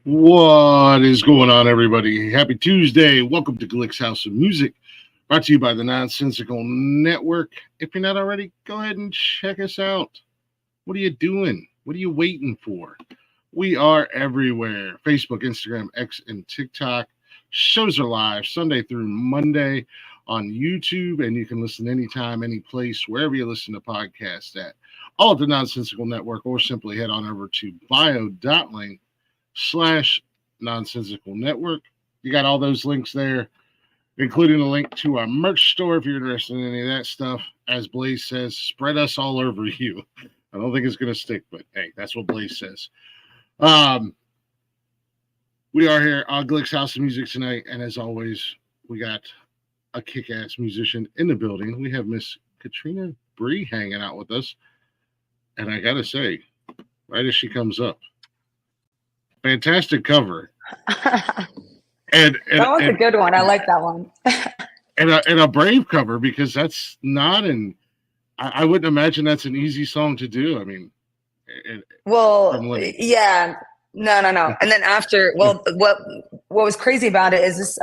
What is going on, everybody? Happy Tuesday. Welcome to Glick's House of Music, brought to you by the Nonsensical Network. If you're not already, go ahead and check us out. What are you doing? What are you waiting for? We are everywhere. Facebook, Instagram, X, and TikTok. Shows are live Sunday through Monday on YouTube, and you can listen anytime, any place, wherever you listen to podcasts at. All at the Nonsensical Network, or simply head on over to bio.link/Nonsensical Network. You got all those links there, including a link to our merch store if you're interested in any of that stuff. As Blaze says, spread us all over you. I don't think it's going to stick, but hey, that's what Blaze says. We are here on Glick's House of Music tonight, and as always, we got a kick-ass musician in the building. We have Ms.Katrina Bree hanging out with us, and I got to say, right as she comes up, fantastic cover. and that was a good one. I like that one. and a brave cover, because that's not I wouldn't imagine that's an easy song to do. I mean, yeah, no. And then after, what was crazy about it is this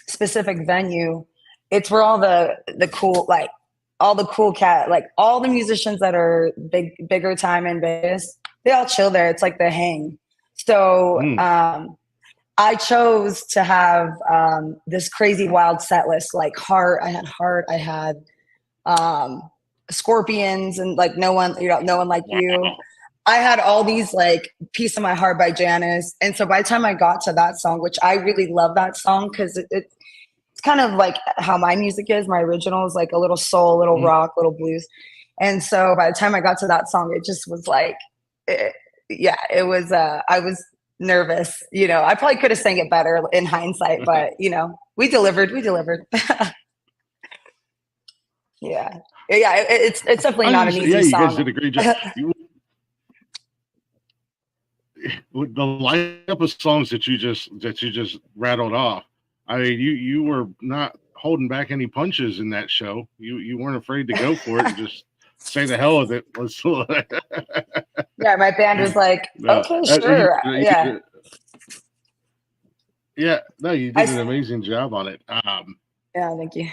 specific venue. It's where all the cool, like all the cool all the musicians that are bigger time in Vegas, they all chill there. It's like the hang. So I chose to have this crazy wild set list, like Heart. I had Scorpions, and like no one like you. I had all these, like Piece of My Heart by Janice. And so by the time I got to that song, which I really love that song, because it's kind of like how my music is. My original is like a little soul, little rock, little blues. And so by the time I got to that song, it just was like, I was nervous. I probably could have sang it better in hindsight, but we delivered. Yeah. It's definitely not an easy song. You guys did a great job. The lineup of songs that you just rattled off, I mean, you were not holding back any punches in that show. You weren't afraid to go for it and just say the hell with it. Let's yeah, my band was like, okay, sure. Yeah, no, you did an amazing job on it. Yeah, thank you.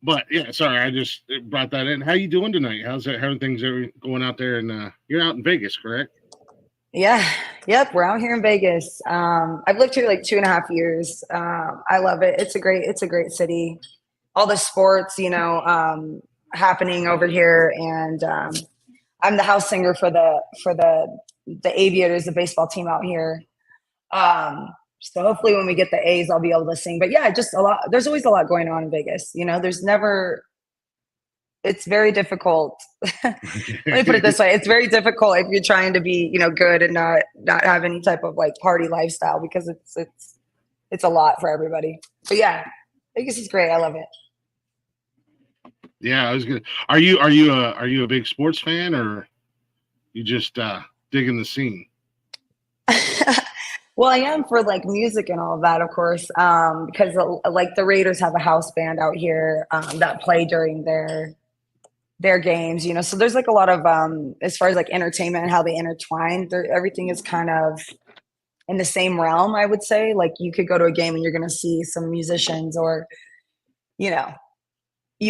But yeah, sorry, I just brought that in. How you doing tonight? How are things going out there? And you're out in Vegas, correct? Yeah. Yep. We're out here in Vegas. I've lived here like 2.5 years. I love it. It's a great city. All the sports, happening over here. And I'm the house singer for the Aviators, the baseball team out here. So hopefully when we get the A's, I'll be able to sing. But yeah, just a lot. There's always a lot going on in Vegas. It's very difficult. Let me put it this way. It's very difficult if you're trying to be, good and not have any type of like party lifestyle, because it's a lot for everybody. But yeah, Vegas is great. I love it. Yeah, I was good. Are you a big sports fan, or you just digging the scene? Well, I am for like music and all of that, of course, because like the Raiders have a house band out here that play during their games, so there's like a lot of as far as like entertainment and how they intertwine, everything is kind of in the same realm, I would say. Like you could go to a game and you're going to see some musicians, or you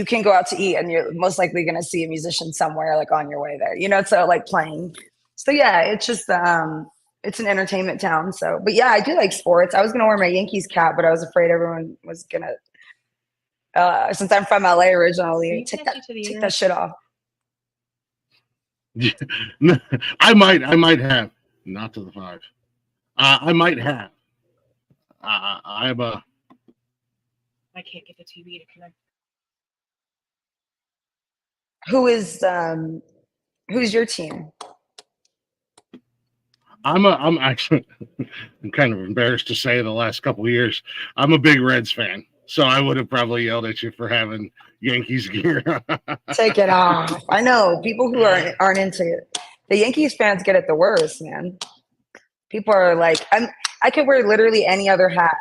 can go out to eat and you're most likely going to see a musician somewhere like on your way there, so like playing. So yeah, it's just it's an entertainment town. So, but yeah, I do like sports. I was going to wear my Yankees cap, but I was afraid everyone was going to Since I'm from LA originally, take that shit off. I might have, not to the 5. I might have. I have a. I can't get the TV to connect. Who's your team? I'm actually, I'm kind of embarrassed to say the last couple of years, I'm a big Reds fan. So I would have probably yelled at you for having Yankees gear. Take it off. I know people who aren't into it. The Yankees fans get it the worst, man. People are like, I could wear literally any other hat,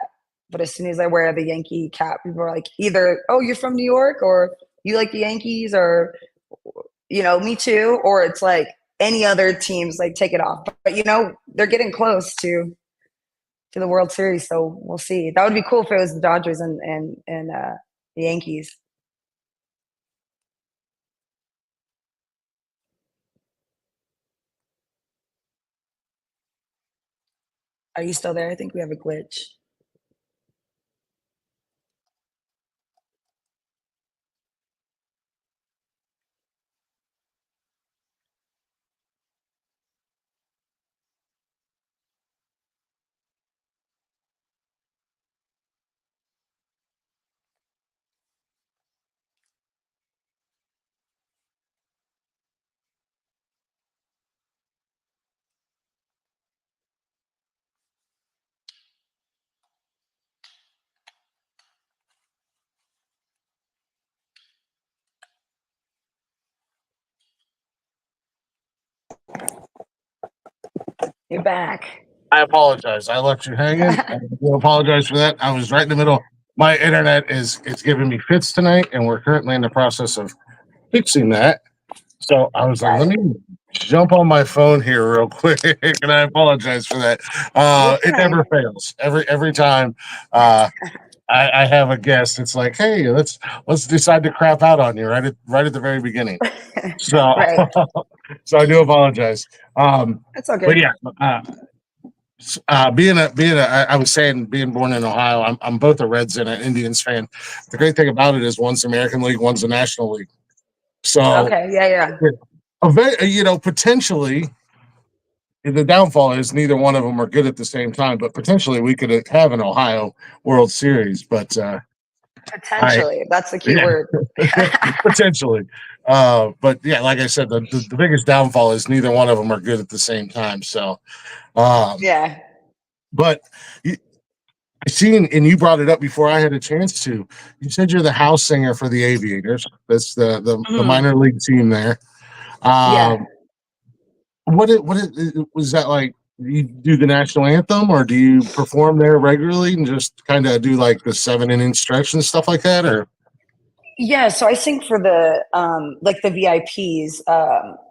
but as soon as I wear the Yankee cap, people are like, either, oh, you're from New York, or you like the Yankees, or me too, or it's like any other teams, like, take it off. But they're getting close to the World Series, so we'll see. That would be cool if it was the Dodgers and the Yankees. Are you still there? I think we have a glitch. You're back. I apologize. I left you hanging. I do apologize for that. I was right in the middle. My internet it's giving me fits tonight, and we're currently in the process of fixing that. So I was like, let me jump on my phone here real quick, and I apologize for that. It never fails. Every time I have a guest, it's like, hey, let's decide to crap out on you right at the very beginning. So Right. so I do apologize. That's okay. But yeah, I was saying, being born in Ohio, I'm both a Reds and an Indians fan. The great thing about it is one's American League, one's the National League. So Okay, yeah. Potentially, the downfall is neither one of them are good at the same time. But potentially, we could have an Ohio World Series. But Potentially, that's the key word. Potentially. But yeah, like I said, the biggest downfall is neither one of them are good at the same time. So, yeah. But I seen, and you brought it up before I had a chance to. You said you're the house singer for the Aviators. That's the minor league team there. Yeah. What was that like? You do the national anthem, or do you perform there regularly and just kind of do like the 7 inning stretch and stuff like that, or? Yeah, so I sing for the like the VIPs.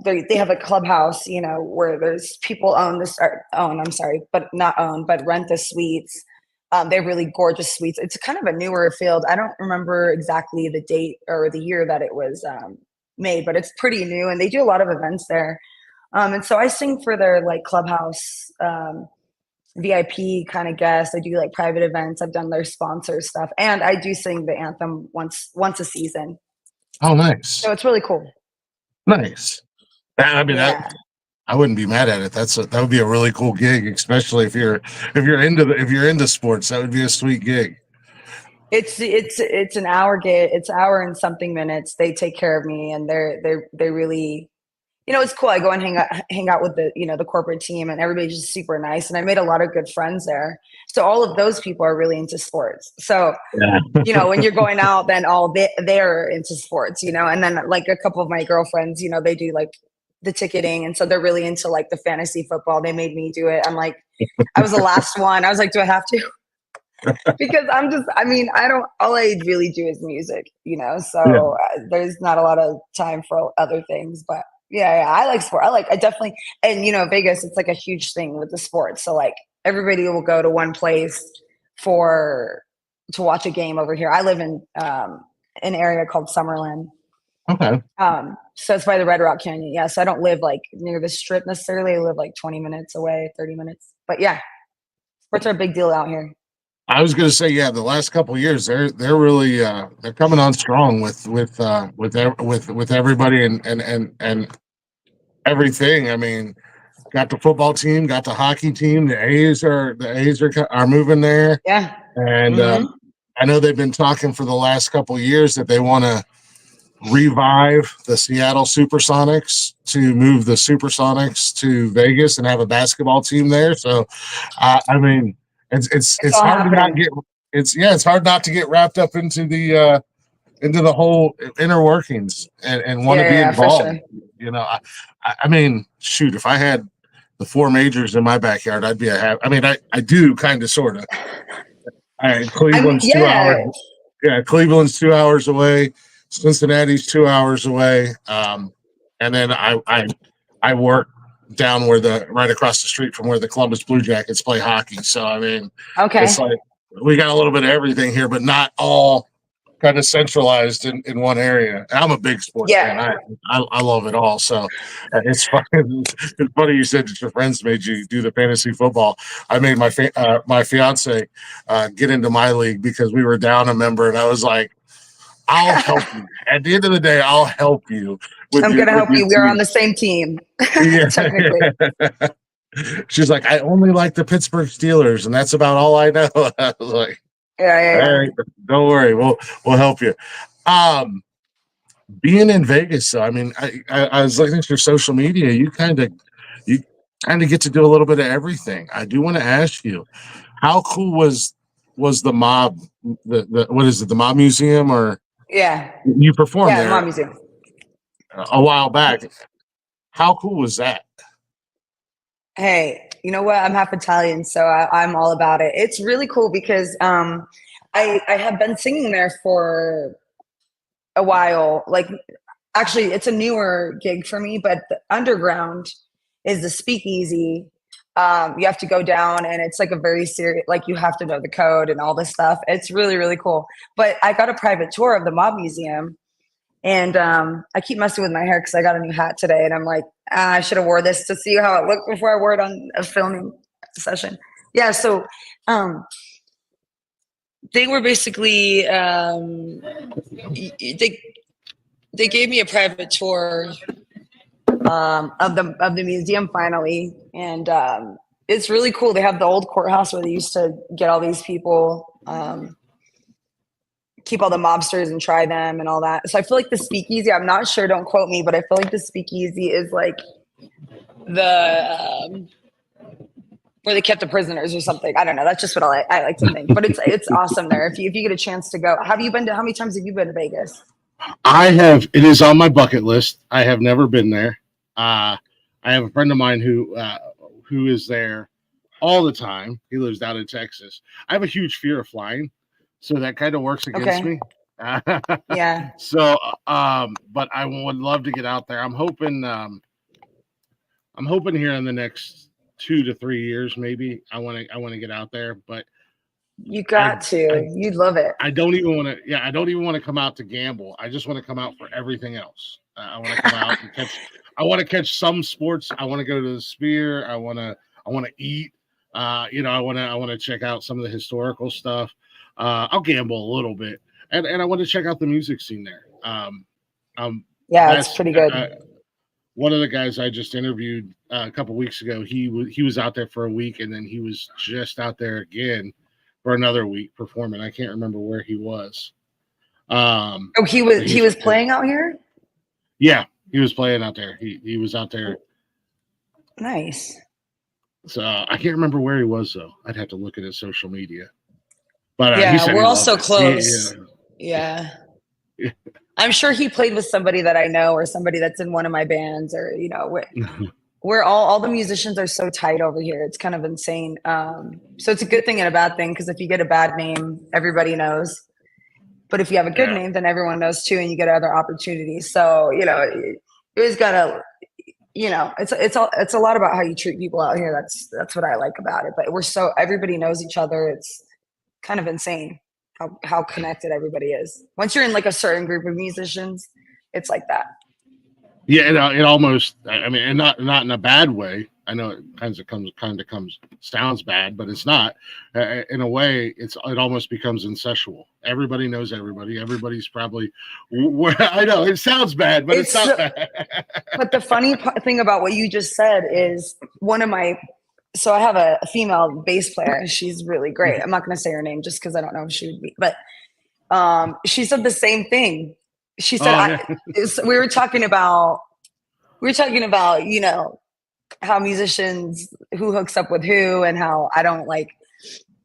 They have a clubhouse, where there's people but not own, but rent the suites. They have really gorgeous suites. It's kind of a newer field. I don't remember exactly the date or the year that it was made, but it's pretty new, and they do a lot of events there. And so I sing for their like clubhouse VIP kind of guest. I do like private events. I've done their sponsor stuff, and I do sing the anthem once a season. Oh, nice! So it's really cool. Nice. I mean, I wouldn't be mad at it. That would be a really cool gig, especially if you're into sports. That would be a sweet gig. It's an hour gig. It's an hour and something minutes. They take care of me, and they really, it's cool. I go and hang out with the the corporate team, and everybody's just super nice. And I made a lot of good friends there. So all of those people are really into sports. So when you're going out, then they're into sports. And then like a couple of my girlfriends, they do like the ticketing, and so they're really into like the fantasy football. They made me do it. I'm like, I was the last one. I was like, do I have to? Because all I really do is music, so there's not a lot of time for other things. But yeah, I like sport. I definitely, and Vegas, it's like a huge thing with the sports. So like everybody will go to one place to watch a game over here. I live in an area called Summerlin. Okay. So it's by the Red Rock Canyon. Yeah. So I don't live like near the strip necessarily. I live like 20 minutes away, 30 minutes. But yeah, sports are a big deal out here. I was going to say, yeah, the last couple of years, they're really they're coming on strong with everybody and everything. I mean, got the football team, got the hockey team. The A's are moving there, Yeah. and Hmm. I know they've been talking for the last couple of years that they want to revive the Seattle Supersonics to move the Supersonics to Vegas and have a basketball team there. So, I mean, It's it's all hard to not happening. get it's hard not to get wrapped up into the whole inner workings and want Yeah, to be yeah, for involved. sure. You know, I mean, shoot, if I had the four majors in my backyard, I'd be a happy. I mean, I do kind of sort of. Cleveland's 2 hours. Yeah. Yeah, Cleveland's 2 hours away. Cincinnati's 2 hours away. And then I work down right across the street from where the Columbus Blue Jackets play hockey. So I mean, it's Okay. like we got a little bit of everything here, but not all kind of centralized in one area. I'm a big sports fan. Yeah. I love it all. So it's fun. It's funny you said that your friends made you do the fantasy football. I made my fiance get into my league because we were down a member, and I was like, I'll help you. At the end of the day, I'll help you I'm gonna with help your you. We are on team. the same team, Yeah. technically. She's like, I only like the Pittsburgh Steelers, and that's about all I know. I was like, Yeah, yeah, all yeah. right, don't worry, we'll help you. Um, Being in Vegas, so I mean, I was looking at your social media. You kind of get to do a little bit of everything. I do want to ask you, how cool was the mob? The what is it? The Mob Museum, or Yeah. you performed Yeah, there Mom Museum. a while back? How cool was that? Hey, you know what? I'm half Italian, so I'm all about it. It's really cool because I have been singing there for a while. Like, actually, it's a newer gig for me, but the underground is the speakeasy. You have to go down, and it's like a very serious, like, you have to know the code and all this stuff. It's really, really cool. But I got a private tour of the Mob Museum, and I keep messing with my hair because I got a new hat today, and I'm like, I should have wore this to see how it looked before I wore it on a filming session. Yeah, so they were basically they gave me a private tour of the museum finally, and it's really cool. They have the old courthouse where they used to get all these people. Keep all the mobsters and try them and all that. So I feel like the speakeasy, I'm not sure, don't quote me, but I feel like the speakeasy is like the where they kept the prisoners or something. I don't know. That's just what I like to think. But it's awesome there. If you get a chance to go. Have you been to, how many times have you been to Vegas? I have. It is on my bucket list. I have never been there. I have a friend of mine who is there all the time. He lives down in Texas. I have a huge fear of flying, so that kind of works against me. Yeah. So, but I would love to get out there. I'm hoping here in the next 2 to 3 years, maybe I want to get out there, but you got to. You'd love it. I don't even want to. Yeah, I don't even want to come out to gamble. I just want to come out for everything else. I want to come out and catch. I want to catch some sports. I want to go to the Sphere. I want to eat. I want to check out some of the historical stuff. I'll gamble a little bit, and I want to check out the music scene there. Yeah, it's pretty good. One of the guys I just interviewed a couple weeks ago, he was out there for a week, and then he was just out there again for another week performing. I can't remember where he was. He was playing out here? Yeah, he was playing out there. He was out there. Nice. So I can't remember where he was though. I'd have to look at his social media. But yeah, we're all so close. Yeah. I'm sure he played with somebody that I know, or somebody that's in one of my bands, or we're all the musicians are so tight over here. It's kind of insane. So it's a good thing and a bad thing, because if you get a bad name, everybody knows. But if you have a good name, then everyone knows too, and you get other opportunities. So you always gotta, it's a lot about how you treat people out here. That's what I like about it. But everybody knows each other. It's kind of insane how connected everybody is. Once you're in like a certain group of musicians, it's like that. Yeah, it almost. I mean, and not in a bad way. I know it kind of comes sounds bad, but it's not. In a way, it almost becomes incestual. Everybody knows everybody. Everybody's probably. I know it sounds bad, but it's not bad. But the funny thing about what you just said is so I have a female bass player. She's really great. I'm not going to say her name just because I don't know if she would be, but she said the same thing. She said, we were talking about, how musicians, who hooks up with who, and how I don't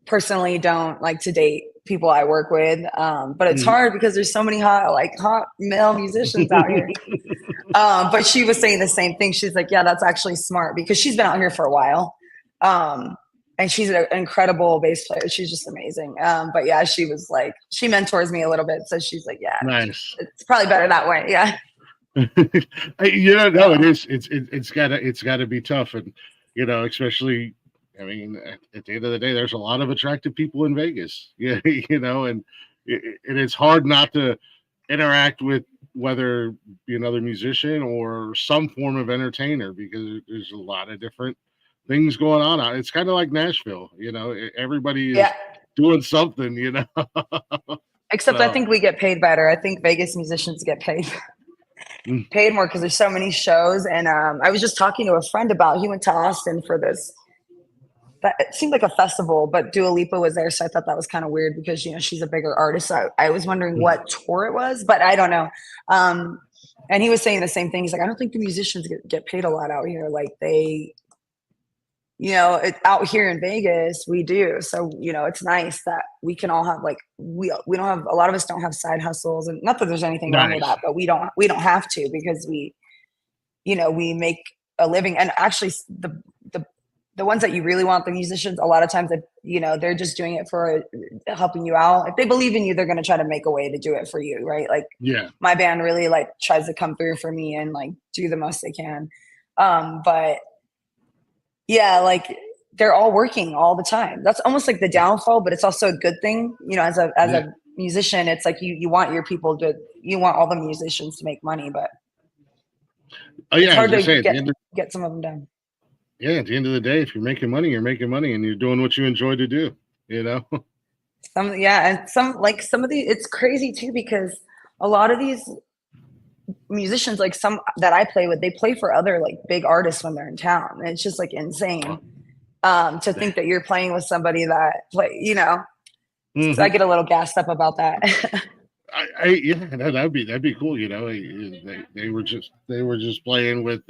personally don't like to date people I work with. But it's hard because there's so many hot male musicians out here. But she was saying the same thing. She's like, yeah, that's actually smart because she's been out here for a while. And she's an incredible bass player. She's just amazing. But yeah, she was like, she mentors me a little bit. So she's like, yeah, nice. It's probably better that way. Yeah. No, it is. It's gotta be tough. And, especially, I mean, at the end of the day, there's a lot of attractive people in Vegas, and it's hard not to interact with whether be another musician or some form of entertainer because there's a lot of different things going on. It's kind of like Nashville, everybody is doing something, Except I think we get paid better. I think Vegas musicians get paid more because there's so many shows. And I was just talking to a friend he went to Austin for this. It seemed like a festival, but Dua Lipa was there. So I thought that was kind of weird because, she's a bigger artist. So I was wondering what tour it was, but I don't know. And he was saying the same thing. He's like, I don't think the musicians get paid a lot out here. Like out here in Vegas, we do. So, it's nice that we can all have we don't have, a lot of us don't have side hustles, and not that there's anything wrong with that, but we don't have to because we make a living. And actually the ones that you really want, the musicians, a lot of times they're just doing it for helping you out. If they believe in you, they're going to try to make a way to do it for you. Right. My band really tries to come through for me and do the most they can. But yeah, they're all working all the time. That's almost like the downfall, but it's also a good thing. As a musician, it's like you want you want all the musicians to make money, but it's hard to get some of them done. Yeah, at the end of the day, if you're making money, and you're doing what you enjoy to do, and some of it's crazy too because a lot of these musicians, some that I play with, they play for other big artists when they're in town. And it's just insane to think that you're playing with somebody that So I get a little gassed up about that. That'd be cool. They were just playing with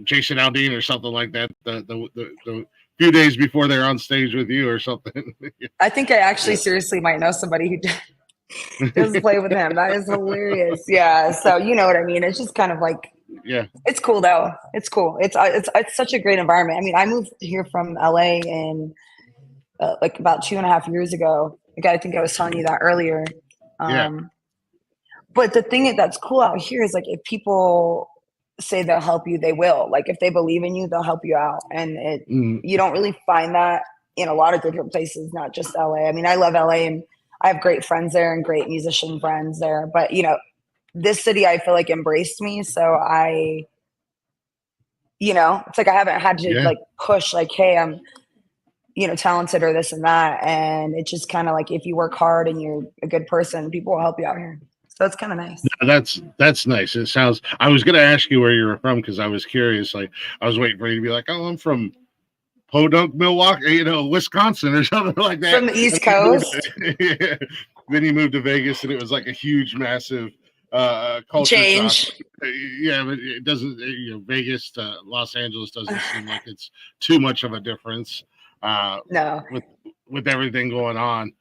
Jason Aldean or something like that. The few days before they're on stage with you or something. I think I actually seriously might know somebody who does play with him. That is hilarious. Yeah. So you know what I mean. It's just kind of it's cool though. It's cool. It's such a great environment. I mean, I moved here from LA in about 2.5 years ago. I think I was telling you that earlier. But the thing that's cool out here is if people say they'll help you, they will. If they believe in you, they'll help you out. And you don't really find that in a lot of different places, not just LA. I mean, I love LA and I have great friends there and great musician friends there. But, this city, I feel embraced me. So it's I haven't had to push hey, I'm, talented or this and that. And it's just kind of if you work hard and you're a good person, people will help you out here. So it's kind of nice. That's nice. It sounds. I was going to ask you where you were from because I was curious. I was waiting for you to be oh, I'm from Podunk, Milwaukee, Wisconsin or something like that. From the East Coast. Then you moved to Vegas, and it was a huge, massive culture change. Shock. Yeah, but it doesn't. Vegas to Los Angeles doesn't seem like it's too much of a difference. No. With everything going on.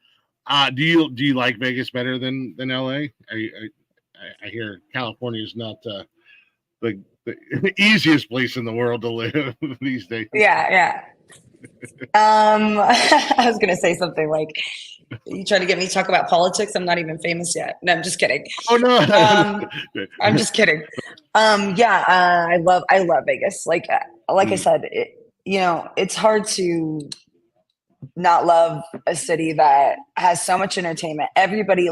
Do you like Vegas better than LA? I hear California is not the easiest place in the world to live these days. Yeah. I was gonna say something you try to get me to talk about politics. I'm not even famous yet. No, I'm just kidding. Oh no, I'm just kidding. I love Vegas. I said, it's hard to not love a city that has so much entertainment. Everybody,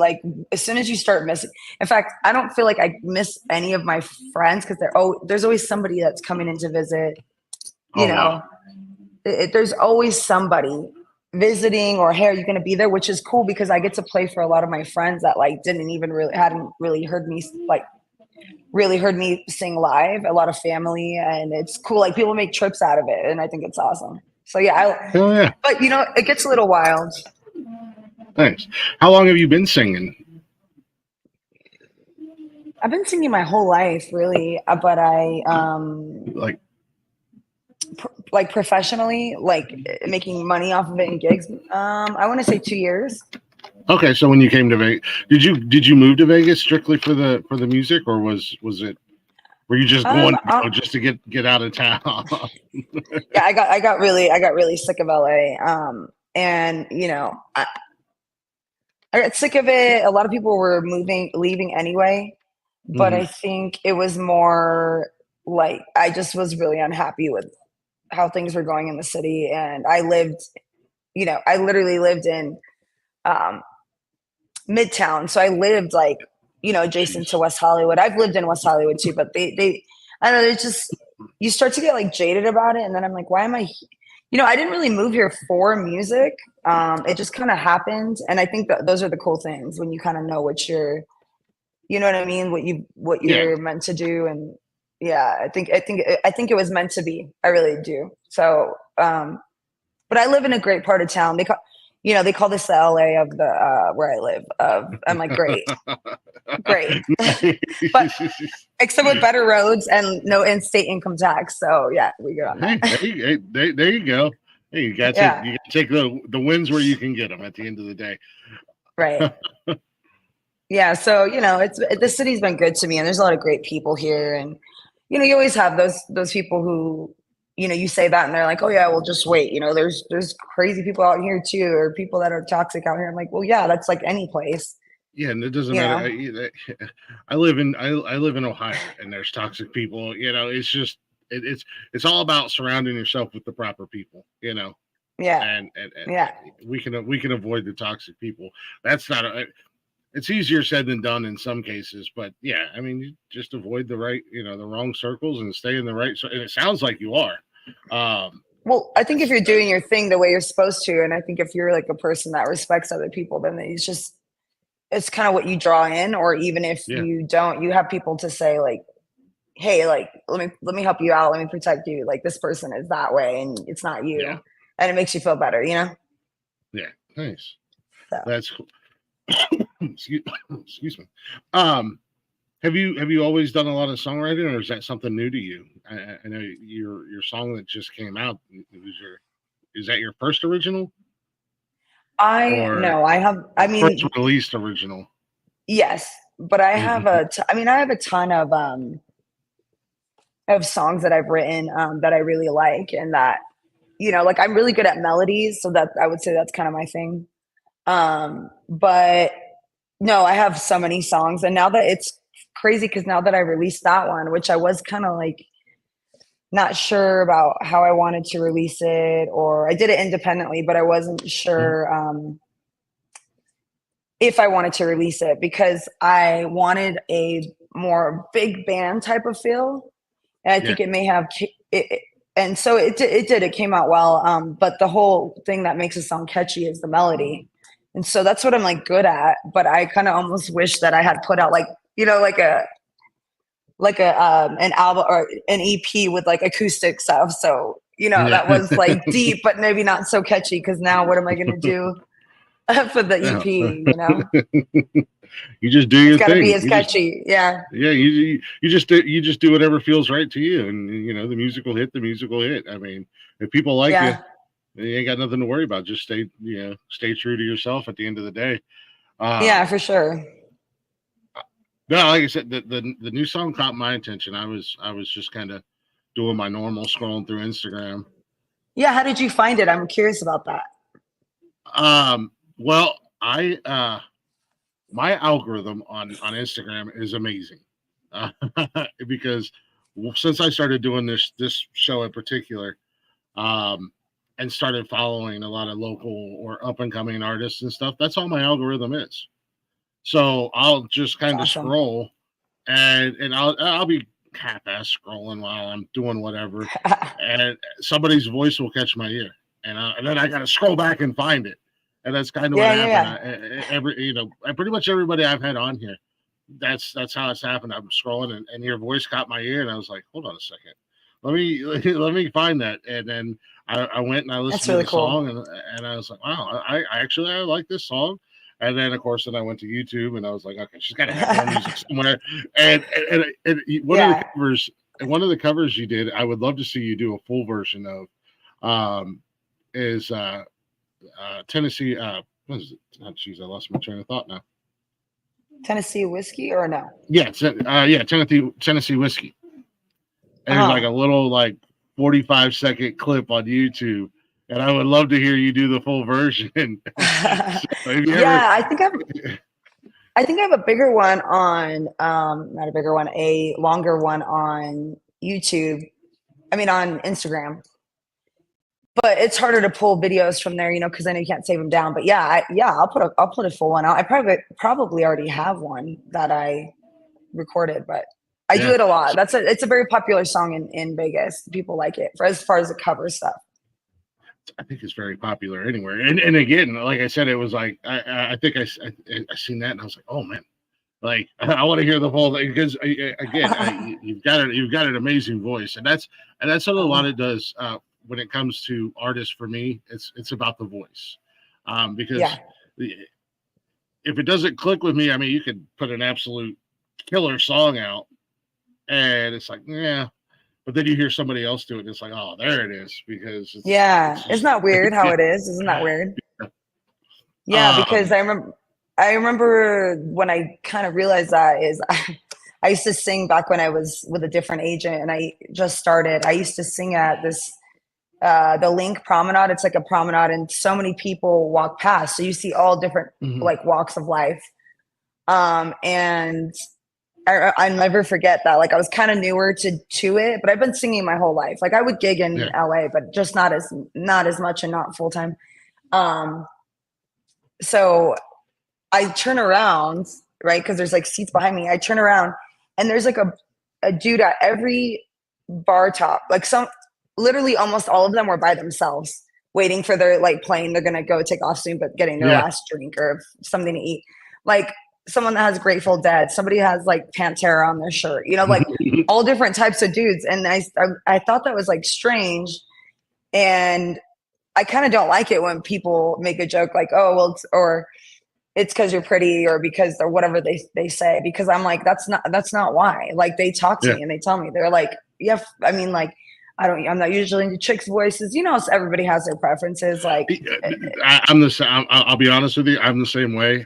as soon as you start missing, in fact, I don't feel I miss any of my friends because there's always somebody that's coming in to visit. You Oh wow. know, there's always somebody visiting, or hey, are you going to be there? Which is cool because I get to play for a lot of my friends that like hadn't really heard me sing live. A lot of family, and it's cool. Like people make trips out of it, and I think it's awesome. So yeah, Oh yeah. but it gets a little wild. Thanks. How long have you been singing? I've been singing my whole life, really, but I Like, like professionally, like making money off of it in gigs. I want to say 2 years. okay, so when you came to Vegas, did you move to Vegas strictly for the music, or was it were you just going just to get out of town? Yeah, I got really sick of LA. And I got sick of it. A lot of people were leaving anyway, but Mhm. I think it was more like I just was really unhappy with how things were going in the city. And I literally lived in um, Midtown. So I lived like, adjacent to Jeez. West Hollywood. I've lived in West Hollywood too, but I don't know, it's just, you start to get like jaded about it. And then I'm like, why am I, I didn't really move here for music. It just kind of happened. And I think that those are the cool things when you kind of know you know what I mean? What Yeah. you're meant to do. And yeah, I think it was meant to be. I really do. So, but I live in a great part of town. They call this the LA of the where I live. I'm like, great, great, but except with better roads and no in-state income tax. So yeah, we good on that. There you go. Hey, you got to Yeah, take the wins where you can get them at the end of the day. right. Yeah, so the city's been good to me, and there's a lot of great people here, and you always have those people who you say that, and they're like, oh yeah, well just wait, there's crazy people out here too, or people that are toxic out here. I'm like, well, yeah, that's like any place, Yeah, and it doesn't you matter. know. I live in Ohio, and there's toxic people. It's just it's all about surrounding yourself with the proper people. Yeah, And yeah, we can avoid the toxic people. That's not it's easier said than done in some cases, but yeah, I mean, you just avoid the wrong circles and stay in the right. And it sounds like you are. well, I think if you're doing your thing the way you're supposed to, and I think if you're like a person that respects other people, then it's kind of what you draw in. Or even if Yeah, you don't, you have people to say like, hey, like let me help you out, let me protect you, like this person is that way and it's not yeah, you, and it makes you feel better, yeah. Nice. so. That's cool. Excuse me. Um, have you always done a lot of songwriting, or is that something new to you? I know your song that just came out. Is that your first original I or no I have I first mean, released original? yes, but I have Mhm. I have a ton of songs that I've written, that I really like, and that like I'm really good at melodies, so that I would say that's kind of my thing. But no, I have so many songs, and now that it's crazy because now that I released that one, which I was kind of like not sure about how I wanted to release it, or I did it independently, but I wasn't Mhm. sure if I wanted to release it because I wanted a more big band type of feel. And I Yeah, think it may have, and so it did, it came out well. But the whole thing that makes a song catchy is the melody. And so that's what I'm like good at. But I kind of almost wish that I had put out like, an album or an EP with like acoustic stuff. So, yeah. that was like deep, but maybe not so catchy. Because now what am I going to do for the Yeah. EP? You just do It's your got to be thing. as catchy. Yeah. Yeah, you just do whatever feels right to you, and the music will hit. The music will hit. I mean, if people like you, Yeah. you ain't got nothing to worry about. Just stay true to yourself. At the end of the day, Yeah, um, for sure. no, like I said, the new song caught my attention. I was just kind of doing my normal scrolling through Instagram. Yeah. How did you find it? I'm curious about that. Well, I my algorithm on Instagram is amazing, uh, because since I started doing this show in particular, um, and started following a lot of local or up and coming artists and stuff, that's all my algorithm is. So I'll just That's kind of awesome. scroll, and I'll be half-ass scrolling while I'm doing whatever, and somebody's voice will catch my ear, and then I got to scroll back and find it, and that's kind of what happened. Pretty much everybody I've had on here, that's how it's happened. I'm scrolling, and your voice caught my ear, and I was like, hold on a second, let me find that, and then I went and I listened to the song, and I was like, wow, I actually like this song. And then, of course, I went to YouTube and I was like, okay, she's got to have more music somewhere. And one of the covers you did, I would love to see you do a full version of, is Tennessee. What is it? Oh, jeez, I lost my train of thought now. Tennessee whiskey or no? Yeah, Tennessee whiskey. And it's like a little 45-second clip on YouTube. And I would love to hear you do the full version. I think I have a bigger one on, not a bigger one, a longer one on YouTube. I mean, on Instagram. But it's harder to pull videos from there, because I know you can't save them down. But I'll put a full one out. I probably already have one that I recorded, but I do it a lot. It's a very popular song in Vegas. People like it as far as the cover stuff. I think it's very popular anywhere. And again, like I said, it was like I think I seen that and I was like, oh man, I want to hear the whole thing because again, you've got an amazing voice, and that's what a lot of it does when it comes to artists. For me, it's about the voice, because if it doesn't click with me, I mean, you could put an absolute killer song out, and it's like, yeah. But then you hear somebody else do it, and it's like, oh, there it is. Because isn't that weird how it is? Isn't that weird? Yeah, because I remember when I kind of realized that is I used to sing back when I was with a different agent, and I just started. I used to sing at this the Link Promenade. It's like a promenade, and so many people walk past, so you see all different walks of life, and I never forget that. I was kind of newer to it, but I've been singing my whole life. I would gig in LA, but just not as much and not full time. So I turn around, right? Cause there's seats behind me. I turn around and there's a dude at every bar top, literally almost all of them were by themselves waiting for their plane. They're going to go take off soon, but getting their last drink or something to eat. Someone that has Grateful Dead, somebody has Pantera on their shirt, all different types of dudes. And I thought that was strange. And I kind of don't like it when people make a joke oh, well, it's because you're pretty or because or whatever they say, because I'm that's not why. They talk to me and they tell me, they're I mean, I'm not usually into chicks' voices. Everybody has their preferences. I'm the same. I'll be honest with you. I'm the same way.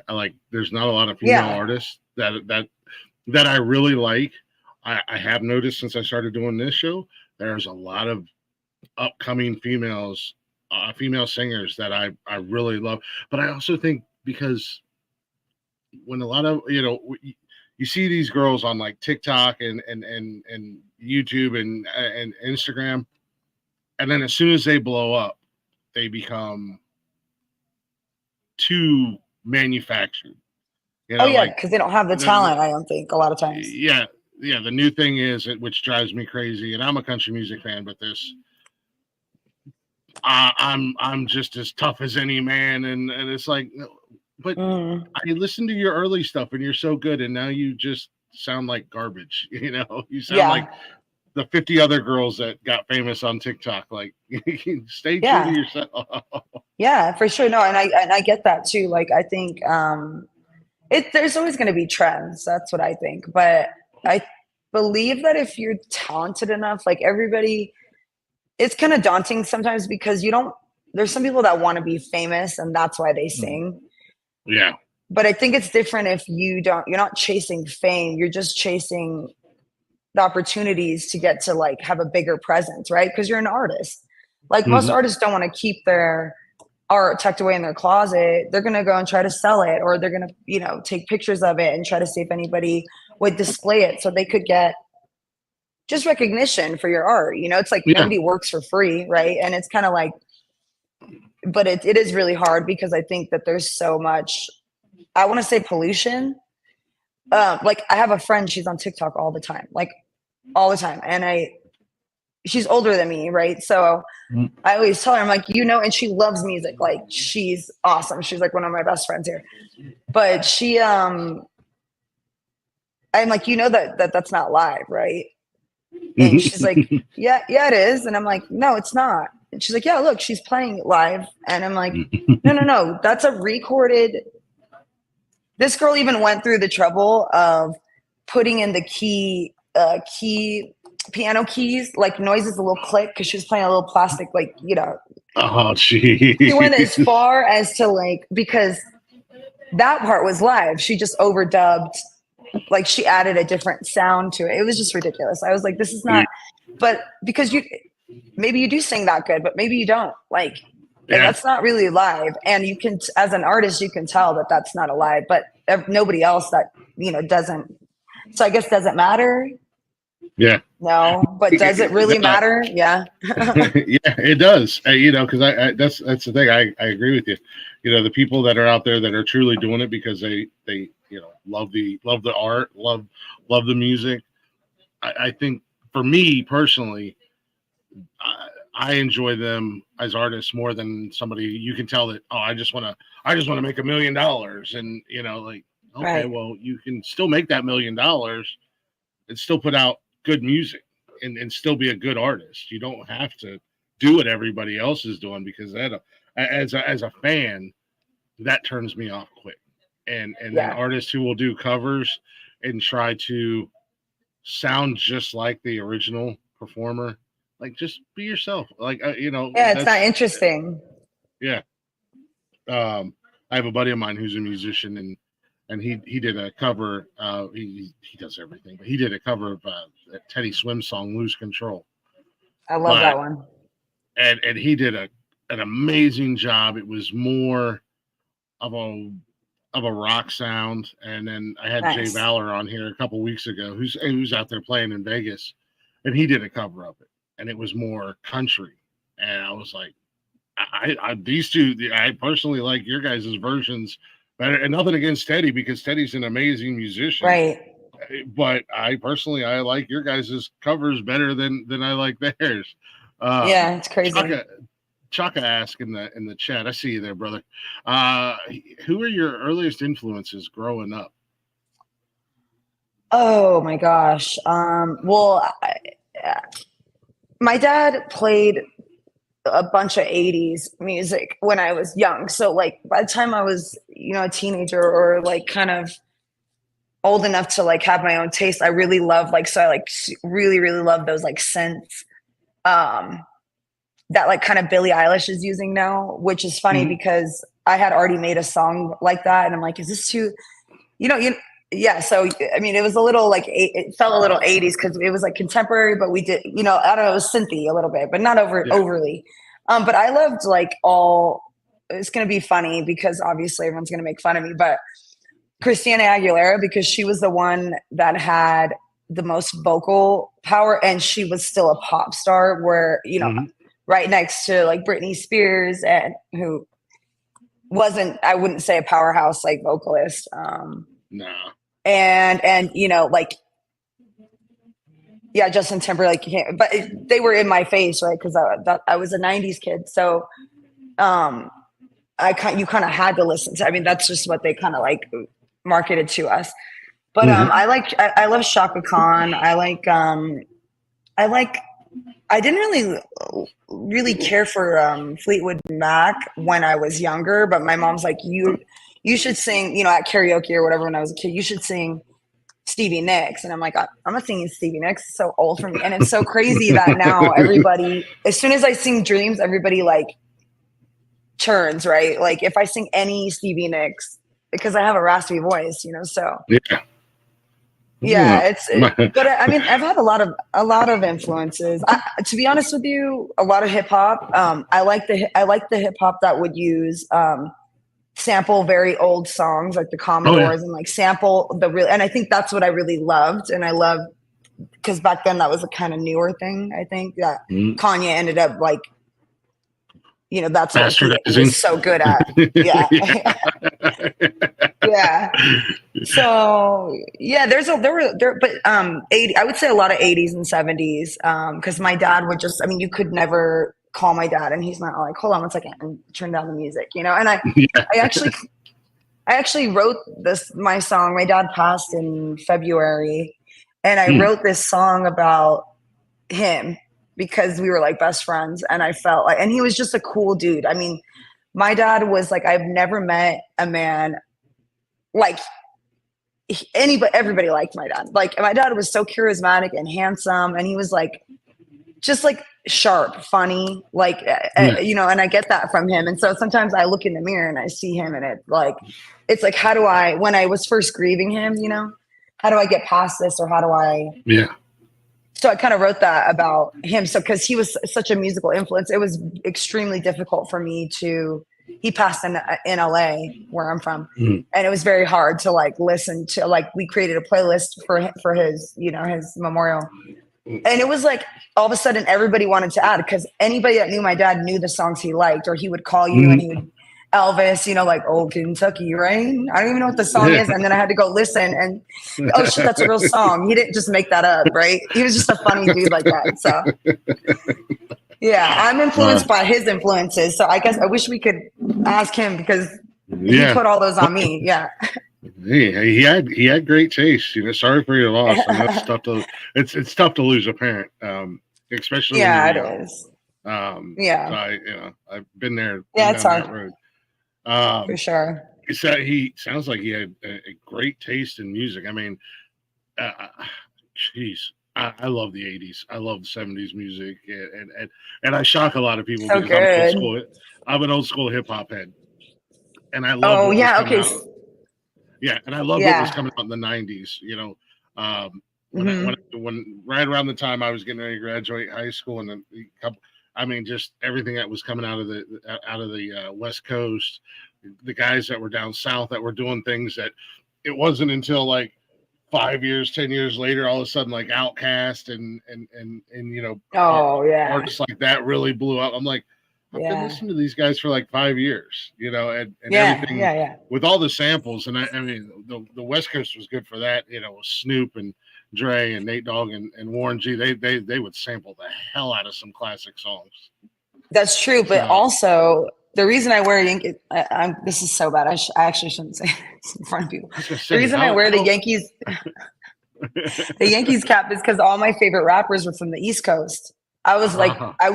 There's not a lot of female artists that I really like. I have noticed since I started doing this show, there's a lot of upcoming female singers that I really love. But I also think because when a lot of you see these girls on TikTok and YouTube and Instagram, and then as soon as they blow up, they become too manufactured. because they don't have the talent. I don't think a lot of times. Yeah. The new thing is, which drives me crazy, and I'm a country music fan, but I'm just as tough as any man, and it's but I listened to your early stuff, and you're so good, and now you just sound like garbage. You sound like the 50 other girls that got famous on TikTok. Stay true to yourself. Yeah, for sure. No, and I get that too. I think there's always going to be trends. That's what I think. But I believe that if you're talented enough, everybody, it's kind of daunting sometimes because there's some people that want to be famous and that's why they sing. Yeah. But I think it's different if you're not chasing fame. You're just chasing the opportunities to get to have a bigger presence, right? Because you're an artist. Most artists don't want to keep their art tucked away in their closet. They're going to go and try to sell it, or they're going to, take pictures of it and try to see if anybody would display it so they could get just recognition for your art. It's nobody works for free, right? And it's kind of but it is really hard because I think that there's so much, I want to say pollution. I have a friend, she's on TikTok all the time. all the time. And she's older than me, right? So I always tell her, I'm like, and she loves music. Like, she's awesome. She's like one of my best friends here. But I'm like, that's not live, right? And she's like, yeah, it is. And I'm like, no, it's not. And she's like, yeah, look, she's playing it live. And I'm like, no, that's a recorded. This girl even went through the trouble of putting in the piano keys, like noises, a little click, because she was playing a little plastic, Oh, geez. She went as far as to because that part was live. She just overdubbed, she added a different sound to it. It was just ridiculous. I was like, this is not, but because maybe you do sing that good, but maybe you don't. That's not really live. And you can, as an artist, you can tell that that's not a live, but nobody else that, doesn't. So I guess, does it matter? Yeah. No, but does it really matter? Yeah. Yeah, it does. Because that's the thing. I agree with you. The people that are out there that are truly doing it because they love the art, love the music. I think for me personally, I enjoy them as artists more than somebody. You can tell that, I just want to make $1 million, and okay, right. Well, you can still make that $1 million and still put out good music and still be a good artist. You don't have to do what everybody else is doing, because that, as a fan, that turns me off quick. And then artists who will do covers and try to sound just like the original performer, just be yourself. It's not interesting. Yeah. I have a buddy of mine who's a musician, and he did a cover. He does everything, but he did a cover of Teddy Swims song "Lose Control." I love that one. And he did an amazing job. It was more of a rock sound. And then I had Jay Valor on here a couple weeks ago, who's out there playing in Vegas, and he did a cover of it, and it was more country. And I was like, these two, I personally like your guys' versions better. And nothing against Teddy, because Teddy's an amazing musician, right? But I like your guys' covers better than I like theirs. It's crazy. Chaka asked in the chat. I see you there, brother. Who are your earliest influences growing up? Oh my gosh. Well, my dad played a bunch of 80s music when I was young. So by the time I was, a teenager or kind of old enough to have my own taste, I really love really, really love those synths that kind of Billie Eilish is using now, which is funny because I had already made a song like that. And I'm like, is this too, yeah. So, I mean, it was a little it felt a little 80s because it was contemporary, but we did, I don't know, it was synthy a little bit, but not overly. But I loved it's going to be funny because obviously everyone's going to make fun of me, but Christina Aguilera, because she was the one that had the most vocal power, and she was still a pop star where, right next to Britney Spears, and who wasn't, I wouldn't say a powerhouse vocalist. No. And Justin Timberlake, but they were in my face, right? Because I was a 90s kid. So you kind of had to listen to, I mean, that's just what they kind of marketed to us. But I love Shaka Khan. I didn't really care for Fleetwood Mac when I was younger, but my mom's like, you should sing, at karaoke or whatever when I was a kid, you should sing Stevie Nicks. And I'm like, I'm not singing Stevie Nicks. It's so old for me. And it's so crazy that now everybody, as soon as I sing Dreams, everybody turns, right? If I sing any Stevie Nicks, because I have a raspy voice, so. Yeah, but I mean, I've had a lot of influences. To be honest with you, a lot of hip hop. I like the hip hop that would use sample very old songs like the Commodores and sample the real. And I think that's what I really loved, and I loved because back then that was a kind of newer thing. I think that Kanye ended up that's what he Bastardizing. was so good at. Yeah. Yeah. So yeah, but 80, I would say a lot of 80s and 70s. Because my dad would just, you could never call my dad and he's not like, hold on one second and turn down the music, and Yeah. I actually wrote my song. My dad passed in February, and I wrote this song about him because we were like best friends, and I felt like, and he was just a cool dude. My dad was like, I've never met a man like everybody liked my dad. Like, my dad was so charismatic and handsome, and he was like just like sharp, funny, like and I get that from him. And so sometimes I look in the mirror and I see him, and it's like how do I, when I was first grieving him, how do I get past this, or how do I so I kind of wrote that about him. So because he was such a musical influence, it was extremely difficult for me he passed in LA where I'm from. And it was very hard to like listen to, like, we created a playlist for his, his memorial. And it was like, all of a sudden everybody wanted to add, because anybody that knew my dad knew the songs he liked, or he would call you and he would Elvis, like Old Kentucky Rain. I don't even know what the song is. And then I had to go listen and, oh shit, that's a real song. He didn't just make that up, right? He was just a funny dude like that. So yeah, I'm influenced by his influences. So I guess I wish we could ask him, because he put all those on me. Yeah. He had great taste. Sorry for your loss. It's tough to lose a parent, especially when you're young. It is. So I've been there. Yeah, it's hard. That road. For sure. So he sounds like he had a great taste in music. I love the 80s. I love the 70s music, and I shock a lot of people, so because good. I'm an old school hip hop head, and I love. Oh yeah, okay. Yeah, and I love what was coming out in the 90s. When right around the time I was getting ready to graduate high school, and then just everything that was coming out of the West Coast, the guys that were down south that were doing things that it wasn't until like 5 years, 10 years later, all of a sudden, like Outkast and artists like that really blew up. I'm like, I've been listening to these guys for like 5 years, and everything with all the samples. And the West Coast was good for that, Snoop and Dre and Nate Dogg and Warren G. They would sample the hell out of some classic songs. That's true, but also the reason I wear Yankees, this is so bad. I actually shouldn't say this in front of people. The reason I wear the Yankees, the Yankees cap is because all my favorite rappers were from the East Coast. I was like, I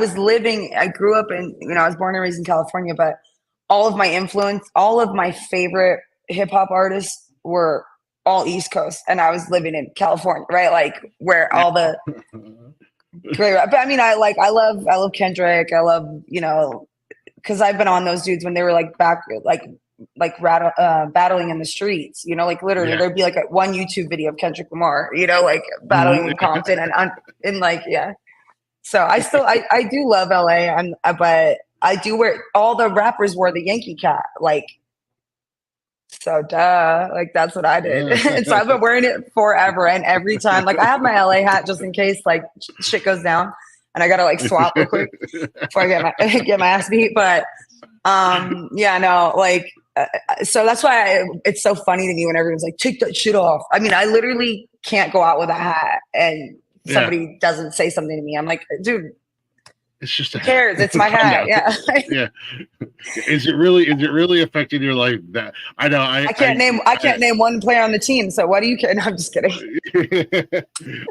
grew up in, I was born and raised in California, but all of my favorite hip hop artists were all East Coast, and I was living in California, right? Like where all the great rap. But I love Kendrick. I love, because I've been on those dudes when they were like back, battling in the streets, like literally there'd be like one YouTube video of Kendrick Lamar, like battling in Compton and like, So I do love LA, but I do wear, all the rappers wore the Yankee cap, like, so like that's what I did. And so I've been wearing it forever, and every time, like I have my LA hat just in case like shit goes down and I gotta like swap real quick before I get my ass beat. But so that's why it's so funny to me when everyone's like, take that shit off. I literally can't go out with a hat and somebody doesn't say something to me. I'm like, dude, it's just who cares? It's my hat. Yeah. Is it really affecting your life? That I know. I can't name one player on the team. So what do you care? No, I'm just kidding.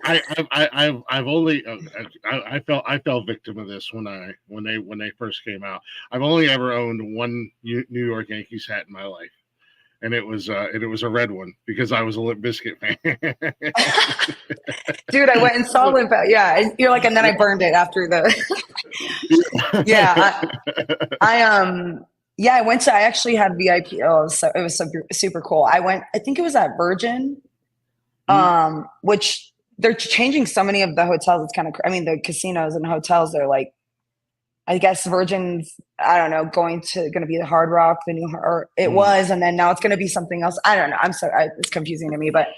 I've only I fell victim of this when they first came out. I've only ever owned one New York Yankees hat in my life. And it was a red one because I was a Limp Bizkit fan. Dude, I went and saw Limp. Yeah, and you're like, and then I burned it after the. I actually had VIP. Oh, so it was so super cool. I think it was at Virgin, which they're changing so many of the hotels. It's kind of, the casinos and hotels are like, I guess Virgin's, I don't know, going to be the Hard Rock, the new, or it was, and then now it's going to be something else. I don't know. It's confusing to me, but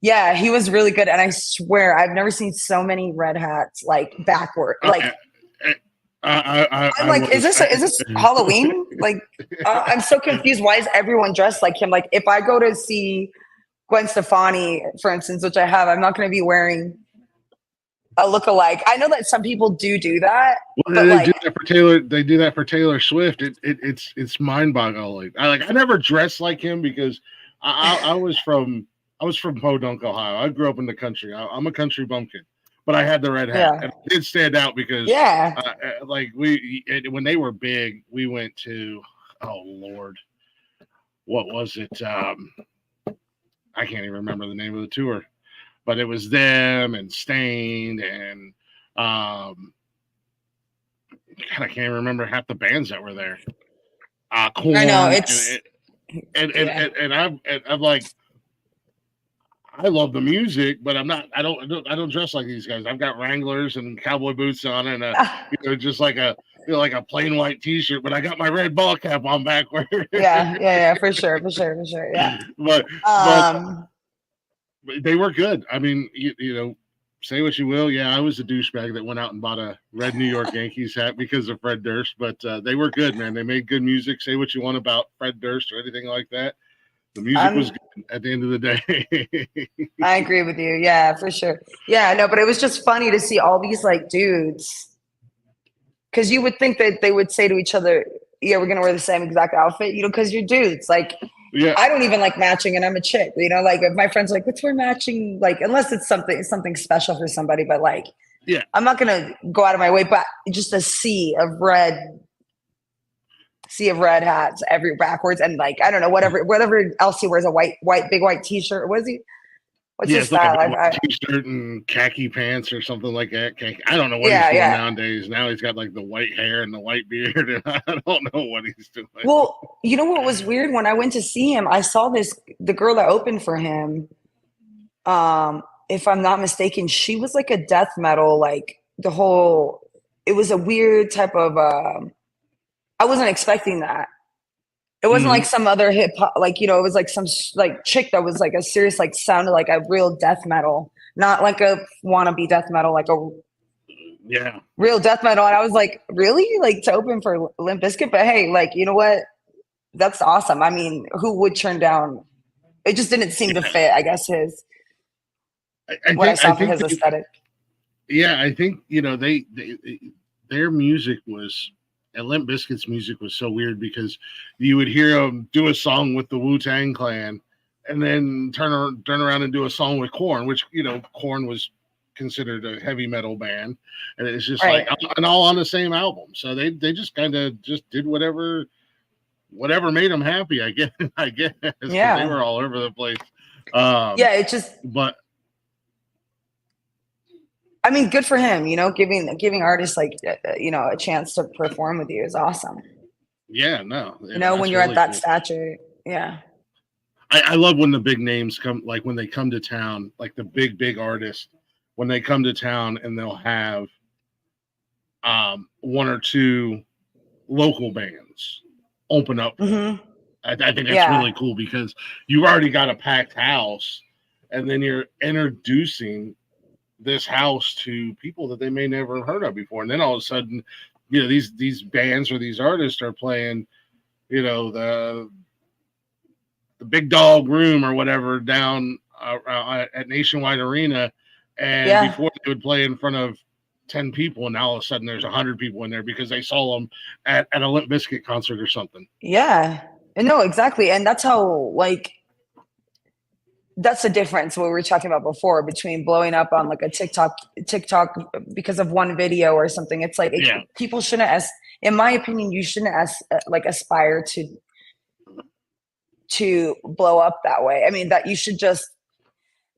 he was really good. And I swear I've never seen so many red hats like backward. Like I'm like, is this Halloween? Like, I'm so confused. Why is everyone dressed like him? Like, if I go to see Gwen Stefani, for instance, which I have, I'm not going to be wearing a lookalike. I know that some people do that, well, but they like, do that for Taylor. They do that for Taylor Swift. It's mind boggling. I never dressed like him because I was from Podunk, Ohio. I grew up in the country. I'm a country bumpkin, but I had the red hat, and it did stand out because like when they were big, we went to, oh Lord, what was it? I can't even remember the name of the tour, but it was them and Stained and God, I can't remember half the bands that were there. Korn, I know it's and I'm like, I love the music, but I don't dress like these guys. I've got Wranglers and cowboy boots on, and just like a like a plain white T-shirt, but I got my red ball cap on backward. yeah, for sure, yeah. But they were good. I mean, you know, say what you will. Yeah, I was a douchebag that went out and bought a red New York Yankees hat because of Fred Durst, but they were good, man. They made good music. Say what you want about Fred Durst or anything like that. The music was good at the end of the day. I agree with you. Yeah, for sure. Yeah, no, but it was just funny to see all these like dudes. Because you would think that they would say to each other, yeah, we're going to wear the same exact outfit, you know, because you're dudes. Like, yeah. I don't even like matching and I'm a chick, you know, like if my friends are like, let's wear matching, like, unless it's something special for somebody, but like, yeah, I'm not going to go out of my way, but just a sea of red hats every backwards. And like, I don't know, whatever else he wears, a big white t-shirt. What is he? What's his style? Like a t-shirt and khaki pants or something like that. I don't know what he's doing nowadays. Now he's got like the white hair and the white beard, and I don't know what he's doing. Well, you know what was weird? When I went to see him, I saw the girl that opened for him. If I'm not mistaken, she was like a death metal, like it was a weird type of, I wasn't expecting that. It wasn't like some other hip hop, like, you know, it was like some like chick that was like a serious, like sounded like a real death metal, not like a wannabe death metal, like a real death metal. And I was like, really? Like to open for Limp Bizkit? But hey, like, you know what? That's awesome. I mean, who would turn down? It just didn't seem to fit, I guess, his aesthetic. Yeah, I think, you know, their music was, and Limp Bizkit's music was so weird because you would hear them do a song with the Wu-Tang Clan and then turn around and do a song with Korn, which, you know, Korn was considered a heavy metal band. And it's just like, and all on the same album. So they just kind of just did whatever made them happy, I guess. Yeah. They were all over the place. But I mean, good for him, you know, giving artists like, you know, a chance to perform with you is awesome. Yeah, no. You know, when you're really at that stature. Yeah. I love when the big names come, like when they come to town, like the big artists, when they come to town and they'll have one or two local bands open up. Mm-hmm. I think that's really cool because you've already got a packed house and then you're introducing this house to people that they may never have heard of before, and then all of a sudden, you know, these bands or these artists are playing, you know, the Big Dog Room or whatever down at Nationwide Arena, and before they would play in front of 10 people, and now all of a sudden there's 100 people in there because they saw them at a Limp Bizkit concert or something. Yeah, and no, exactly, and that's how like. That's the difference what we were talking about before between blowing up on like a TikTok because of one video or something. It's like people shouldn't, in my opinion, you shouldn't aspire to blow up that way. I mean, that you should just,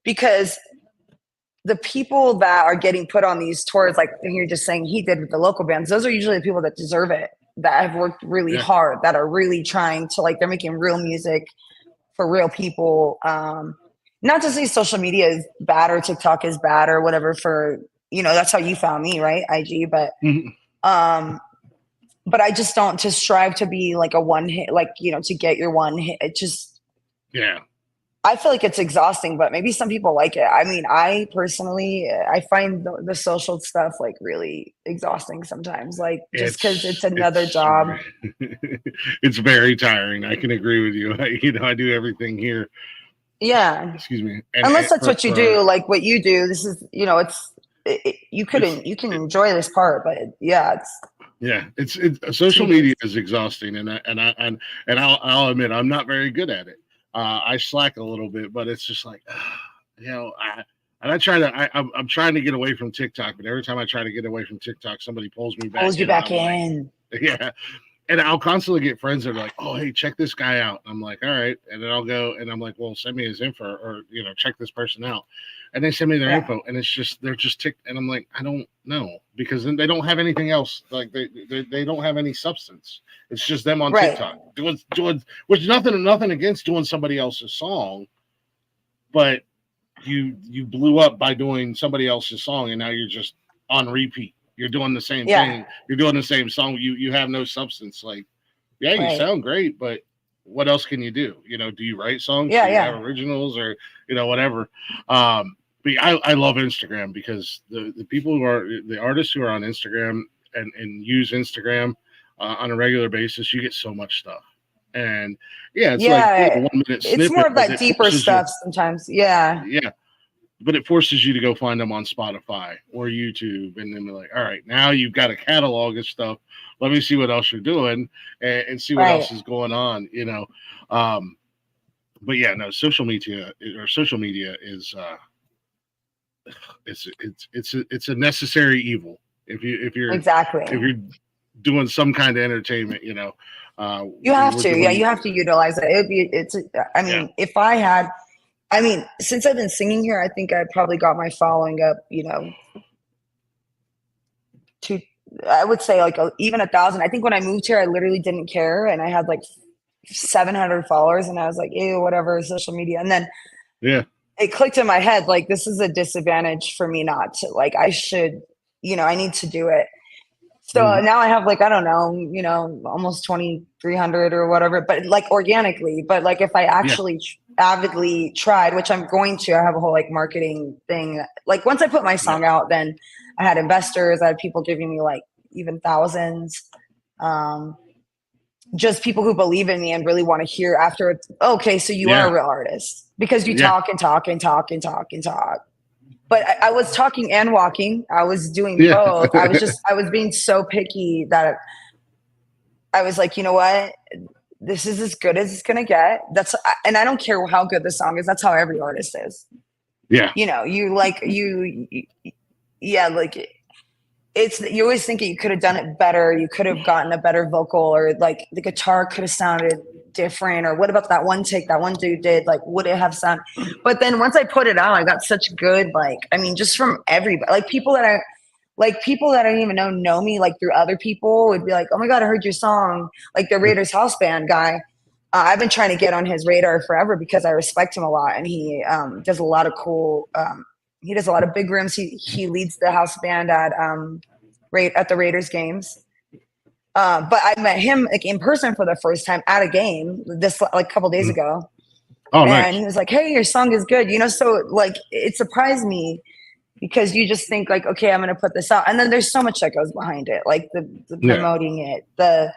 because the people that are getting put on these tours, like you're just saying he did with the local bands, those are usually the people that deserve it, that have worked really hard, that are really trying to, like, they're making real music for real people. Not to say social media is bad or TikTok is bad or whatever for, you know, that's how you found me, right? IG, but I just don't to strive to be like a one hit, like, you know, to get your one hit. It just, I feel like it's exhausting, but maybe some people like it. I mean, I personally, I find the social stuff like really exhausting sometimes, like just because it's another it's job. it's very tiring. I can agree with you. I do everything here. Yeah. Excuse me, and Unless that's what you for do, like what you do. This is, it's you can enjoy this part, but yeah, it's yeah, it's social tedious. media is exhausting, and I'll admit I'm not very good at it. I slack a little bit, but it's just like, and I try to I'm trying to get away from TikTok, but every time I try to get away from TikTok, somebody pulls me back Pulls you in, and back I'm like, in. yeah. And I'll constantly get friends that are like, "Oh, hey, check this guy out." I'm like, "All right," and then I'll go and I'm like, "Well, send me his info, or check this person out," and they send me their Yeah. info, and it's just they're just ticked, and I'm like, I don't know because then they don't have anything else, like they don't have any substance. It's just them on Right. TikTok doing which nothing against doing somebody else's song, but you blew up by doing somebody else's song, and now you're just on repeat. You're doing the same Yeah. thing. You're doing the same song. You have no substance. Like, yeah, you Right. sound great, but what else can you do? Do you write songs? Yeah. Do you have Yeah. originals, or whatever? But I love Instagram because the people who are the artists who are on Instagram and use Instagram on a regular basis, you get so much stuff. And yeah, it's like Yeah. 1 minute It's more snippet, of but that it deeper forces you. stuff sometimes. Yeah. Yeah, but it forces you to go find them on Spotify or YouTube, and then be like, all right, now you've got a catalog of stuff. Let me see what else you're doing, and see what Right. else is going on. Um, but yeah, no, social media is it's a necessary evil Exactly. if you're doing some kind of entertainment. You have We're to. Yeah. doing You have to utilize it. I yeah, mean, if I had, since I've been singing here, I think I probably got my following up, to, I would say like even 1,000. I think when I moved here, I literally didn't care. And I had like 700 followers and I was like, ew, whatever, social media. And then yeah, it clicked in my head, like, this is a disadvantage for me not to, like, I should, I need to do it. So mhm, now I have like, I don't know, almost 2,300 or whatever, but like organically, but like if I yeah, actually avidly tried, which I'm going to, I have a whole like marketing thing. Like once I put my yeah, song out, then I had investors, I had people giving me like even thousands. Um, just people who believe in me and really want to hear after it's okay, so you are yeah, a real artist because you yeah, talk and talk and talk and talk and talk. But I was talking and walking. I was doing yeah, both. I was being so picky that I was like, you know what? This is as good as it's gonna get. And I don't care how good the song is. That's how every artist is. yeah, You like yeah, like it's you always think you could have done it better. You could have gotten a better vocal, or like the guitar could have sounded different, or what about that one take that one dude did? Like, would it have sound? But then once I put it out, I got such good, like, just from everybody, like people that I didn't even know me, like through other people would be like, oh my God, I heard your song. Like the Raiders house band guy. I've been trying to get on his radar forever because I respect him a lot. And he does a lot of cool, he does a lot of big rooms. He leads the house band at the Raiders games. But I met him like in person for the first time at a game this like a couple days mhm. ago, Oh, and nice. he was like, "Hey, your song is good," So like it surprised me because you just think like, "Okay, I'm gonna put this out," and then there's so much that goes behind it, like the Yeah, promoting it, the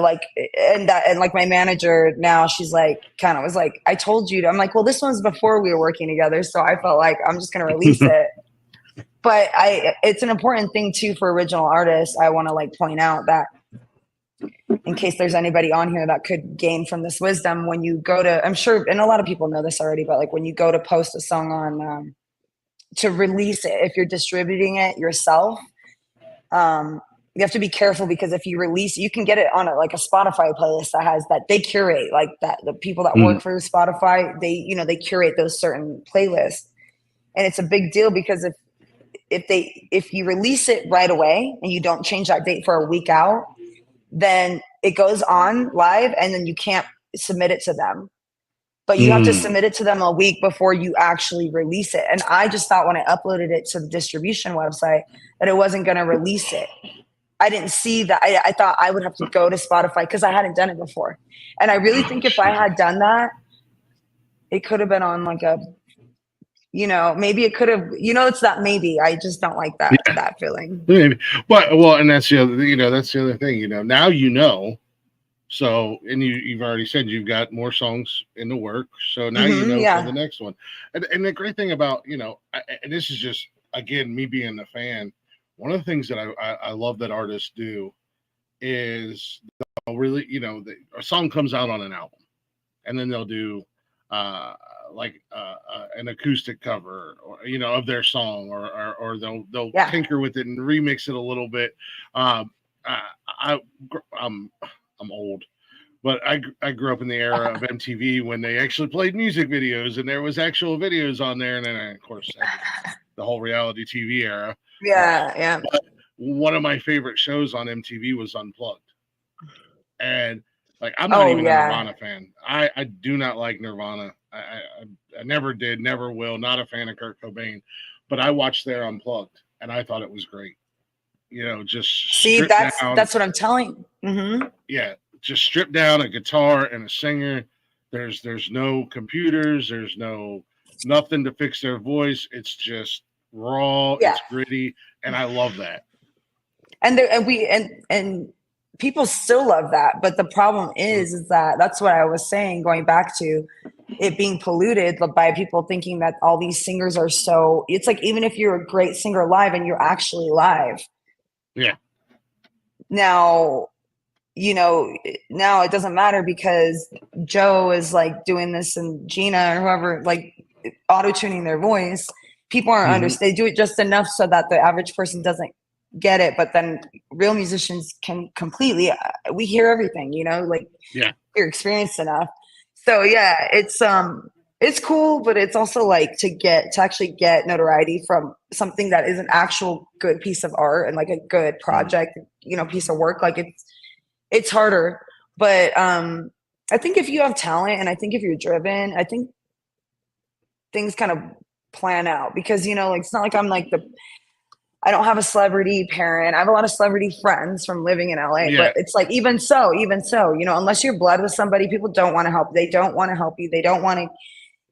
like, and like my manager now, she's like, kind of was like, "I told you to." I'm like, "Well, this one's before we were working together," so I felt like I'm just gonna release it. But it's an important thing too for original artists. I want to like point out that in case there's anybody on here that could gain from this wisdom, when you go to, I'm sure, and a lot of people know this already, but like when you go to post a song on, to release it, if you're distributing it yourself, you have to be careful because if you release, you can get it on like a Spotify playlist that has that they curate, like that the people that mhm, work for Spotify, they curate those certain playlists, and it's a big deal because if you release it right away and you don't change that date for a week out, then it goes on live and then you can't submit it to them. But you have to mhm. submit it to them a week before you actually release it. And I just thought when I uploaded it to the distribution website that it wasn't going to release it. I didn't see that. I thought I would have to go to Spotify because I hadn't done it before. And I really Oh think if I shit. had done that, it could have been on like a, maybe it could have, it's that maybe. I just don't like that feeling. Maybe. But and that's the other, that's the other thing, now so, and you've already said you've got more songs in the work, so now for the next one. And the great thing about, and this is just, again, me being a fan, one of the things that I love that artists do is they'll really, a song comes out on an album, and then they'll do an acoustic cover, or of their song, or they'll tinker with it and remix it a little bit. I'm old, but I grew up in the era of MTV when they actually played music videos and there was actual videos on there, and then of course the whole reality TV era. Yeah. But one of my favorite shows on MTV was Unplugged, and like I'm not even a Nirvana fan. I do not like Nirvana. I never did, never will. Not a fan of Kurt Cobain, but I watched their Unplugged and I thought it was great. Just see, that's what I'm telling you. Mm-hmm. Yeah, just strip down a guitar and a singer. There's no computers. There's nothing to fix their voice. It's just raw. Yeah. It's gritty, and I love that. And people still love that, but the problem is that's what I was saying, going back to it being polluted by people thinking that all these singers are so. It's like, even if you're a great singer live and you're actually live. Yeah. Now it doesn't matter because Joe is like doing this and Gina or whoever, like auto-tuning their voice. People aren't understand. They do it just enough so that the average person doesn't get it. But then real musicians can completely, we hear everything, you're experienced enough. So yeah, it's cool, but it's also like to actually get notoriety from something that is an actual good piece of art and like a good project, piece of work. Like it's harder, but I think if you have talent and I think if you're driven, I think things kind of plan out, because like it's not like I'm like I don't have a celebrity parent. I have a lot of celebrity friends from living in LA, but it's like, even so, unless you're blood with somebody, people don't want to help. They don't want to help you. They don't want to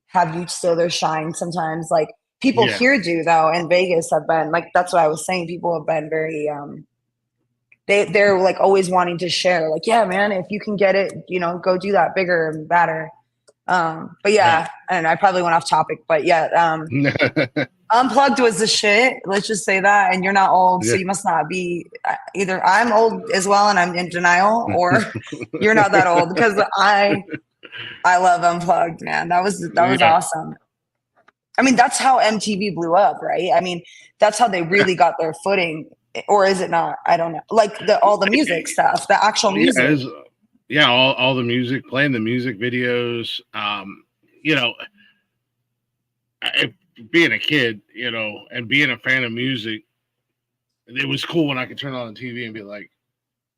have you steal their shine sometimes. Like people here do, though, in Vegas have been like, that's what I was saying. People have been very, they're like always wanting to share, like, yeah, man, if you can get it, go do that bigger and better. But yeah, and I probably went off topic, but Unplugged was the shit. Let's just say that. And you're not old, so you must not be. Either I'm old as well and I'm in denial, or you're not that old, because I love Unplugged, man. That was awesome. I mean, that's how MTV blew up, right? I mean, that's how they really got their footing, or is it not? I don't know. Like all the music stuff, the actual music. All the music, playing the music videos. Being a kid, and being a fan of music, it was cool when I could turn on the TV and be like,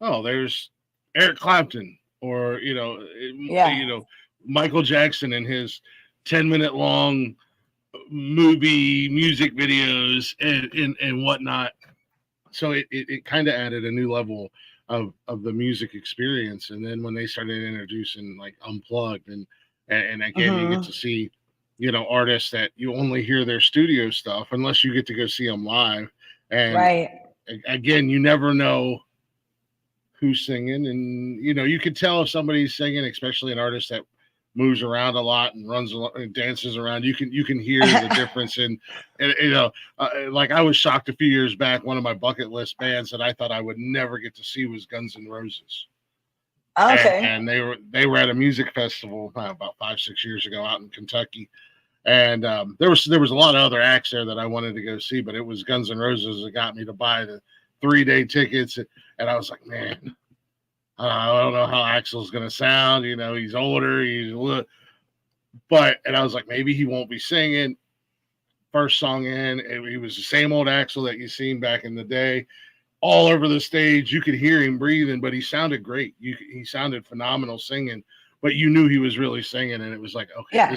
oh, there's Eric Clapton, or, Michael Jackson and his 10-minute long movie music videos and whatnot. So it kind of added a new level of the music experience. And then when they started introducing like Unplugged, and again, you get to see, artists that you only hear their studio stuff unless you get to go see them live. And again, you never know who's singing. And, you could tell if somebody's singing, especially an artist that moves around a lot and runs and dances around. You can hear the difference like I was shocked a few years back. One of my bucket list bands that I thought I would never get to see was Guns N' Roses. Okay. And they were at a music festival about 5-6 years ago out in Kentucky. And there was a lot of other acts there that I wanted to go see, but it was Guns N' Roses that got me to buy the 3-day tickets. And I was like, man, I don't know how Axl's going to sound. He's older. And I was like, maybe he won't be singing. First song in, he was the same old Axl that you've seen back in the day. All over the stage, you could hear him breathing, but he sounded great. He sounded phenomenal singing, but you knew he was really singing, and it was like, okay,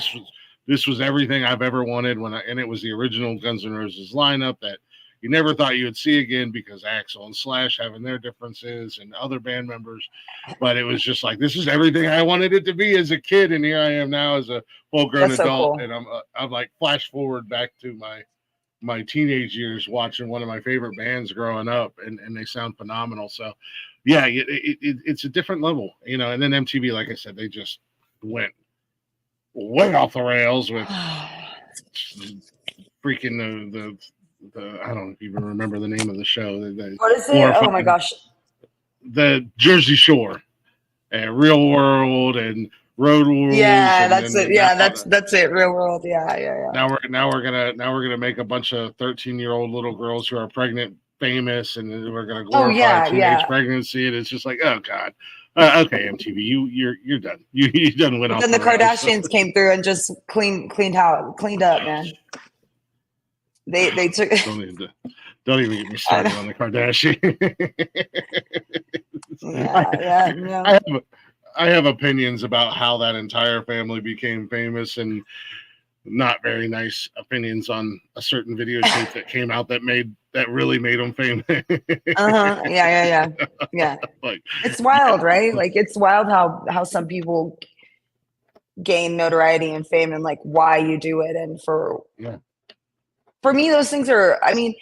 this was everything I've ever wanted. And it was the original Guns N' Roses lineup that you never thought you would see again because Axl and Slash having their differences and other band members. But it was just like, this is everything I wanted it to be as a kid, and here I am now as a full-grown adult, and I'm like flash forward back to my teenage years watching one of my favorite bands growing up, and they sound phenomenal. So yeah, it's a different level, you know. And then MTV, like I said, they just went way off the rails with freaking the I don't even remember the name of the show. What is it? Oh my gosh. The Jersey Shore, Real World, and Road Rules. Yeah, that's it. Yeah, that's it. Real World. Yeah. Now we're gonna make a bunch of 13-year-old little girls who are pregnant famous, and then we're gonna glorify teenage pregnancy, and it's just like, oh god. Okay, MTV, you're done. You done went off. Then the Kardashians came through and just cleaned up, man. They took. Don't even get me started on the Kardashians. Yeah. I have opinions about how that entire family became famous, and not very nice opinions on a certain videotape that came out that really made them famous. Yeah. Like, it's wild, right? Like, it's wild how some people gain notoriety and fame, and like why you do it, and for me, those things are. I mean,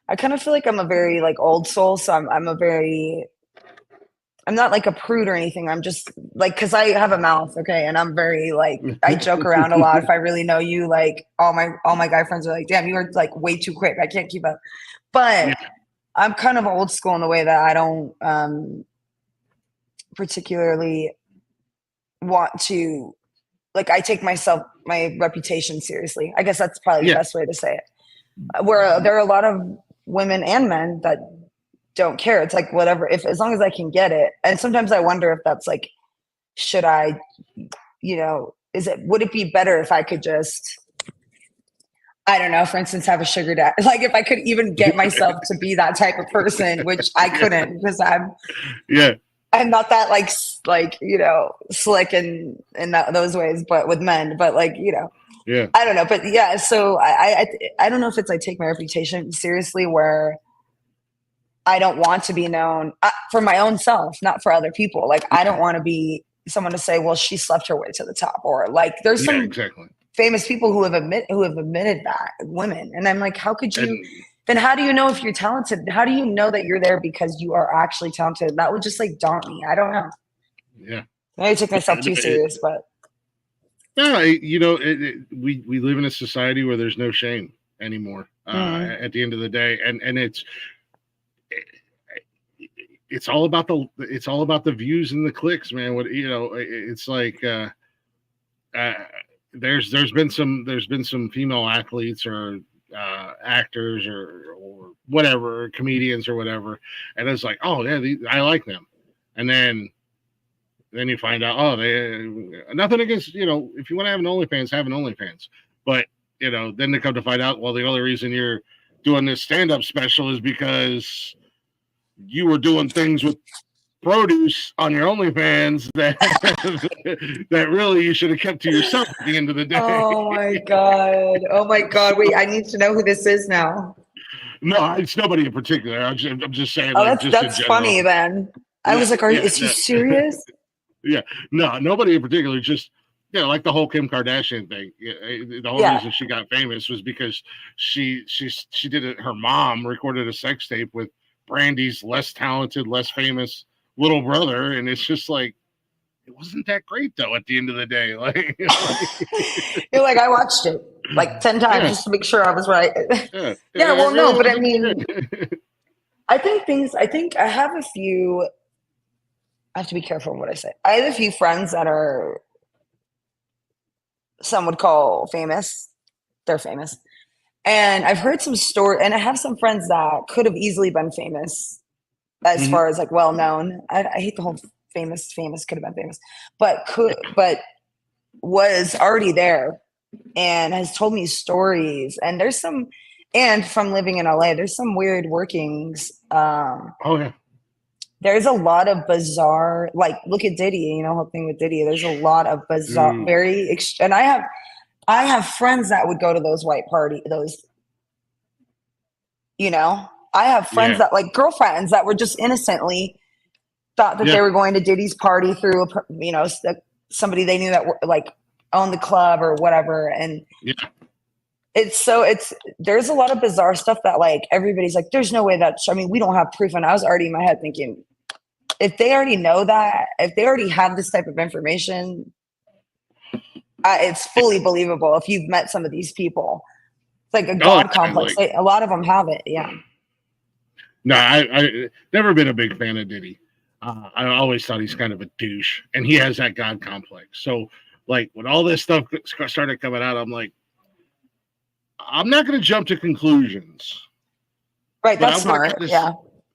I kind of feel like I'm a very like old soul, so I'm not like a prude or anything. I'm just like, because I have a mouth, okay, and I'm very like, I joke around a lot. If I really know you, like all my guy friends are like, damn, you are like way too quick. I can't keep up. But I'm kind of old school in the way that I don't particularly want to, like, I take my reputation seriously. I guess that's probably the best way to say it. Where there are a lot of women and men that don't care. It's like, whatever, as long as I can get it. And sometimes I wonder if that's like, should I, would it be better if I could just, I don't know, for instance, have a sugar daddy? Like, if I could even get myself to be that type of person, which I couldn't, because I'm not that like slick in those ways, but with men, but like, I don't know, but so I don't know if it's like take my reputation seriously, where I don't want to be known for my own self, not for other people. Like, I don't want to be someone to say, well, she slept her way to the top, or like there's some famous people who have admitted that, women. And I'm like, how could you, then how do you know if you're talented? How do you know that you're there because you are actually talented? That would just like daunt me. I don't know. Yeah. I take myself too serious, but. No, we live in a society where there's no shame anymore at the end of the day. And it's all about the views and the clicks, man. It's like there's been some female athletes or actors or whatever, comedians or whatever, and it's like, oh yeah, I like them, and then you find out, they nothing against, if you want to have an OnlyFans, have an OnlyFans, but then they come to find out, well, the only reason you're doing this stand-up special is because you were doing things with produce on your OnlyFans that really you should have kept to yourself at the end of the day. Oh my god! Wait, I need to know who this is now. No, it's nobody in particular. I'm just saying. Oh, that's funny. Then I was like, is he serious? Yeah, no, nobody in particular. Just like the whole Kim Kardashian thing. The whole reason she got famous was because she did it. Her mom recorded a sex tape with Brandy's less talented, less famous little brother, and it's just like, it wasn't that great though at the end of the day. Like, you're like, I watched it like 10 times just to make sure I was right. Well, no, but I mean, I think I have a few. I have to be careful in what I say. I have a few friends that are, some would call famous. They're famous. And I've heard some story, and I have some friends that could have easily been famous as far as like well-known. I hate the whole famous could have been famous, but was already there and has told me stories. And and from living in LA, there's some weird workings. There's a lot of bizarre, like look at Diddy, whole thing with Diddy. There's a lot of bizarre, and I have friends that would go to those white party, those You know, I have friends that like girlfriends that were just innocently thought that they were going to Diddy's party through, somebody they knew that were like owned the club or whatever. And there's a lot of bizarre stuff that like everybody's like, there's no way I mean, we don't have proof. And I was already in my head thinking, if they already know that, if they already have this type of information, it's fully believable if you've met some of these people. It's like a God complex. A lot of them have it. Yeah. No, I never been a big fan of Diddy. I always thought he's kind of a douche, and he has that God complex. So, like, when all this stuff started coming out, I'm like, I'm not going to jump to conclusions. Right, that's smart.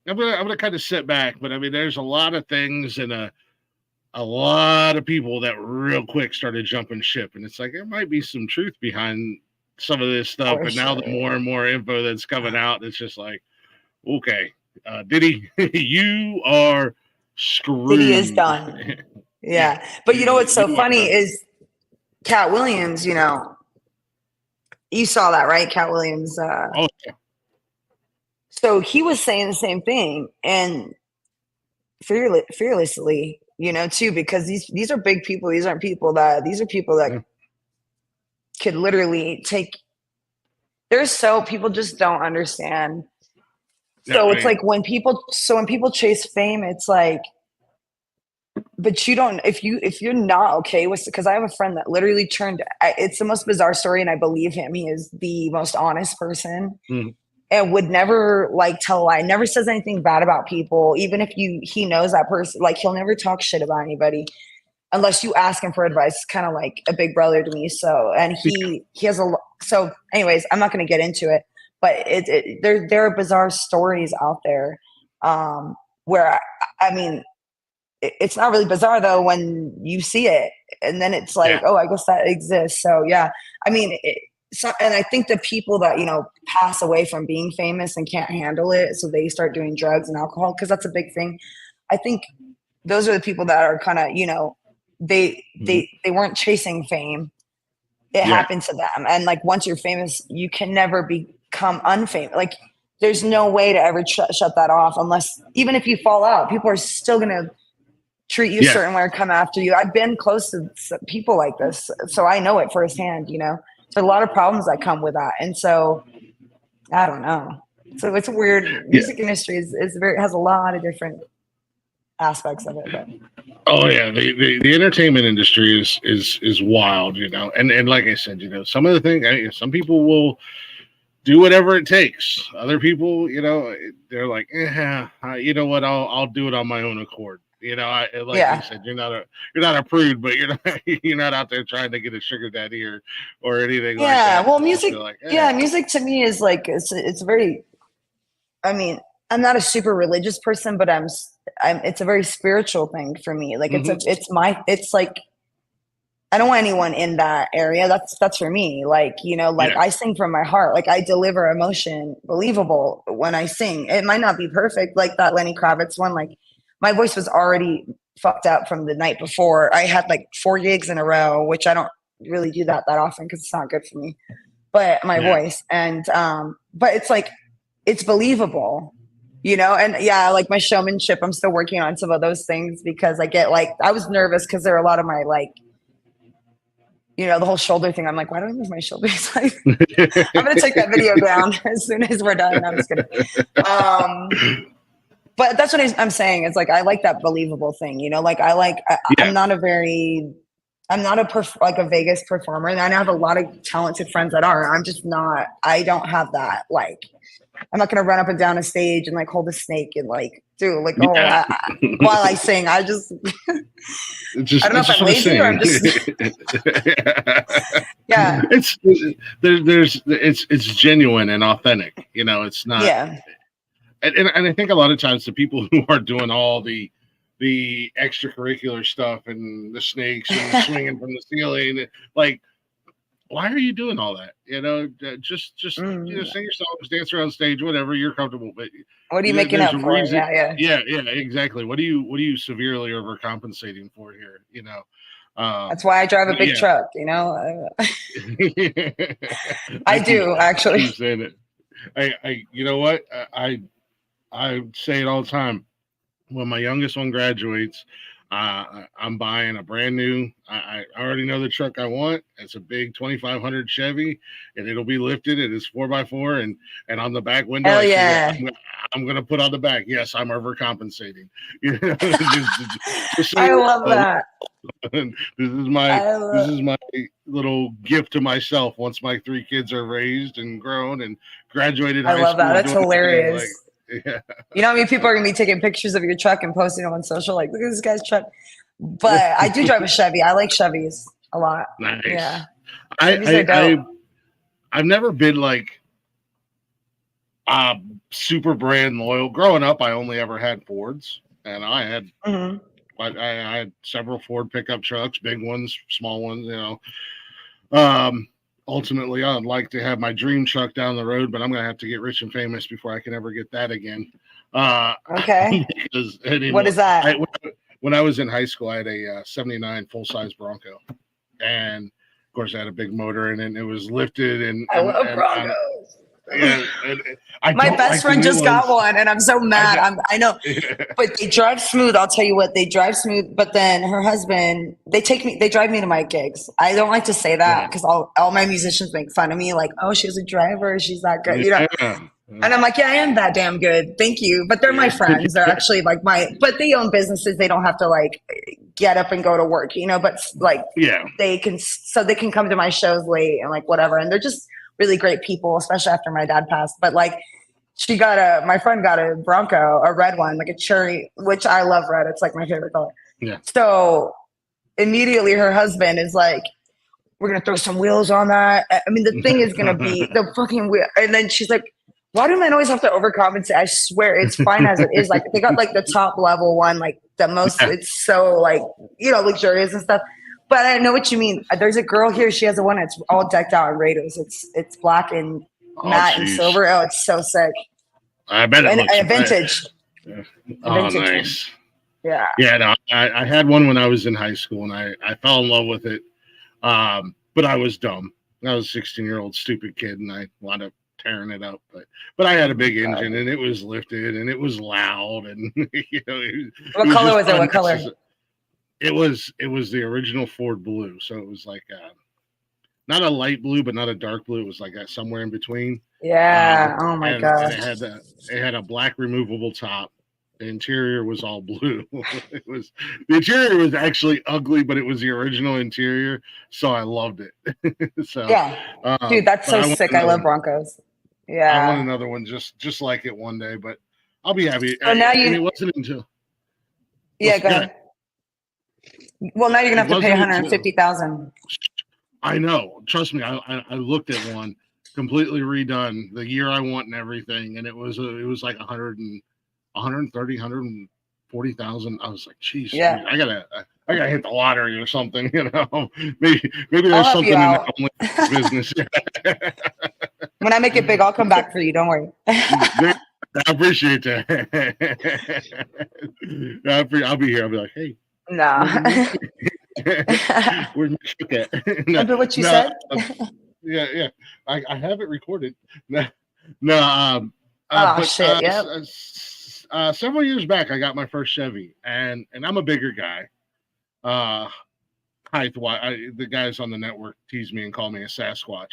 I'm gonna kind of sit back, but I mean, there's a lot of things and a lot of people that real quick started jumping ship, and it's like there might be some truth behind some of this stuff. But now the more and more info that's coming out, it's just like, okay, Diddy, you are screwed. Diddy is done. Yeah. But you know what's so funny is Cat Williams, you know, you saw that, right? Cat Williams. So he was saying the same thing, and fearlessly, you know, too, because these are big people. These are people that could literally take. People just don't understand. So it's like when people chase fame, it's like, but you don't, if you're not okay with, because I have a friend that literally it's the most bizarre story, and I believe him. He is the most honest person. And would never like tell a lie, never says anything bad about people. Even if he knows that person, like he'll never talk shit about anybody unless you ask him for advice. It's kind of like a big brother to me. So, and he has so anyways, I'm not going to get into it, but there are bizarre stories out there where, I mean, it's not really bizarre though when you see it, and then it's like, oh, I guess that exists. So yeah, I mean, and I think the people that, you know, pass away from being famous and can't handle it, so they start doing drugs and alcohol, because that's a big thing. I think those are the people that are kind of, you know, they weren't chasing fame. It happened to them. And like, once you're famous, you can never become unfamous. Like, there's no way to ever shut that off, unless, even if you fall out, people are still going to treat you a certain way or come after you. I've been close to people like this, so I know it firsthand, you know. There's a lot of problems that come with that. And so I don't know. So it's a weird music industry has a lot of different aspects of it. But. Oh yeah. The entertainment industry is wild, you know, and like I said, you know, some of the things, some people will do whatever it takes. Other people, you know, they're like, you know what? I'll do it on my own accord. You know, you said, you're not a prude, but you're not out there trying to get a sugar daddy or anything like that. Yeah, well, music. Like, music to me is like it's very. I mean, I'm not a super religious person, but it's a very spiritual thing for me. Like it's like, I don't want anyone in that area. That's for me. Like, you know, like I sing from my heart. Like, I deliver emotion, believable when I sing. It might not be perfect, like that Lenny Kravitz one. Like, my voice was already fucked up from the night before. I had like 4 gigs in a row, which I don't really do that often because it's not good for me. But my voice, and but it's like, it's believable, you know. And like my showmanship, I'm still working on some of those things, because I get like, I was nervous because there are a lot of my, like, you know, the whole shoulder thing. I'm like, why do I move my shoulders? Like, I'm gonna take that video down as soon as we're done. I'm just kidding. But that's what I'm saying. It's like, I like that believable thing, you know, like I'm not a Vegas performer, and I have a lot of talented friends that are. I'm just not, I don't have that. Like, I'm not going to run up and down a stage and like hold a snake and like do like, while I sing. I just I don't know if I'm lazy or I'm just, it's genuine and authentic, you know. It's not, and I think a lot of times the people who are doing all the extracurricular stuff and the snakes and swinging from the ceiling, like, why are you doing all that? You know, just you know, sing your songs, dance around stage, whatever you're comfortable. But what are you making up for? Yeah, exactly. What are you severely overcompensating for here? You know, that's why I drive a big truck. You know, I do actually. you know what? I say it all the time. When my youngest one graduates, I'm buying a brand new. I already know the truck I want. It's a big 2500 Chevy, and it'll be lifted. It is 4x4, and on the back window, Hell I see yeah. I'm gonna put on the back. Yes, I'm overcompensating. You know, just so I you love know, that. I this love, is my little gift to myself. Once my three kids are raised and grown and graduated I high love that. school and That's doing their thing, hilarious. like yeah, You know how many people are gonna be taking pictures of your truck and posting them on social? Like, look at this guy's truck. But I do drive a Chevy. I like Chevys a lot. nice. Yeah, Chevys are I dope. I've never been like uh super brand loyal. Growing up, I only ever had Fords, and Hmm. I had several Ford pickup trucks, big ones, small ones. You know, ultimately, I'd like to have my dream truck down the road, but I'm gonna have to get rich and famous before I can ever get that again. Uh, Okay. because What anymore, is that? when I was in high school, I had a '79 full size Bronco, and of course, I had a big motor in it. And it was lifted, I love and Broncos. yeah, and I My don't best like the friend new just got ones. one, and I'm so I mad. know. I know, but they drive smooth. I'll tell you what, they drive smooth. But then her husband, they drive me to my gigs. I don't like to say that Yeah, because all my musicians make fun of me, like, oh, she's a driver, she's that good, yeah. And I'm like, yeah, I am that damn good. Thank you. But they're my friends. They're actually like but they own businesses. They don't have to like get up and go to work, but like Yeah. they can come to my shows late and like whatever. And they're just really great people, especially after my dad passed. But like my friend got a Bronco, a red one, like a cherry, which I love red. It's like my favorite color. Yeah. So immediately her husband is like, we're gonna throw some wheels on that. I mean, the thing is gonna be the fucking wheel. And then she's like, why do men always have to overcompensate? I swear it's fine as it is. Like they got like the top level one, like the most. Yeah. It's so like luxurious and stuff. But I know what you mean. There's a girl here. She has a one that's all decked out in Raiders. It's black and Oh, matte and jeez. silver. Oh, it's so sick. I bet it And looks. a Oh, vintage one. nice. Yeah. Yeah, no, I had one when I was in high school, and I fell in love with it. But I was dumb. I was a 16-year-old stupid kid, and I wound up tearing it up. But I had a big engine, and it was lifted, and it was loud, and it What was color just was it? What color? unnecessary. It was the original Ford blue, so it was like not a light blue, but not a dark blue. It was like somewhere in between. Yeah. Oh my And gosh. it had a black removable top. The interior was all blue. The interior was actually ugly, but it was the original interior, so I loved it. So, Yeah. Dude, that's but so sick. I love Broncos. I want Yeah. another one just like it one day. But I'll be happy. So now And you, it wasn't until yeah, go God, ahead. Well, now you're gonna it have to pay wasn't until 150,000. I know. Trust me, I looked at one completely redone, the year I want and everything, and it was like 130, 140,000. I was like, geez, Yeah. I gotta hit the lottery or something, maybe I'll there's help you something in out. that OnlyFans business. When I make it big, I'll come back for you. Don't worry. I appreciate that. I'll be here. I'll be like, hey, No. where's my where's my chick at? No, Remember what you no, said? yeah. I have it recorded. No, no. Oh But shit. Yep. several years back, I got my first Chevy, and I'm a bigger guy. Height wise, the guys on the network tease me and call me a Sasquatch.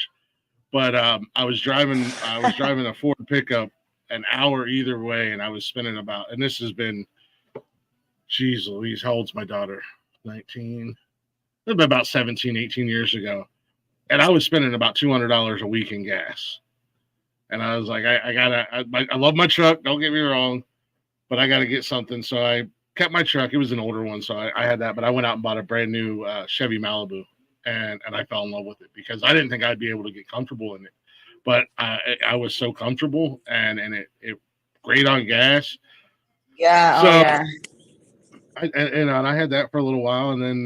But I was driving a Ford pickup an hour either way, and I was spending and this has been, geez Louise, how old's my daughter? 19. It was about 17, 18 years ago. And I was spending about $200 a week in gas. And I was like, I love my truck. Don't get me wrong, but I got to get something. So I kept my truck. It was an older one. So I had that, but I went out and bought a brand new Chevy Malibu, and I fell in love with it because I didn't think I'd be able to get comfortable in it, but I was so comfortable, and it great on gas. Yeah. Oh So yeah. and I had that for a little while, and then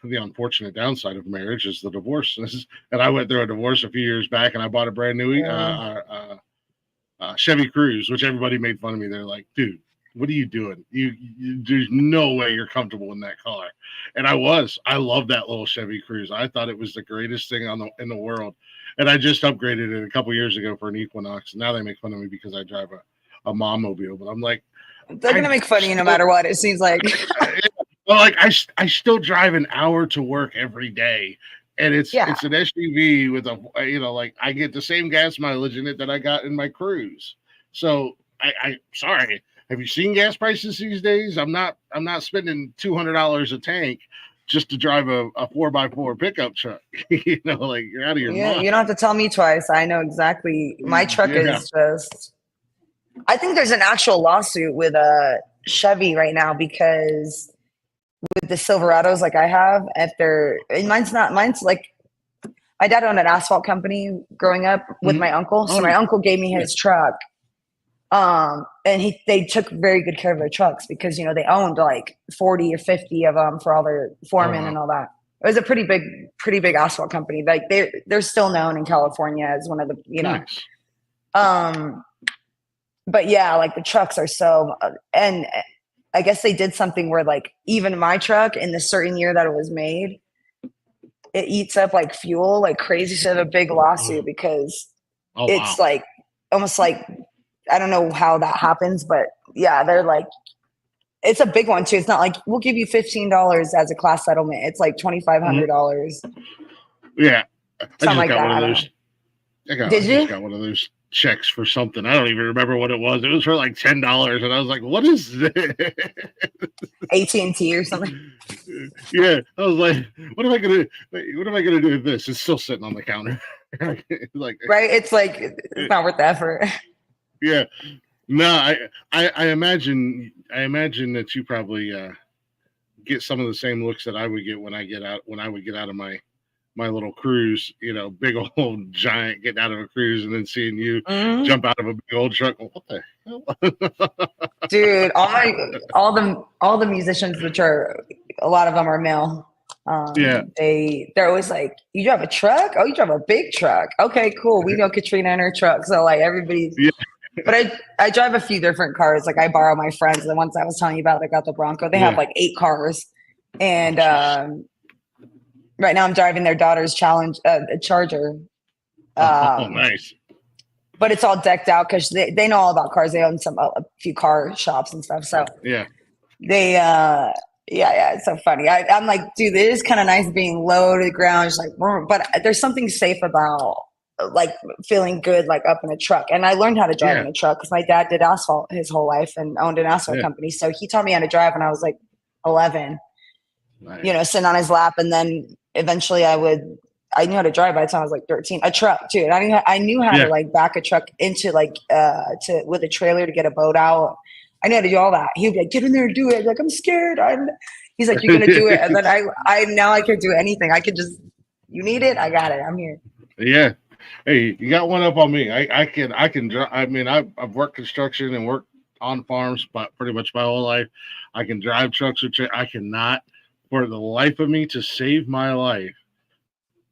the unfortunate downside of marriage is the divorce. And I went through a divorce a few years back, and I bought a brand new Chevy Cruze, which everybody made fun of me. They're like, dude, what are you doing? There's no way you're comfortable in that car. And I love that little Chevy Cruze. I thought it was the greatest thing in the world. And I just upgraded it a couple years ago for an Equinox. Now they make fun of me because I drive a mom mobile, but I'm like, They're gonna make fun of you no matter what. It seems like. well, like I still drive an hour to work every day, and it's Yeah. an SUV with a like I get the same gas mileage in it that I got in my Cruise. So I sorry, have you seen gas prices these days? I'm not spending $200 a tank just to drive a 4x4 pickup truck. Like you're out of your Yeah, mind. you don't have to tell me twice. I know exactly. My truck is just. I think there's an actual lawsuit with Chevy right now because with the Silverados like I have, mine's like my dad owned an asphalt company growing up with my uncle. So my uncle gave me his truck. And they took very good care of their trucks because they owned like 40 or 50 of them for all their foremen and all that. It was a pretty big asphalt company. Like they're still known in California as one of the Nice. But yeah, like the trucks are so, and I guess they did something where like even my truck in the certain year that it was made, it eats up like fuel like crazy. So they have a big lawsuit because it's like almost like, I don't know how that happens, but yeah, they're like, it's a big one too. It's not like we'll give you $15 as a class settlement. It's like $2,500. Yeah. Something like that. One of those. I just got one of those checks for something. I don't even remember what it was. It was for like $10, and I was like, "What is this?" AT&T or something. Yeah, I was like, "What am I gonna do with this?" It's still sitting on the counter. Like, right? It's like it's not worth the effort. Yeah, no, I imagine that you probably get some of the same looks that I would get when I would get out of my little Cruise, big old giant getting out of a Cruise and then seeing you jump out of a big old truck. What the hell? Dude, all the musicians, which are a lot of them are male. They're always like, you drive a truck? Oh, you drive a big truck. Okay, cool. We know Katrina and her truck. So like everybody's but I drive a few different cars. Like I borrow my friends, the ones I was telling you about that got the Bronco. They have like 8 cars. And right now I'm driving their daughter's Charger. Nice. But it's all decked out because they know all about cars. They own a few car shops and stuff. So they it's so funny. I'm like, dude, it is kind of nice being low to the ground, just like, but there's something safe about like feeling good, like up in a truck. And I learned how to drive in a truck because my dad did asphalt his whole life and owned an asphalt company. So he taught me how to drive when I was like 11. Nice. Sitting on his lap, and then eventually I knew how to drive by the time I was like 13. A truck too. And I knew how to like back a truck into like with a trailer to get a boat out. I knew how to do all that. He'd be like, get in there and do it. I'd be like, I'm scared. He's like, you're gonna do it. And then I can do anything. I could just, you need it, I got it. I'm here. Yeah. Hey, you got one up on me. I can drive. I mean, I've worked construction and worked on farms, but pretty much my whole life. I can drive trucks or I cannot, for the life of me, to save my life.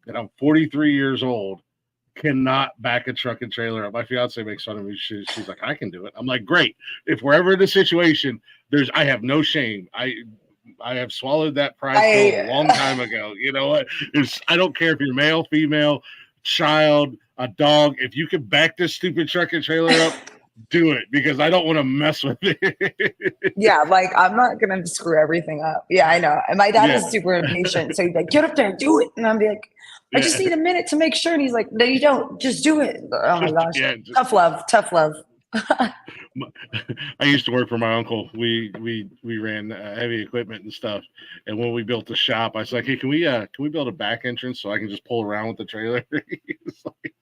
And I'm 43 years old, cannot back a truck and trailer up. My fiance makes fun of me. She's like, I can do it. I'm like, great. If we're ever in a situation, I have no shame. I have swallowed that pride pill a long time ago. You know what? I don't care if you're male, female, child, a dog. If you can back this stupid truck and trailer up, do it, because I don't want to mess with it. Yeah, like I'm not gonna screw everything up. Yeah, I know. And my dad is super impatient, so he's like, "Get up there, do it," and I'm like, "I just need a minute to make sure." And he's like, "No, you don't. Just do it." Oh my gosh, tough love. I used to work for my uncle. We ran heavy equipment and stuff, and when we built the shop, I was like, "Hey, can we build a back entrance so I can just pull around with the trailer?" He's like,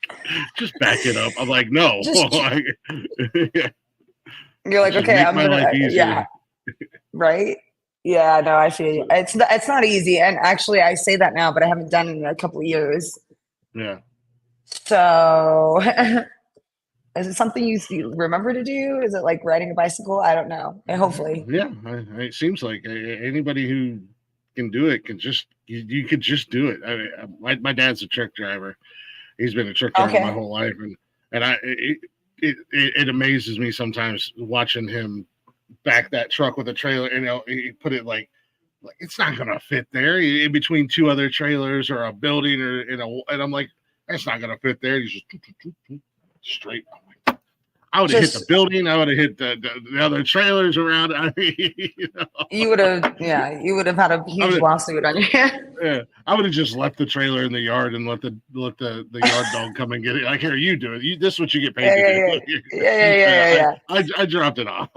"Just back it up." I'm like, "No." You're like, "Okay, I'm gonna." Right. Yeah, no, I feel you. It's not easy, and actually, I say that now, but I haven't done it in a couple of years. Yeah. So. Is it something you remember to do? Is it like riding a bicycle? I don't know. Hopefully. Yeah, it seems like anybody who can do it can just you could just do it. My dad's a truck driver. He's been a truck driver my whole life, and it amazes me sometimes watching him back that truck with a trailer. He put it like it's not gonna fit there in between 2 other trailers or a building and I'm like, That's not gonna fit there. He's just straight. I would have hit the building. I would have hit the other trailers around. I mean, you would have, you would have had a huge lawsuit on your hands. Yeah, I would have just left the trailer in the yard and let the yard dog come and get it. Like, here, you do it. This is what you get paid to do. Yeah. I dropped it off.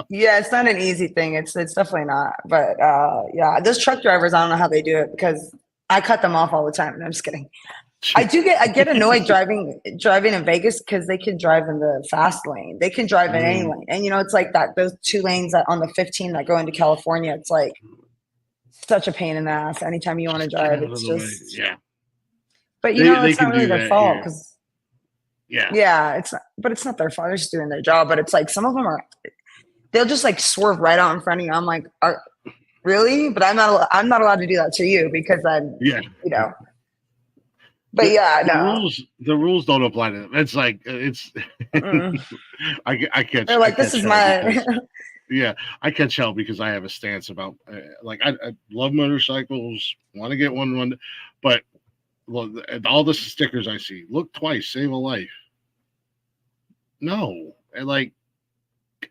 Yeah, it's not an easy thing. It's definitely not. But yeah, those truck drivers, I don't know how they do it because I cut them off all the time. And I'm just kidding. I get annoyed driving in Vegas because they can drive in the fast lane. They can drive in any lane. And it's like that, those 2 lanes that on the 15 that go into California, it's like such a pain in the ass. Anytime you want to drive, it's just, but it's not really their fault because it's not their fault. They're just doing their job. But it's like some of them they'll just like swerve right out in front of you. I'm like, really? But I'm not allowed to do that to you because I'm, But the rules don't apply to them. It's like I catch. They're like, this is my. I catch hell because I have a stance about like I love motorcycles, want to get one, but all the stickers I see, look twice, save a life. No, and like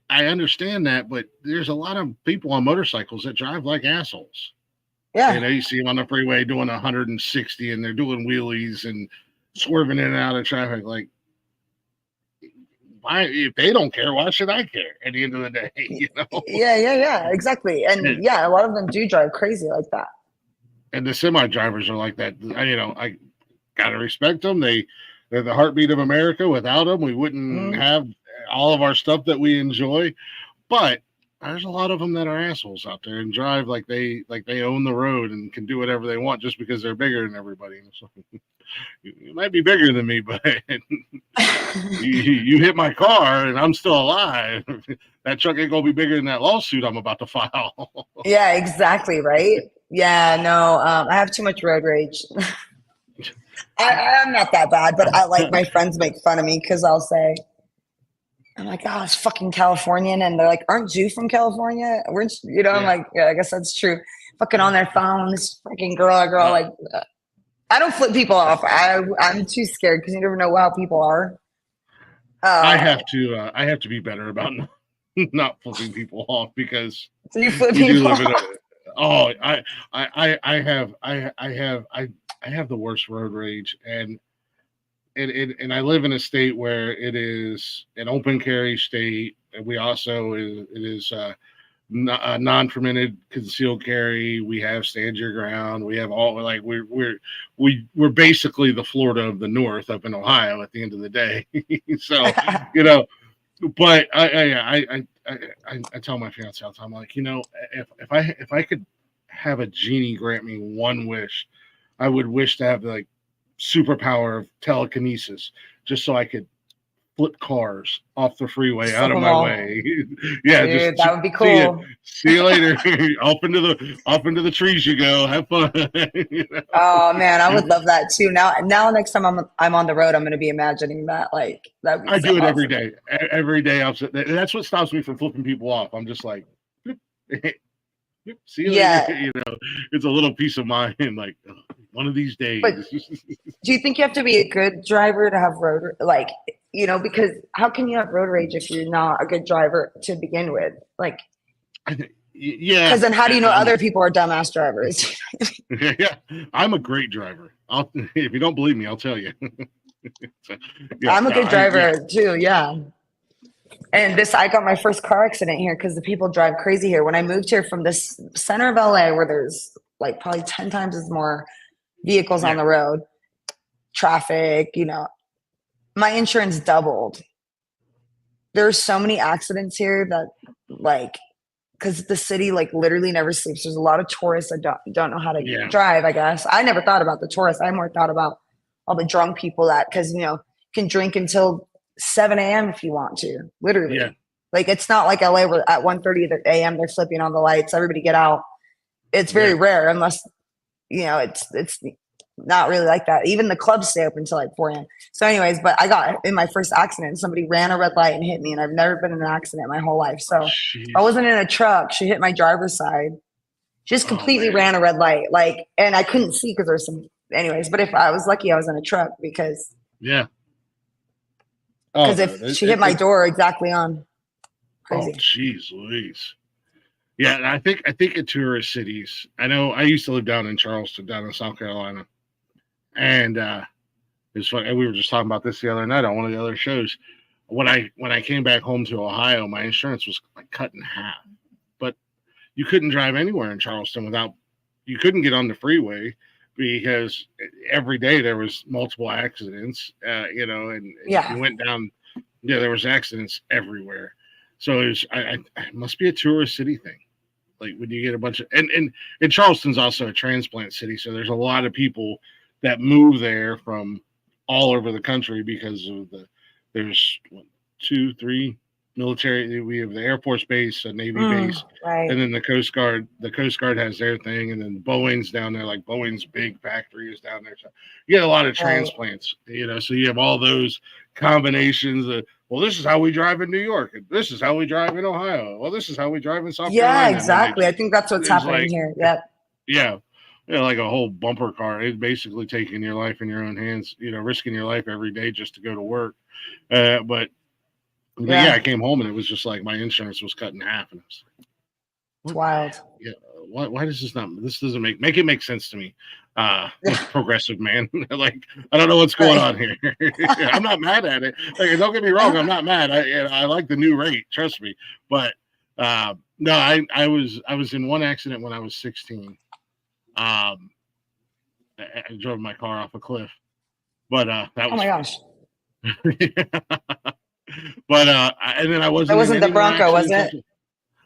I understand that, but there's a lot of people on motorcycles that drive like assholes. Yeah. You see them on the freeway doing 160 and they're doing wheelies and swerving in and out of traffic. Like, why, if they don't care, why should I care at the end of the day? Yeah, exactly. And a lot of them do drive crazy like that. And the semi drivers are like that. I gotta respect them. They're the heartbeat of America. Without them, we wouldn't have all of our stuff that we enjoy. But there's a lot of them that are assholes out there and drive like they own the road and can do whatever they want just because they're bigger than everybody. So, you might be bigger than me, but you hit my car and I'm still alive. That truck ain't gonna be bigger than that lawsuit I'm about to file. Yeah, exactly, right? Yeah, no, I have too much road rage. I'm not that bad, but I like my friends make fun of me because I'll say, I'm like, oh, it's fucking Californian. And they're like, aren't you from California? I'm like, yeah, I guess that's true. Fucking on their phone, this freaking girl. Like, I don't flip people off. I'm too scared because you never know how people are. I have to be better about not flipping people off because so you flip people off. I have the worst road rage and I live in a state where it is an open carry state. And we also it is non-permitted concealed carry. We have stand your ground. We have all like we're basically the Florida of the North up in Ohio at the end of the day. So but I tell my fiance all the time, like, if I could have a genie grant me one wish, I would wish to have like superpower of telekinesis just so I could flip cars off the freeway out of my way. Yeah, dude, that would be cool. See you later. off into the trees you go. Have fun. Oh man, I would love that too. Now next time I'm on the road, I'm going to be imagining that. Like that. I do it every day. Every day, that's what stops me from flipping people off. I'm just like, see you later. It's a little peace of mind. Like one of these days. But do you think you have to be a good driver to have road because how can you have road rage if you're not a good driver to begin with? Like, yeah. Because then how do you know other people are dumbass drivers? Yeah, I'm a great driver. If you don't believe me, I'll tell you. I'm a good driver too. Yeah. And I got my first car accident here because the people drive crazy here. When I moved here from this center of LA where there's like probably 10 times as more vehicles on the road, traffic, my insurance doubled. There's so many accidents here that because the city literally never sleeps. There's a lot of tourists that don't know how to drive, I guess. I never thought about the tourists. I more thought about all the drunk people because, can drink until 7 a.m. if you want to, literally. Yeah. Like, it's not like LA where at 1:30 a.m. they're flipping on the lights. Everybody get out. It's very rare unless, it's not really like that. Even the clubs stay open until 4 a.m. So anyways, but I got in my first accident. Somebody ran a red light and hit me, and I've never been in an accident my whole life. So I wasn't in a truck. She hit my driver's side. Just completely ran a red light. And I couldn't see because there's some anyways, but if I was lucky, I was in a truck because Yeah. Oh, if she hit my door exactly on. Crazy. Oh, jeez, Louise. Yeah, and I think in tourist cities, I know I used to live down in Charleston, down in South Carolina, and it's funny. We were just talking about this the other night on one of the other shows. When I came back home to Ohio, my insurance was like cut in half, but you couldn't drive anywhere in Charleston without. You couldn't get on the freeway because every day there was multiple accidents. And if you went down, there was accidents everywhere. So it must be a tourist city thing. Like when you get a bunch of and Charleston's also a transplant city, so there's a lot of people that move there from all over the country because of there's 2, 3 military. We have the Air Force Base, a Navy base, right. and then the Coast Guard. The Coast Guard has their thing, and then Boeing's down there. Like Boeing's big factory is down there. So you get a lot of transplants, So you have all those combinations of. Well, this is how we drive in New York. And this is how we drive in Ohio. Well, this is how we drive in South Carolina. Yeah, exactly. I think that's what's happening here. Yep. Yeah. Like a whole bumper car. It's basically taking your life in your own hands, risking your life every day just to go to work. But I came home and it was just like my insurance was cut in half. And I was like, it's wild. Yeah. Why does this doesn't make it make sense to me. Progressive man. Like, I don't know what's going on here. I'm not mad at it. Like, don't get me wrong. I'm not mad. I like the new rate. Trust me. But no, I was in one accident when I was 16. I drove my car off a cliff, but that was. Oh my gosh. But and then I wasn't. It wasn't the Bronco, was it?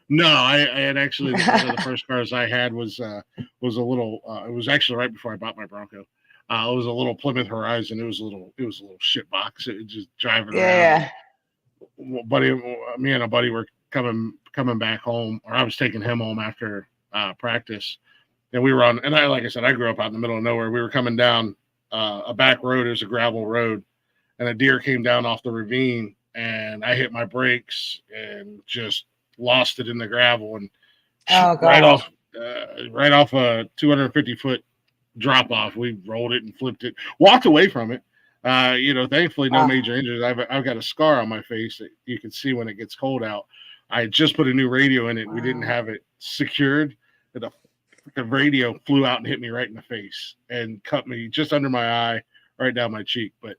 No, I had actually one of the first cars I had was a little. It was actually right before I bought my Bronco. It was a little Plymouth Horizon. It was a little shit box. It was just driving around. Me and a buddy were coming back home, or I was taking him home after practice, and we were on. And like I said, I grew up out in the middle of nowhere. We were coming down a back road. It was a gravel road, and a deer came down off the ravine, and I hit my brakes and just lost it in the gravel and right off a 250-foot drop off. We rolled it and flipped it, walked away from it. Thankfully no major injuries. I've got a scar on my face that you can see when it gets cold out. I just put a new radio in it. We didn't have it secured. The radio flew out and hit me right in the face and cut me just under my eye, right down my cheek. But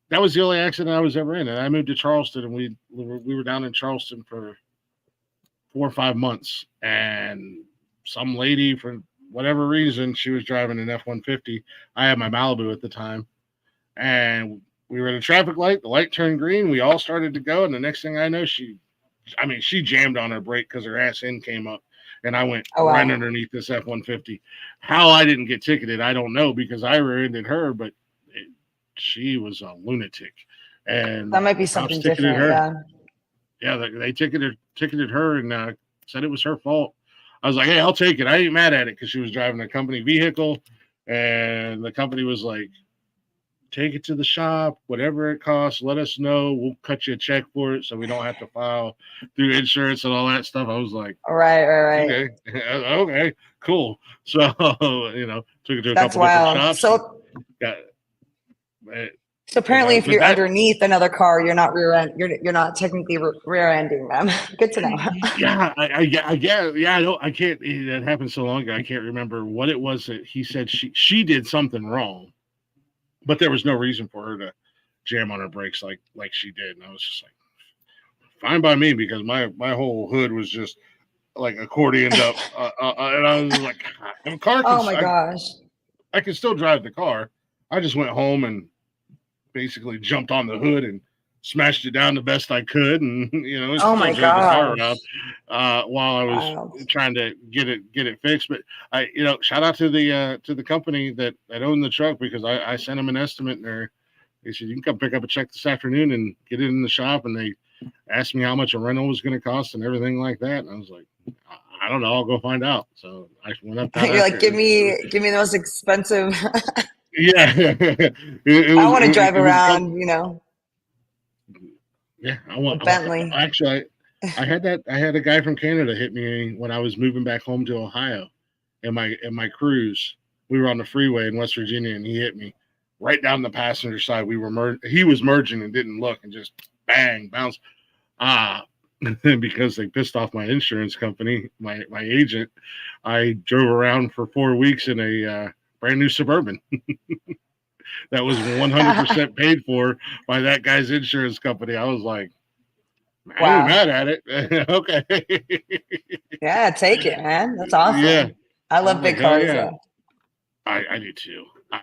that was the only accident I was ever in. And I moved to Charleston, and we were down in Charleston for 4 or 5 months, and some lady, for whatever reason, she was driving an F-150. I had my Malibu at the time, and we were at a traffic light. The light turned green. We all started to go, and the next thing I know, she jammed on her brake because her ass end came up, and I went right underneath this F-150. How I didn't get ticketed, I don't know, because I rear-ended her, but she was a lunatic, and that might be something different. Yeah, they ticketed her and said it was her fault. I was like, hey, I'll take it. I ain't mad at it because she was driving a company vehicle, and the company was like, take it to the shop, whatever it costs, let us know. We'll cut you a check for it so we don't have to file through insurance and all that stuff. I was like, right. Okay, cool. So, took it to a That's couple wild. different shops. So apparently, if you're underneath another car, you're not you're not technically rear-ending them. Good to know. Yeah, I guess. Yeah, I can't. That happened so long ago. I can't remember what it was that he said she did something wrong, but there was no reason for her to jam on her brakes like she did. And I was just like, fine by me, because my whole hood was just like accordioned up, and I was like, the car. Oh my gosh! I can still drive the car. I just went home and basically jumped on the hood and smashed it down the best I could, and oh my god, the car around while I was trying to get it fixed. But I, shout out to the company that owned the truck, because I sent them an estimate, and they said you can come pick up a check this afternoon and get it in the shop, and they asked me how much a rental was going to cost and everything like that, and I was like, I don't know, I'll go find out. So I went up. You're like, give me the most expensive. Yeah, I want to drive around, Yeah, I want Bentley. Actually, I had a guy from Canada hit me when I was moving back home to Ohio, in my cruise, We were on the freeway in West Virginia, and he hit me right down the passenger side. He was merging and didn't look, and just bang, bounce. Because they pissed off my insurance company, my agent, I drove around for 4 weeks in a brand new Suburban that was 100% paid for by that guy's insurance company. I was like, I ain't mad at it. Okay. Yeah, take it, man. That's awesome. Yeah. I love big cars. Yeah. I do too. I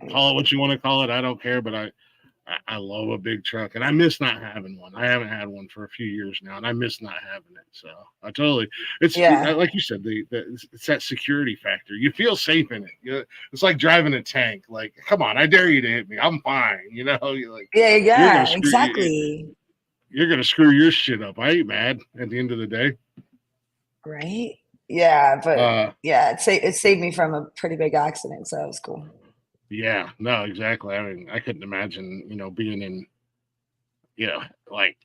call it what you want to call it. I don't care, but I love a big truck, and I miss not having one. I haven't had one for a few years now, and I miss not having it. So I totally, like you said, it's that security factor. You feel safe in it. It's like driving a tank. Like, come on, I dare you to hit me. I'm fine. You're like, exactly. You're gonna screw your shit up. I ain't mad at the end of the day. Right? Yeah, but it saved me from a pretty big accident, so it was cool. Yeah, no, exactly. I mean, I couldn't imagine, being in, like,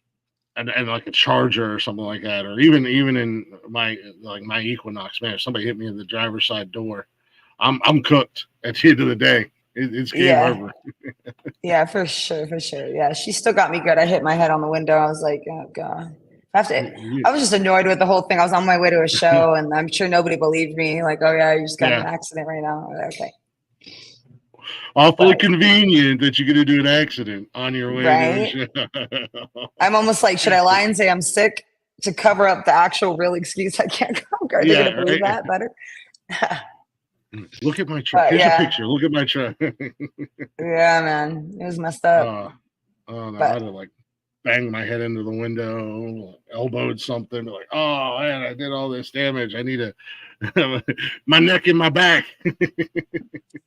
and like a Charger or something like that, or even in my Equinox, man. If somebody hit me in the driver's side door, I'm cooked at the end of the day. It's game over. Yeah, for sure. Yeah, she still got me good. I hit my head on the window. I was like, oh god. I was just annoyed with the whole thing. I was on my way to a show, and I'm sure nobody believed me. Like, oh yeah, you just got in an accident right now. Okay. Awfully convenient that you're going to do an accident on your way to a show. I'm almost like, should I lie and say I'm sick to cover up the actual real excuse I can't come? Are they going to believe that better? Look at my truck. Here's a picture. Look at my truck. Yeah, man. It was messed up. No, I'd have banged my head into the window, elbowed something. Like, oh, man, I did all this damage. I need my neck and my back.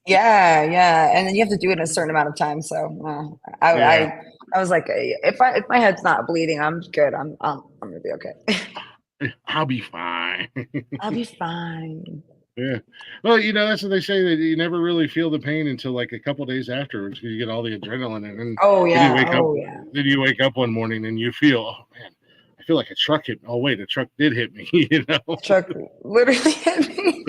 Yeah. And then you have to do it in a certain amount of time. So I was like, if my head's not bleeding, I'm good. I'm gonna be okay. I'll be fine. I'll be fine. Yeah. Well, that's what they say, that you never really feel the pain until like a couple days afterwards, because you get all the adrenaline, and then then you wake up one morning and you feel, oh man, I feel like a truck hit me. Oh wait, a truck did hit me. A truck literally hit me.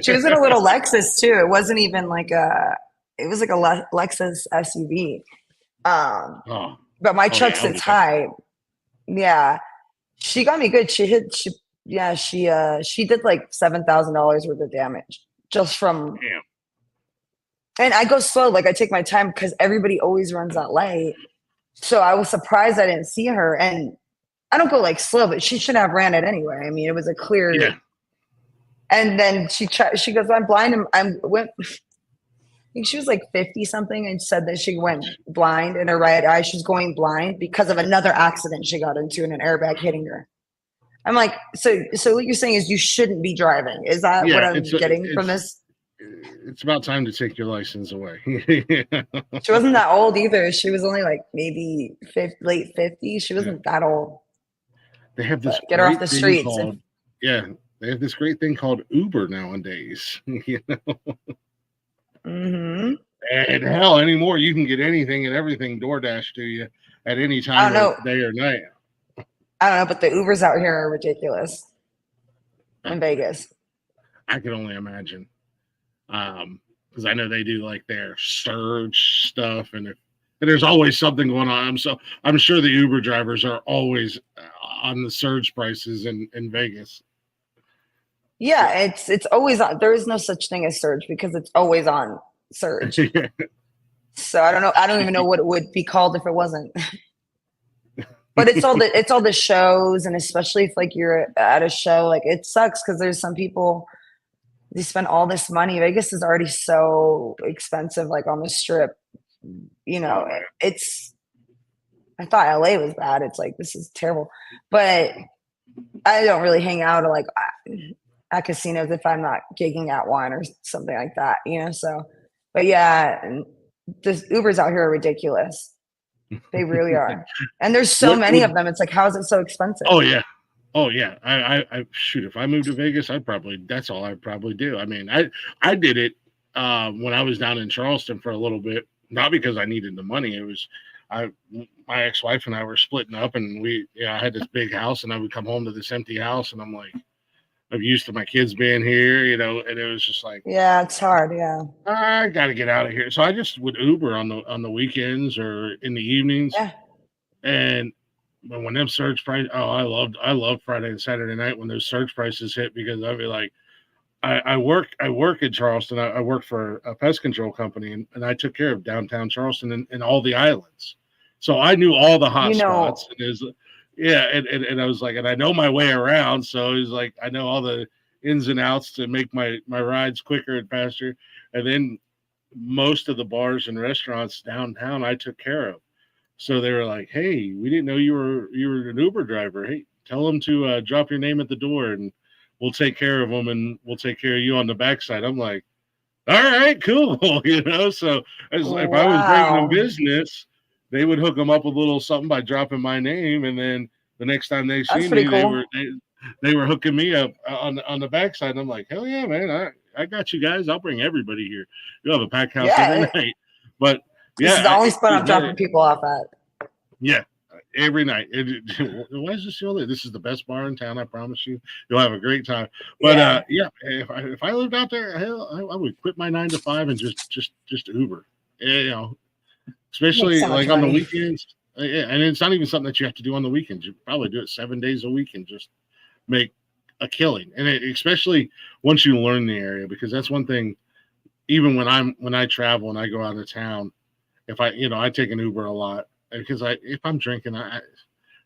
She was in a little Lexus too. It wasn't even like it was like a Lexus SUV. But my truck sits high. Yeah. She got me good. She did like $7,000 worth of damage just from. Damn. And I go slow, like I take my time because everybody always runs that light. So I was surprised I didn't see her, and I don't go like slow, but she shouldn't have ran it anyway. I mean, it was a clear. Yeah. And then she goes, I'm blind, and I think she was like 50 something, and said that she went blind in her right eye. She's going blind because of another accident she got into, and an airbag hitting her. I'm like, so what you're saying is you shouldn't be driving. Is that what I'm getting from this? It's about time to take your license away. She wasn't that old either. She was only like maybe late 50s. She wasn't that old. They have this get her off the streets. They have this great thing called Uber nowadays. Mm-hmm. And hell, anymore, you can get anything and everything DoorDash to you at any time of day or night. I don't know, but the Ubers out here are ridiculous in Vegas. I can only imagine. Because I know they do like their surge stuff, and there's always something going on. So I'm sure the Uber drivers are always on the surge prices in Vegas. Yeah, it's always on. There is no such thing as surge because it's always on surge. So I don't know. I don't even know what it would be called if it wasn't. But it's all the shows, and especially if like you're at a show, like it sucks because there's some people, they spend all this money. Vegas is already so expensive, like on the strip. I thought LA was bad. It's like, this is terrible. But I don't really hang out at casinos if I'm not gigging at one or something like that, So, but yeah, the Ubers out here are ridiculous. They really are. And there's so many of them. It's like, how is it so expensive? Oh yeah. I shoot, if I moved to Vegas, that's all I'd probably do. I mean, I did it when I was down in Charleston for a little bit, not because I needed the money. It was my ex-wife and I were splitting up, and I had this big house, and I would come home to this empty house, and I'm like, I'm used to my kids being here, you know, and it was just like, Yeah, it's hard. Yeah. I got to get out of here. So I just would Uber on the weekends or in the evenings. Yeah. And when them surge price, oh, I loved Friday and Saturday night when those surge prices hit, because I'd be like, I work in Charleston. I work for a pest control company, and I took care of downtown Charleston and all the islands. So I knew all the hot You know, spots. Yeah, and I was like, and I know my way around. So he's like, I know all the ins and outs to make my rides quicker and faster. And then most of the bars and restaurants downtown I took care of. So they were like, "Hey, we didn't know you were an Uber driver. Hey, tell them to drop your name at the door, and we'll take care of them, and we'll take care of you on the backside." I'm like, "All right, cool," you know. So if I was bringing them wow, business, they would hook them up with a little something by dropping my name, and then the next time they that's see pretty me, cool. they were hooking me up on the backside. And I'm like, "Hell yeah, man! I got you guys. I'll bring everybody here. You'll have a packed house every Yeah, night." But this is yeah, the only spot I'm dropping people off at. yeah, every night. Why is this the only? This is the best bar in town. I promise you, you'll have a great time. But Yeah, yeah, if I lived out there, hell, I would quit my 9 to 5 and just Uber. You know, makes especially so much like on the money. weekends. Yeah, and it's not even something that you have to do on the weekends. You probably do it 7 days a week and just make a killing. And especially once you learn the area, because that's one thing. Even when I travel and I go out of town, if I take an Uber a lot, because if I'm drinking,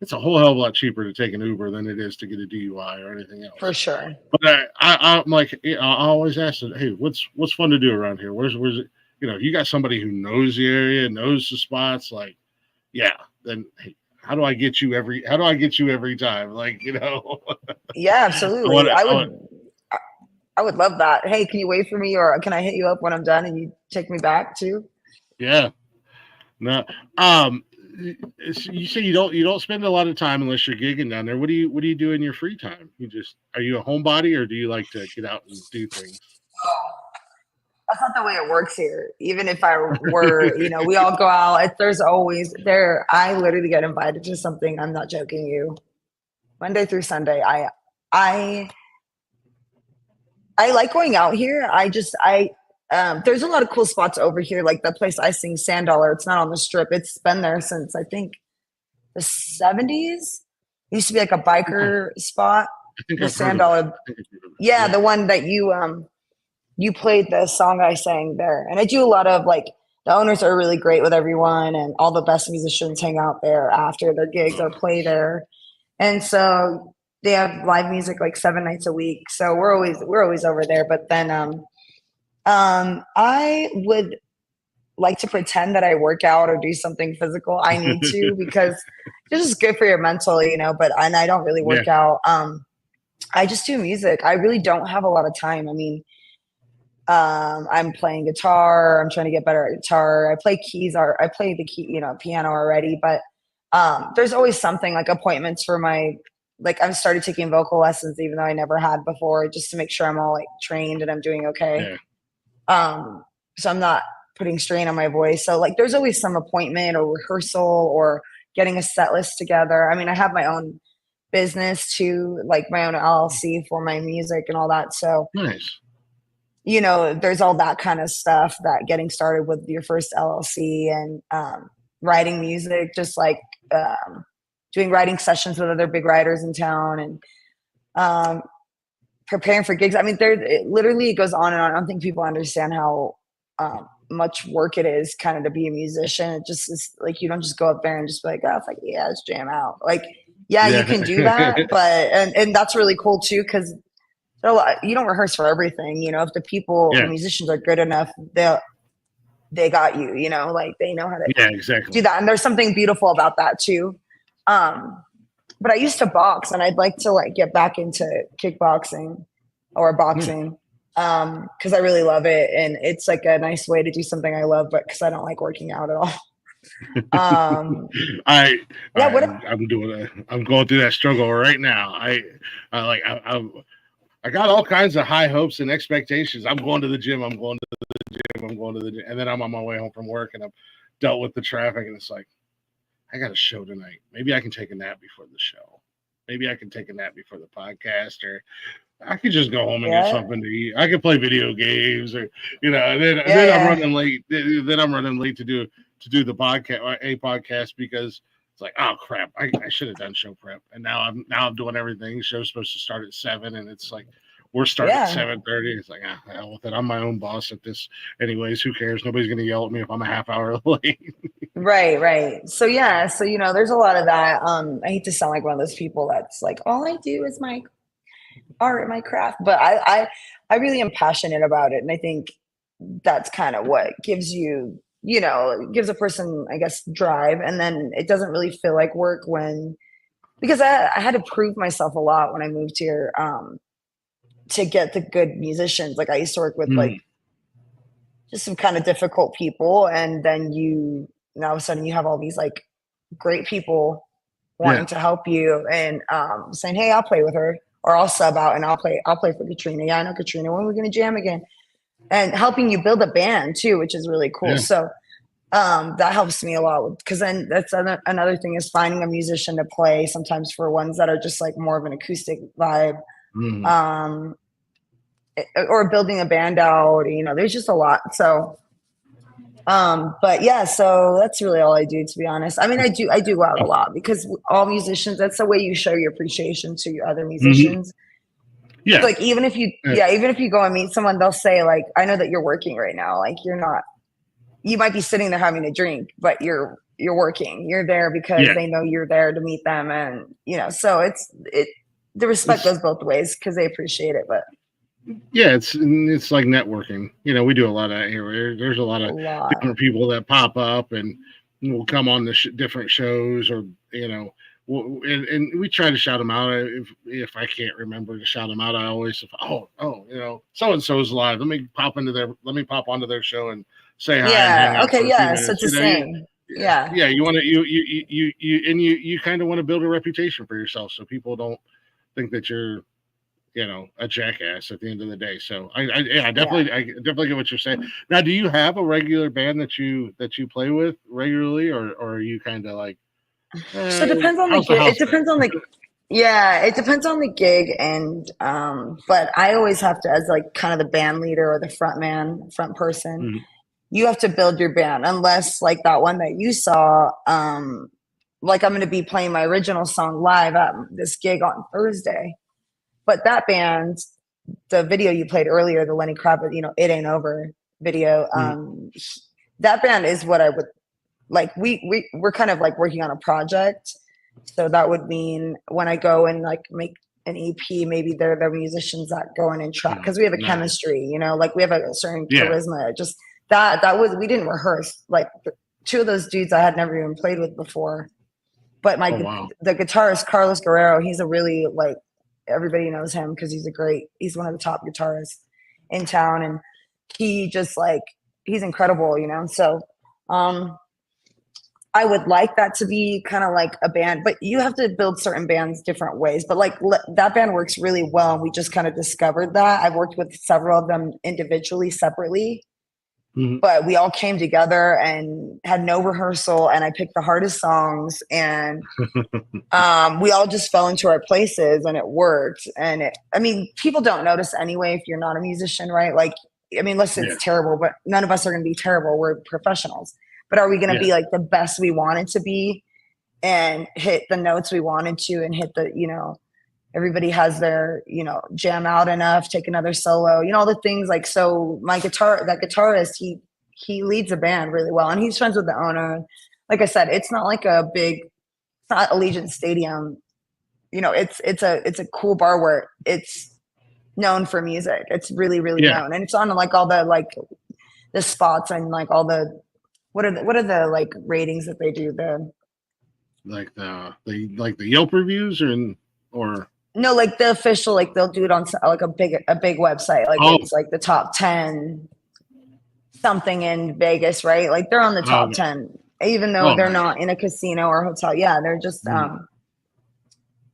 it's a whole hell of a lot cheaper to take an Uber than it is to get a DUI or anything For else. sure. But I'm like, I always ask them, hey, what's fun to do around here? Where's it? You got somebody who knows the area, knows the spots. Like, yeah, then hey, how do I get you every time? Like, Yeah, I want absolutely. to, I I want, would. I would love that. Hey, can you wait for me, or can I hit you up when I'm done and you take me back too? yeah, no, um, you say you don't spend a lot of time unless you're gigging down there. What do you do in your free time? Are you a homebody, or do you like to get out and do things? That's not the way it works here. Even if I were, we all go out. There's always there. I literally get invited to something. I'm not joking you. Monday through Sunday. I I like going out here. There's a lot of cool spots over here, like the place I sing, Sand Dollar. It's not on the strip. It's been there since I think the 70s. It used to be like a biker spot. I think The I've heard Sand of it. Dollar. I think I've heard of it. Yeah, Yeah. the one that you played the song I sang there. And I do a lot of like the owners are really great with everyone and all the best musicians hang out there after their gigs Oh, or play nice. there. And so they have live music like 7 nights a week. So we're always over there. But then I would like to pretend that I work out or do something physical. I need to because it's just good for your mental. But and I don't really Yeah. work out. I just do music. I really don't have a lot of time. I mean, I'm playing guitar. I'm trying to get better at guitar. I play keys or I play the key, piano already, but there's always something like appointments for like I've started taking vocal lessons even though I never had before just to make sure I'm all like trained and I'm doing okay. Yeah. Um, so I'm not putting strain on my voice. So like there's always some appointment or rehearsal or getting a set list together. I mean, I have my own business too, like my own LLC for my music and all that. So Nice. there's all that kind of stuff that getting started with your first LLC and writing music, just like doing writing sessions with other big writers in town and um, preparing for gigs. I mean, literally it goes on and on. I don't think people understand how much work it is kind of to be a musician. It just is like, you don't just go up there and just be like, oh, it's like, yeah, let's jam out. Like, yeah, you Yeah. can do that, but, and that's really cool too. Cause you don't rehearse for everything, if the Yeah. musicians are good enough, they got you, like they know how to Yeah. do Exactly. that. And there's something beautiful about that too. Um, but I used to box and I'd like to like get back into kickboxing or Yeah. boxing. Cause I really love it. And it's like a nice way to do something I love, but cause I don't like working out at all. Um, I yeah, I'm going through that struggle right now. I like I got all kinds of high hopes and expectations. I'm going to the gym. I'm going to the gym. I'm going to the gym. And then I'm on my way home from work and I've dealt with the traffic and it's like, I got a show tonight. Maybe I can take a nap before the show. Maybe I can take a nap before the podcast or I could just go home and get Yeah. something to eat. I could play video games, or then Yeah, I'm yeah. running late. Then I'm running late to do the podcast because it's like, oh crap, I should have done show prep, and now I'm doing everything. The show's supposed to start at 7, and it's like we're starting at Yeah. 7:30. It's like, hell with it. I'm my own boss at this, anyways. Who cares? Nobody's gonna yell at me if I'm a half hour late. Right. So yeah, so there's a lot of that. I hate to sound like one of those people that's like, all I do is my art, my craft, but I really am passionate about it, and I think that's kind of what gives gives a person, I guess, drive, and then it doesn't really feel like work because I had to prove myself a lot when I moved here, to get the good musicians. Like I used to work with like just some kind of difficult people, and then all of a sudden you have all these like great people wanting to help you, and saying, hey, I'll play with her, or I'll sub out and I'll play for Katrina. Yeah, I know Katrina, when are we gonna jam again? And helping you build a band too, which is really cool. So that helps me a lot, because then that's another thing, is finding a musician to play sometimes for ones that are just like more of an acoustic vibe. Or building a band out, there's just a lot. So but yeah, so that's really all I do, to be honest. I mean, I do go out a lot, because all musicians, that's the way you show your appreciation to your other musicians. Yeah. Like even if you go and meet someone, they'll say like, I know that you're working right now. Like you might be sitting there having a drink, but you're working. You're there because they know you're there to meet them, and so the respect goes both ways, because they appreciate it. But yeah, it's like networking. We do a lot of here. There's a lot of different people that pop up and will come on the different shows, or and we try to shout them out. If I can't remember to shout them out, I always so and so's live. Let me pop onto their show and say hi. Yeah. Okay. Yeah. So it's the same. Yeah. Yeah. You want to you kind of want to build a reputation for yourself, so people don't think that you're a jackass at the end of the day. So I definitely get what you're saying. Now, do you have a regular band that you play with regularly, or are you kind of like? So it depends on the gig. It depends on the gig, and but I always have to, as like kind of the band leader or the front person. You have to build your band, unless like that one that you saw. Like I'm going to be playing my original song live at this gig on Thursday. But that band, the video you played earlier, the Lenny Kravitz, It Ain't Over video, that band is what I would like. We're kind of like working on a project. So that would mean when I go and like make an EP, maybe they're the musicians that go in and track, because we have a chemistry, like we have a certain charisma. Just that we didn't rehearse. Like two of those dudes I had never even played with before. But the guitarist, Carlos Guerrero, he's a really like, everybody knows him because he's one of the top guitarists in town, and he just like, he's incredible, so I would like that to be kind of like a band, but you have to build certain bands different ways. But like that band works really well, and we just kind of discovered that. I've worked with several of them individually, separately, but we all came together and had no rehearsal, and I picked the hardest songs, and we all just fell into our places, and it worked. And people don't notice anyway if you're not a musician, right? Like, listen, it's terrible, but none of us are going to be terrible. We're professionals. But are we going to be like the best we wanted to be and hit the notes we wanted to, and hit the, everybody has their, jam out enough, take another solo, all the things like, so that guitarist, he leads a band really well, and he's friends with the owner. Like I said, it's not like it's not Allegiant Stadium. It's a cool bar where it's known for music. It's really, really known. And it's on like all the, like the spots, and like all the, what are the like ratings that they do? The Yelp reviews, or no, like the official, like they'll do it on like a big website. Like it's like the top 10 something in Vegas, right? Like they're on the top 10, even though they're not in a casino or hotel. Yeah, they're just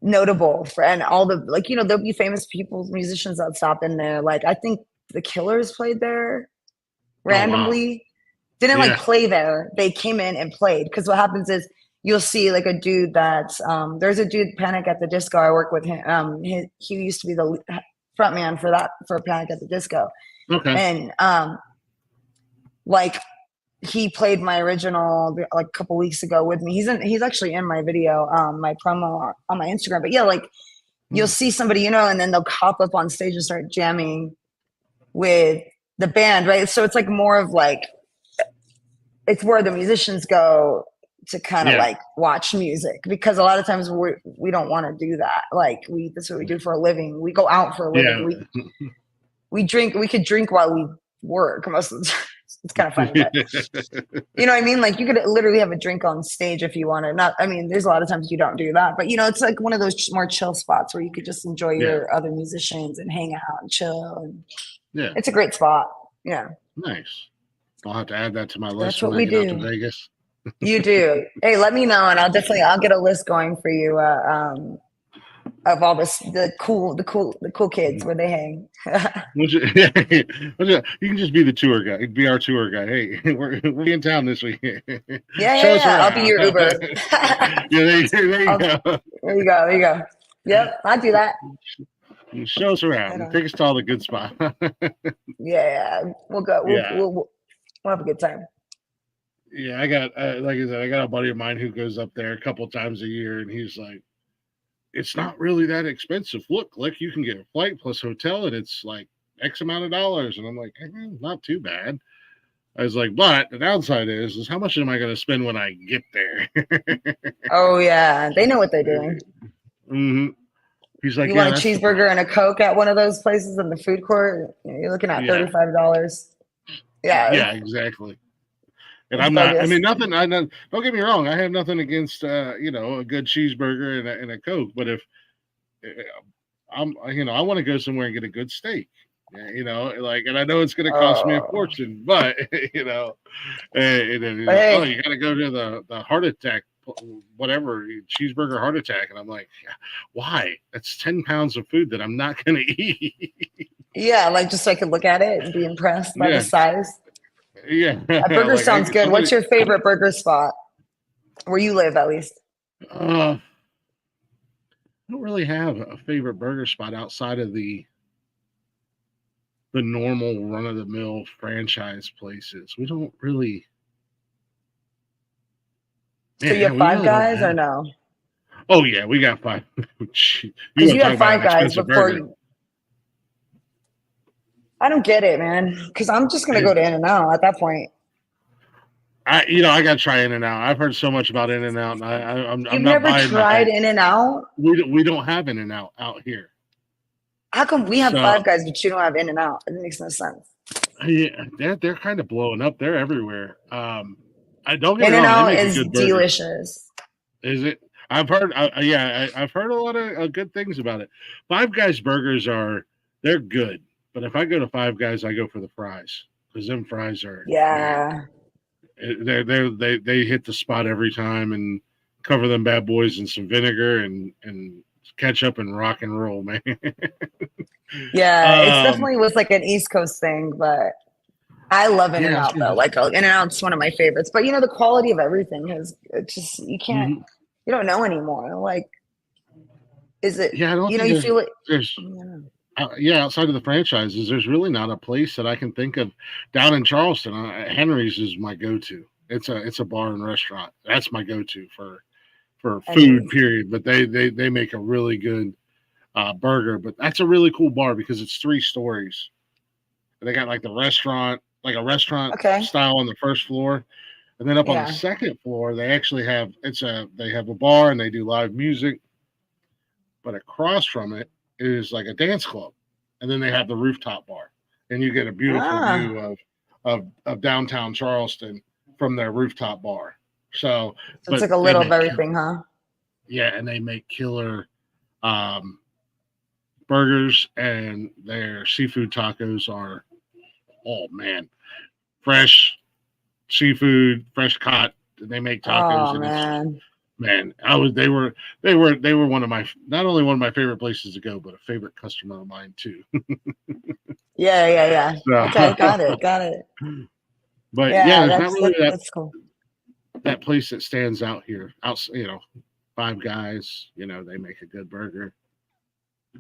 notable for, and all the like, there'll be famous people, musicians that stop in there. Like I think the Killers played there randomly. Didn't like play there. They came in and played, because what happens is you'll see like a dude that's there's a dude, Panic at the Disco. I work with him. He used to be the frontman for Panic at the Disco. Okay. And like he played my original like a couple weeks ago with me. He's actually in my video, my promo on my Instagram. But yeah, like you'll see somebody, you know, and then they'll hop up on stage and start jamming with the band, right? So it's like more of like it's where the musicians go to kind of like watch music, because a lot of times we don't want to do that. Like that's what we do for a living. We go out for a living. We drink. We could drink while we work most of the time. It's kind of funny, but you know what I mean? Like you could literally have a drink on stage if you wanted. Not, I mean, there's a lot of times you don't do that, but you know, it's like one of those more chill spots where you could just enjoy your other musicians and hang out and chill. And it's a great spot. Yeah. Nice. I'll have to add that to my list. That's what we do. Out to Vegas. You do. Hey, let me know, and I'll get a list going for you. Of all the cool kids where they hang. You can just be the tour guy. Be our tour guy. Hey, we're in town this week. Yeah. I'll be your Uber. There you go. There you go. Yep, I'll do that. You show us around. Take us to all the good spots. We'll go. We'll have a good time. Yeah, I got like I said, I got a buddy of mine who goes up there a couple times a year, and he's like, it's not really that expensive. Look, Glick, you can get a flight plus hotel, and it's like X amount of dollars. And I'm like, not too bad. I was like, but the downside is how much am I going to spend when I get there? Oh, yeah. They know what they're doing. Mm-hmm. He's like, you want a cheeseburger and a Coke at one of those places in the food court? You're looking at $35. Yeah, exactly. And I'm not. I mean, nothing. Don't get me wrong. I have nothing against a good cheeseburger and a Coke. But if I want to go somewhere and get a good steak. And I know it's going to cost me a fortune, but you got to go to the heart attack, whatever cheeseburger heart attack, and I'm like, why? That's 10 pounds of food that I'm not going to eat. Yeah, like just so I could look at it and be impressed by the size. Yeah, a burger sounds good. What's your favorite burger spot where you live, at least? I don't really have a favorite burger spot outside of the normal run-of-the-mill franchise places. We don't really. So you have Five Guys or no? Oh yeah, we got Five. You have Five Guys before you. I don't get it, man. Because I'm just gonna go to In-N-Out at that point. I got to try In-N-Out. I've heard so much about In-N-Out, and I'm You've not never tried In-N-Out? We don't have In-N-Out out here. How come we have Five Guys but you don't have In-N-Out? It makes no sense. Yeah, they're kind of blowing up. They're everywhere. I don't get In-N-Out is delicious. Is it? I've heard. I've heard a lot of good things about it. Five Guys burgers they're good. But if I go to Five Guys, I go for the fries, because them fries are they hit the spot every time, and cover them bad boys in some vinegar and ketchup and rock and roll, man. Yeah, it definitely was like an East Coast thing, but I love In-N-Out though. Like In-N-Out's one of my favorites. But the quality of everything you can't you don't know anymore. Like, is it? Yeah, I don't. You feel it. Outside of the franchises, there's really not a place that I can think of down in Charleston. Henry's is my go-to. It's a bar and restaurant. That's my go-to for food, period. But they make a really good burger. But that's a really cool bar because it's 3 stories. They got like a restaurant style on the first floor, and then up on the second floor they actually have they have a bar and they do live music. But across from it is like a dance club, and then they have the rooftop bar, and you get a beautiful view of downtown Charleston from their rooftop bar. So it's like a little of everything, huh? Yeah, and they make killer burgers, and their seafood tacos are, oh man, fresh seafood, fresh caught. They make tacos, and man. They were one of my, not only one of my favorite places to go, but a favorite customer of mine too. Yeah. So, okay, got it. But there's not really that's cool. That place that stands out here. Five Guys, they make a good burger.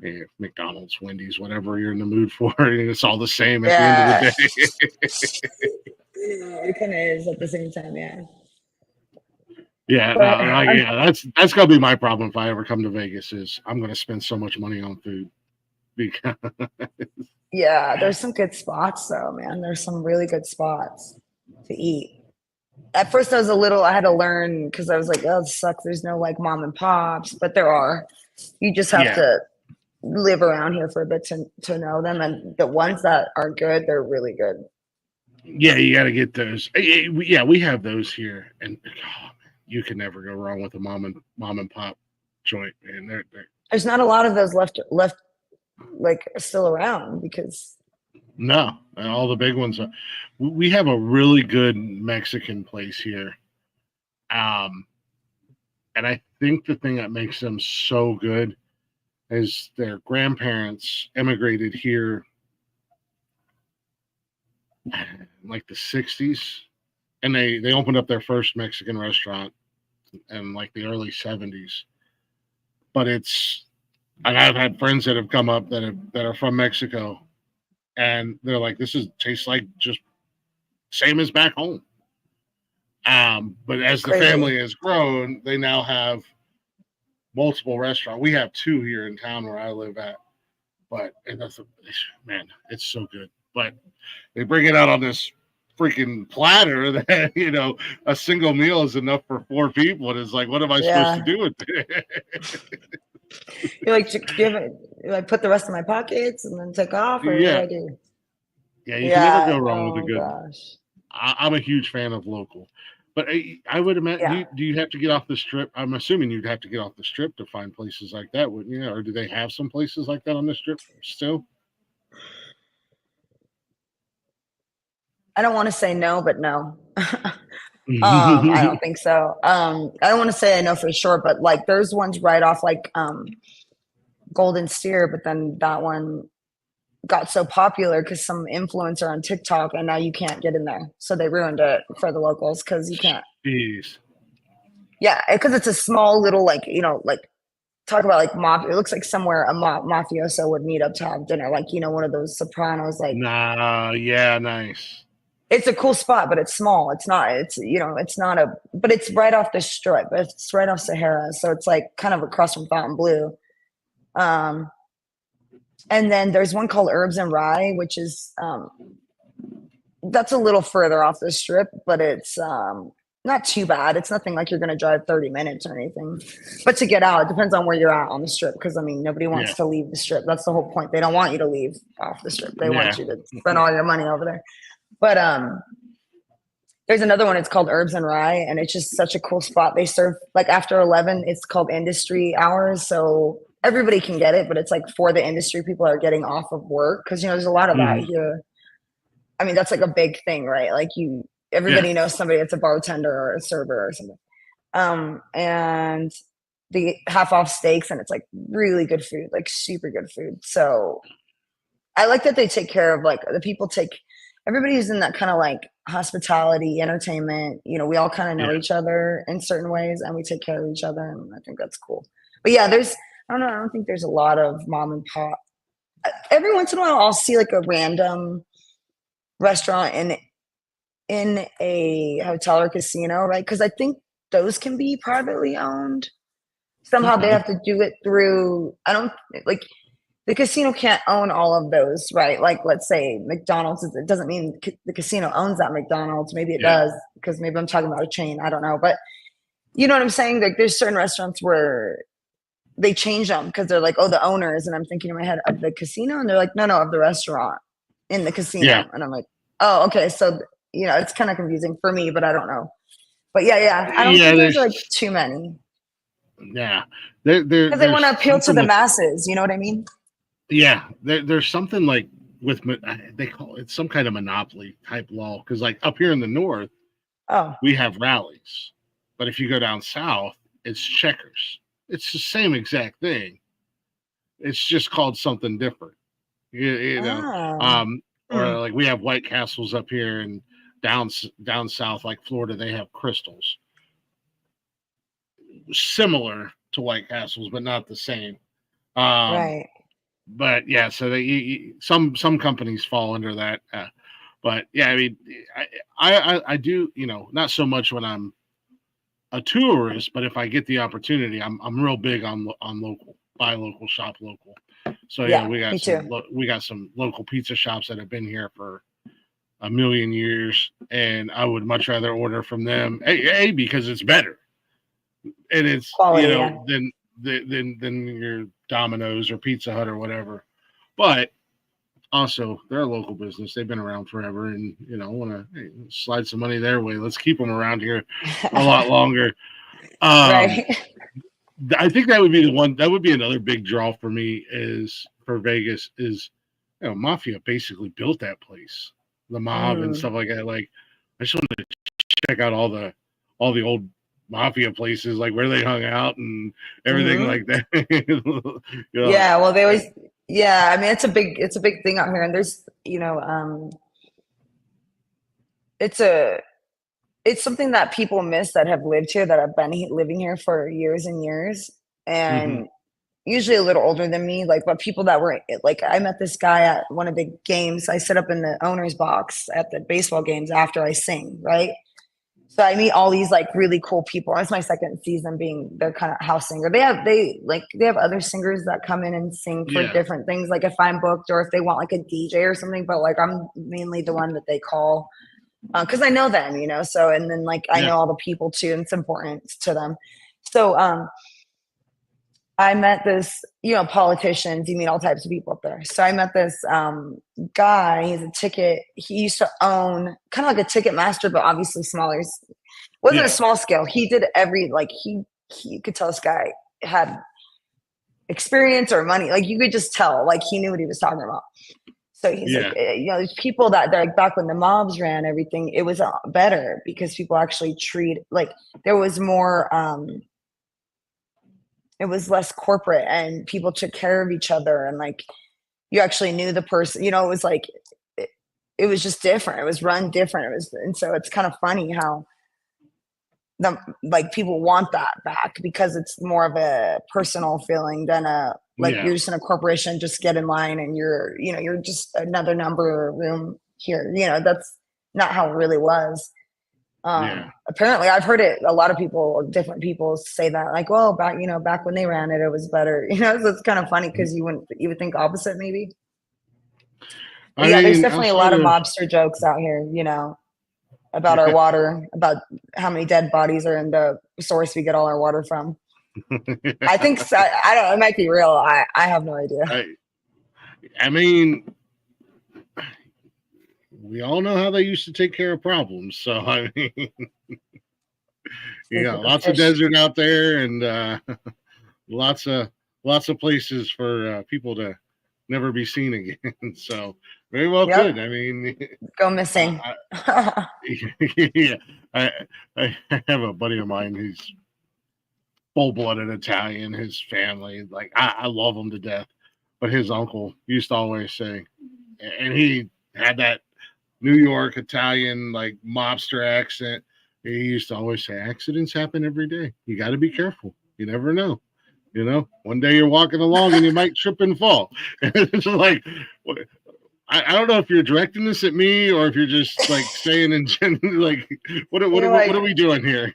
Yeah, McDonald's, Wendy's, whatever you're in the mood for, it's all the same at the end of the Yeah. day. It kind of is at the same time, yeah. Yeah, But no, like, yeah, that's gonna be my problem if I ever come to Vegas. Is I'm gonna spend so much money on food because yeah, there's some good spots though, man. There's some really good spots to eat. At first, I had to learn because I was like, oh, this sucks. There's no like mom and pops, but there are. You just have yeah, to live around here for a bit to know them. And the ones that are good, they're really good. yeah, you got to get those. Yeah, we have those here, and oh, you can never go wrong with a mom and pop joint, man. They're There's not a lot of those left like still around because no, and all the big ones. We have a really good Mexican place here, and I think the thing that makes them so good is their grandparents immigrated here in like the 60s, and they opened up their first Mexican restaurant in like the early 70s. But and I've had friends that have come up that are from Mexico, and they're like, this tastes like just same as back home. But as the crazy. family has grown, they now have multiple restaurants. We have two here in town where I live at, but man, it's so good. But they bring it out on this freaking platter that a single meal is enough for 4 people, and it's like, what am I supposed to Yeah. do with it? You're like, give it, like put the rest of my pockets and then take off, or what do Yeah, I do? yeah, you can never Yeah. go wrong with a Oh good. gosh. I'm a huge fan of local, but I would imagine. Yeah. Do you have to get off the strip? I'm assuming you'd have to get off the strip to find places like that, wouldn't you? Or do they have some places like that on the strip still? I don't want to say no, but no. I don't think so. I don't want to say I know for sure, but like there's ones right off like Golden Steer, but then that one got so popular because some influencer on TikTok, and now you can't get in there. So they ruined it for the locals because you can't. Jeez. Yeah, because it's a small little like like talk about like mafia. It looks like somewhere a mafioso would meet up to have dinner, like one of those Sopranos. Like Nah, yeah, nice. it's a cool spot, but it's small. It's not. It's not a. But it's right off the strip. It's right off Sahara, so it's like kind of across from Fontainebleau. Um, and then there's one called Herbs and Rye, which is that's a little further off the strip, but it's not too bad. It's nothing like you're going to drive 30 minutes or anything. But to get out, it depends on where you're at on the strip. Because I mean, nobody wants to leave the strip. That's the whole point. They don't want you to leave off the strip. They want you to spend all your money over there. But there's another one. It's called Herbs and Rye, and it's just such a cool spot. They serve like after 11. It's called industry hours, so everybody can get it. But it's like for the industry, people are getting off of work because there's a lot of that here. I mean, that's like a big thing, right? Like everybody knows somebody that's a bartender or a server or something. And the half off steaks, and it's like really good food, like super good food. So I like that they take care of like the people everybody who's in that kind of like hospitality, entertainment, we all kind of know each other in certain ways and we take care of each other. And I think that's cool. But yeah, I don't know. I don't think there's a lot of mom and pop. Every once in a while, I'll see like a random restaurant in a hotel or casino, right? Because I think those can be privately owned. Somehow they have to do it through, I don't like, the casino can't own all of those, right? Like, let's say McDonald's, it doesn't mean the casino owns that McDonald's. Maybe it does, because maybe I'm talking about a chain. I don't know. But you know what I'm saying? Like, there's certain restaurants where they change them because they're like, oh, the owners. And I'm thinking in my head of the casino. And they're like, no, of the restaurant in the casino. Yeah. And I'm like, oh, okay. So, it's kind of confusing for me, but I don't know. But yeah. I don't think there's like too many. Yeah. Because they want to appeal to the masses. You know what I mean? Yeah, there's something like they call it some kind of monopoly type law because like up here in the north, we have rallies, but if you go down south, it's checkers. It's the same exact thing. It's just called something different, or like we have White Castles up here, and down south, like Florida, they have Crystals, similar to White Castles, but not the same. Right. but yeah, so some companies fall under that. But yeah, I mean, I do, not so much when I'm a tourist, but if I get the opportunity, I'm real big on local, buy local, shop local. So yeah, Yeah, me too. we got some local pizza shops that have been here for a million years, and I would much rather order from them. Because it's better, and it's Quality, yeah. than your Domino's or Pizza Hut or whatever. But also, they're a local business. They've been around forever, and want to slide some money their way. Let's keep them around here a lot longer. Right. I think that would be the one. That would be another big draw for me is for Vegas is, Mafia basically built that place, the mob and stuff like that. Like, I just want to check out all the old Mafia places, like where they hung out and everything like that. Yeah, well, they always. Yeah, I mean, it's a big thing out here, and there's, it's something that people miss that have lived here, that have been living here for years and years, and usually a little older than me. Like, but people that were like, I met this guy at one of the games. I sit up in the owner's box at the baseball games after I sing, right? So I meet all these like really cool people. It's my second season being their kind of house singer. They have other singers that come in and sing for different things. Like if I'm booked or if they want like a DJ or something, but like I'm mainly the one that they call because I know them, So and then like I know all the people too, and it's important to them. So I met this, politicians, you meet all types of people up there. So I met this guy, he used to own kind of like a ticket master, but obviously smaller. It wasn't a small scale. He did you could tell this guy had experience or money. Like you could just tell, like he knew what he was talking about. So he's like, there's people that they're like back when the mobs ran everything, it was better because people actually there was more, it was less corporate and people took care of each other and like you actually knew the person, it was like it was just different. It was run different. And so it's kind of funny how people want that back because it's more of a personal feeling than you're just in a corporation, just get in line and you're just another number room here. That's not how it really was. Apparently I've heard it, a lot of people, different people say that like, well, back when they ran it, it was better, so it's kind of funny because you would think opposite maybe. There's definitely a lot of mobster jokes out here, about our water, about how many dead bodies are in the source we get all our water from. I think so, I don't know, it might be real. I have no idea. I mean, we all know how they used to take care of problems. So I mean, lots of desert out there, and lots of places for people to never be seen again. So very well could. I mean, go missing. I have a buddy of mine who's full-blooded Italian. His family, like I love him to death, but his uncle used to always say, and he had that New York Italian like mobster accent. He used to always say, accidents happen every day. You got to be careful. You never know. One day you're walking along and you might trip and fall. It's like, I don't know if you're directing this at me or if you're just like saying in general, like, what are we doing here?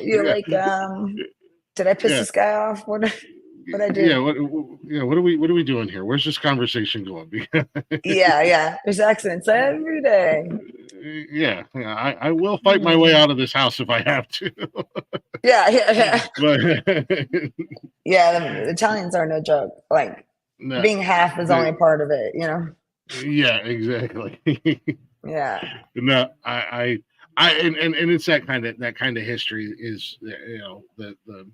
You're like, did I piss this guy off? What I do? What are we doing here? Where's this conversation going? There's accidents every day. I will fight my way out of this house if I have to. But the Italians are no joke. Like being half is only part of it, Yeah, exactly. No, I and it's that kind of history is the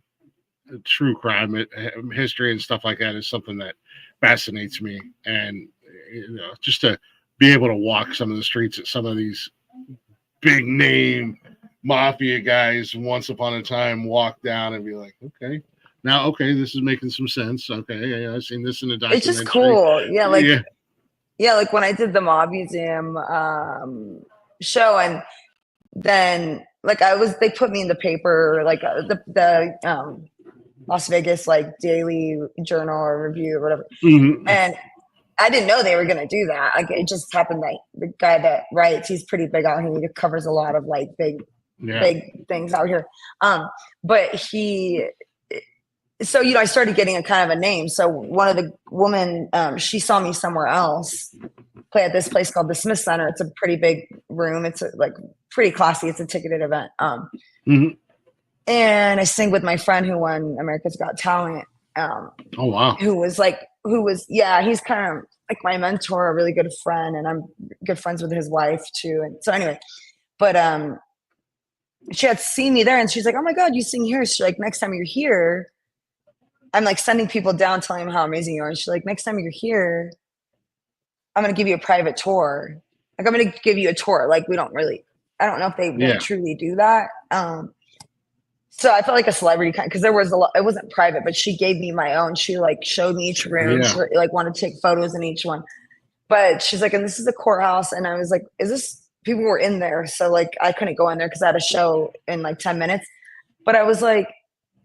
true crime history and stuff like that is something that fascinates me, and just to be able to walk some of the streets at some of these big name mafia guys once upon a time, walk down and be like, okay, this is making some sense. Okay, I've seen this in a documentary. It's just cool. Like when I did the Mob Museum show, and then like they put me in the paper, like the Las Vegas like Daily Journal or Review or whatever. Mhm. And I didn't know they were gonna do that. Like it just happened. Like the guy that writes, he's pretty big out here. He covers a lot of like Yeah. big things out here. But he, so I started getting a kind of a name. So one of the women, she saw me somewhere else play at this place called the Smith Center. It's a pretty big room. It's like pretty classy. It's a ticketed event. Mhm. And I sing with my friend who won America's Got Talent. Oh wow. He's kind of like my mentor, a really good friend, and I'm good friends with his wife too. And so anyway, but she had seen me there, and she's like, "Oh my God, you sing here." She's like, "Next time you're here," I'm like sending people down, telling them how amazing you are. And she's like, "Next time you're here, I'm gonna give you a private tour. Like I'm gonna give you a tour. Like I don't know if they really truly do that." So I felt like a celebrity kind because there was a lot. It wasn't private, but she gave me my own. She like showed me each room. Yeah. She like wanted to take photos in each one. But she's like, and this is the courthouse. And I was like, is this? People were in there, so like I couldn't go in there because I had a show in like 10 minutes. But I was like,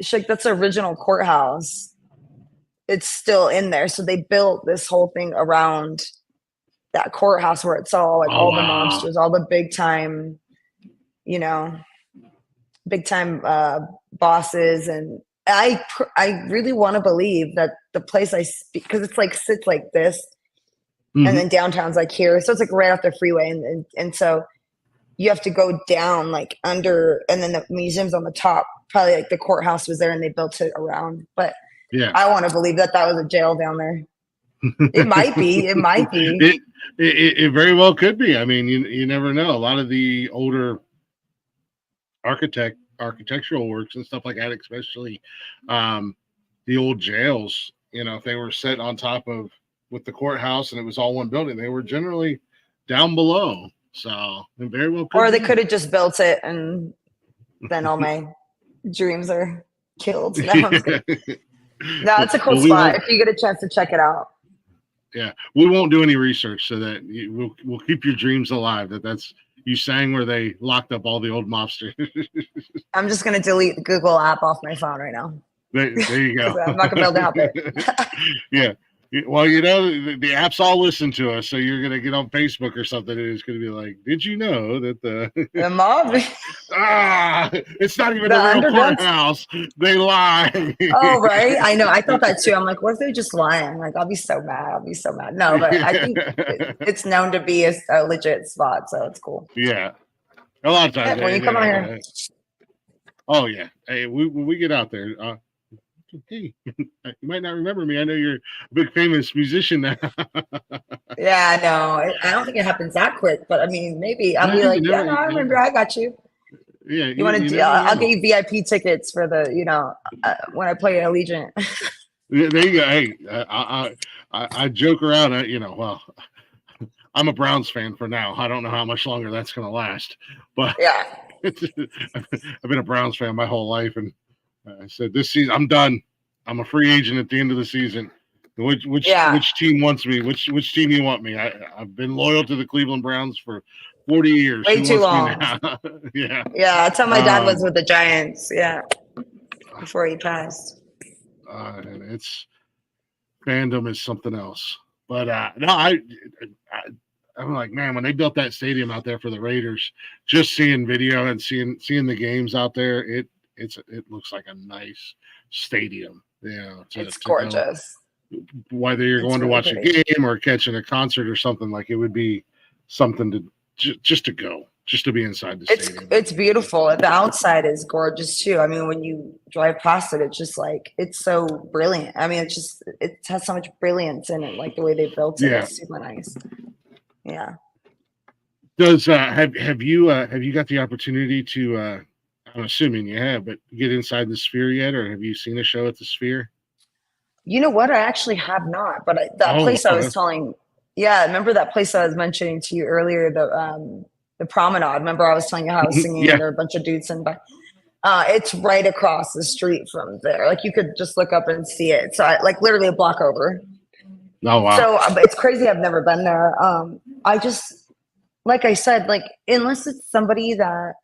she's like, that's the original courthouse. It's still in there. So they built this whole thing around that courthouse where it's all like all the mobsters, all the big time, big time bosses. And I really want to believe that the place I speak, because it's like sits like this, and then downtown's like here, so it's like right off the freeway, and so you have to go down like under, and then the museum's on the top. Probably like the courthouse was there, and they built it around. But yeah, I want to believe that was a jail down there. It might be. It might be. It very well could be. I mean, you never know. A lot of the older architectural works and stuff like that, especially the old jails, if they were set on top of with the courthouse and it was all one building, they were generally down below. So it very well could or they be. could have just built it, and then all my dreams are killed. No, it's a cool spot. If you get a chance to check it out. Yeah, we won't do any research so that we'll keep your dreams alive. That's you sang where they locked up all the old mobsters. I'm just gonna delete the Google app off my phone right now. There you go. I'm not gonna be able to help it. Yeah. Well, the apps all listen to us, so you're gonna get on Facebook or something, and it's gonna be like, "Did you know that the mob? It's not even a real courthouse. They lie." Oh, right. I know. I thought that too. I'm like, what if they're just lying? Like, I'll be so mad. No, but I think it's known to be a legit spot, so it's cool. Yeah, a lot of times. When you come on here. Oh yeah. Hey, when we get out there. Hey, you might not remember me. I know you're a big famous musician now. Yeah, no, I don't think it happens that quick, but I mean, maybe I'll be like, yeah, no, I remember, I got you. Yeah, you want to? I'll get you VIP tickets for the, when I play Allegiant. Yeah, there you go. Hey, I joke around. Well, I'm a Browns fan for now. I don't know how much longer that's going to last, but yeah, I've been a Browns fan my whole life, and I said this season I'm done. I'm a free agent at the end of the season. Which team wants me? Which team you want me? I've been loyal to the Cleveland Browns for 40 years. Way too long. Yeah. Yeah, that's how my dad was with the Giants. Yeah, before he passed. And it's fandom is something else. But no, I'm like, man, when they built that stadium out there for the Raiders, just seeing video and seeing the games out there, it looks like a nice stadium. Yeah, it's gorgeous. Whether you're going to watch a game or catching a concert or something, like it would be something to just to go, just to be inside the stadium. It's beautiful. The outside is gorgeous too. I mean, when you drive past it, it's just like it's so brilliant. I mean, it has so much brilliance in it, like the way they built it. Yeah. It's super nice. Yeah. Does have you got the opportunity to? I'm assuming you have, but get inside the Sphere yet, or have you seen a show at the Sphere? You know what? I actually have not, but place I was telling, remember that place I was mentioning to you earlier, the Promenade. Remember I was telling you how I was singing, and there were a bunch of dudes in back. It's right across the street from there. Like you could just look up and see it. So literally a block over. Oh wow! So it's crazy. I've never been there. I just, like I said, like unless it's somebody that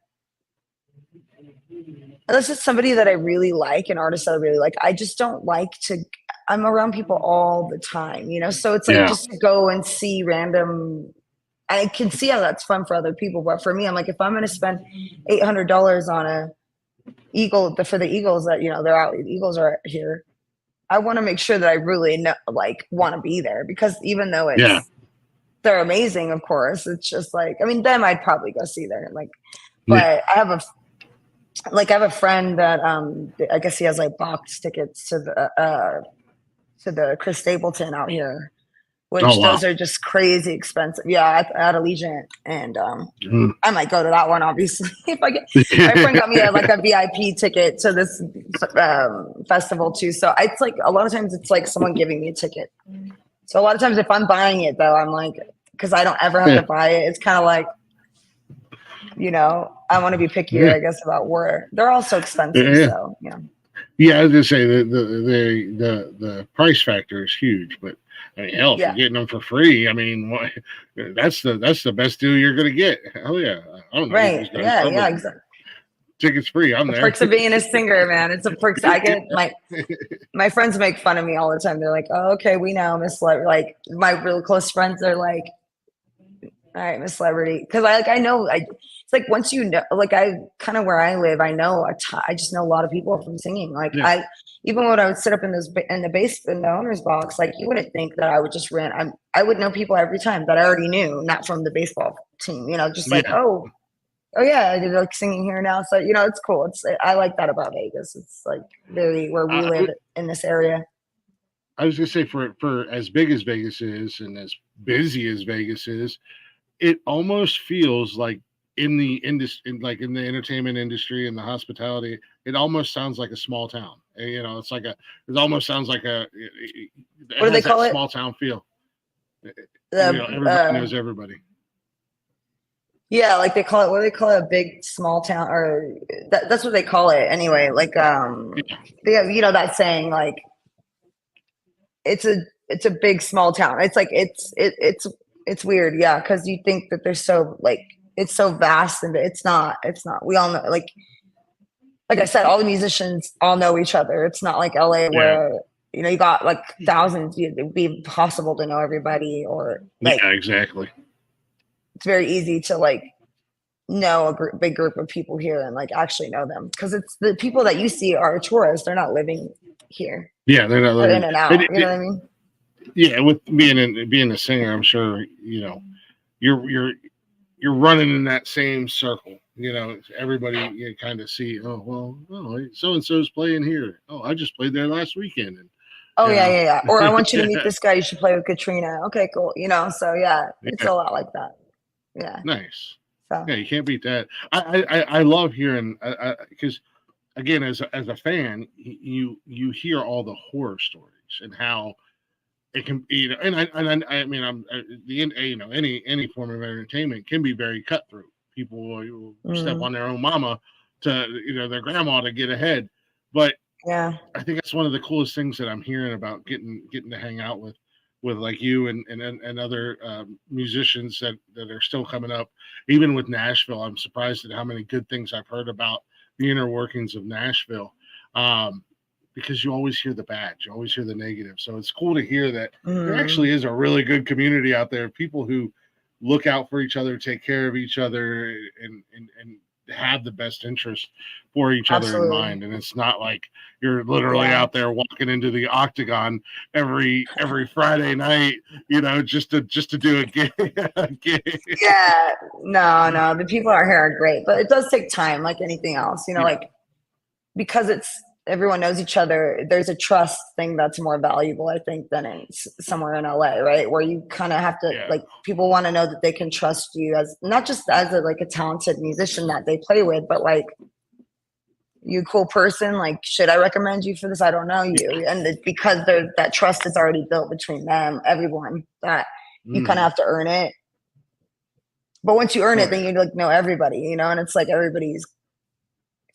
unless it's somebody that I really like, an artist that I really like. I just don't like to. I'm around people all the time, So it's like Yeah. just to go and see random. I can see how that's fun for other people, but for me, I'm like, if I'm going to spend $800 on a Eagle for the Eagles that they're out, the Eagles are here. I want to make sure that I really know, like, want to be there because even though Yeah. they're amazing, of course, it's just like, I mean, them I'd probably go see there, like, Yeah. but I have a friend that I guess he has like box tickets to the Chris Stapleton out here, Oh which wow. those are just crazy expensive. Yeah, at Allegiant, and Mhm. I might go to that one obviously if I get. My friend got me a VIP ticket to this festival too. So it's like a lot of times it's like someone giving me a ticket. So a lot of times if I'm buying it though, I'm like, because I don't ever have to buy it. It's kind of like, I want to be pickier, I guess, about where they're all so expensive. Yeah. So Yeah, I was gonna say the price factor is huge, but I mean, hell, if you're getting them for free, I mean, that's the best deal you're gonna get. Hell yeah, I don't know. Right? Yeah, exactly. Tickets free. I'm The there. perks of being a singer, man. It's a perks. I get my friends make fun of me all the time. They're like, "Oh, okay, we know Miss Celebrity." Like my real close friends are like, "All right, Miss Celebrity," because I know it's like once like I kind of where I live, I know I just know a lot of people from singing. Like even when I would sit up in the owner's box, like you wouldn't think that I would just I would know people every time that I already knew, not from the baseball team. Just like oh yeah, I did like singing here now. So it's cool. I like that about Vegas. It's like very where we live in this area. I was gonna say for as big as Vegas is and as busy as Vegas is, it almost feels like in the industry, like in the entertainment industry and the hospitality, it almost sounds like a small town. It almost sounds like what do they call it? Small town feel. Everybody knows everybody. Yeah, like what do they call it? A big small town, or that's what they call it anyway. Like they have, that saying, like it's a big small town. It's like it's weird, yeah, because you think that there's so like it's so vast, and it's not. We all know, like I said, all the musicians all know each other. It's not like LA where you got like thousands. It'd be impossible to know everybody, or like exactly. It's very easy to like know a big group of people here and like actually know them, because it's the people that you see are tourists. They're not living here. Yeah, they're not living in and out. You know what I mean? Yeah, with being a singer, I'm sure you're running in that same circle. Everybody you kind of see. Oh, so and so's playing here. Oh, I just played there last weekend. And yeah. Or I want you to meet this guy. You should play with Katrina. Okay, cool. So it's a lot like that. Yeah. Nice. So. Yeah, you can't beat that. I love hearing because again, as a fan, you hear all the horror stories and how it can, and I mean, any form of entertainment can be very cutthroat. People will step on their own mama to their grandma to get ahead, but yeah, I think that's one of the coolest things that I'm hearing about getting to hang out with like you and other musicians that are still coming up. Even with Nashville, I'm surprised at how many good things I've heard about the inner workings of Nashville, because you always hear the bad, you always hear the negative. So it's cool to hear that there actually is a really good community out there, people who look out for each other, take care of each other, and have the best interest for each other in mind. And it's not like you're literally out there walking into the octagon every Friday night, just to do a gig. Yeah, no, the people out here are great, but it does take time, like anything else, like because everyone knows each other. There's a trust thing that's more valuable, I think, than somewhere in LA, right? Where you kind of have to like, people want to know that they can trust you as not just as a talented musician that they play with, but like you a cool person. Like, should I recommend you for this? I don't know you, and because that trust is already built between them, everyone, that you kind of have to earn it. But once you earn it, then you like know everybody, and it's like everybody's.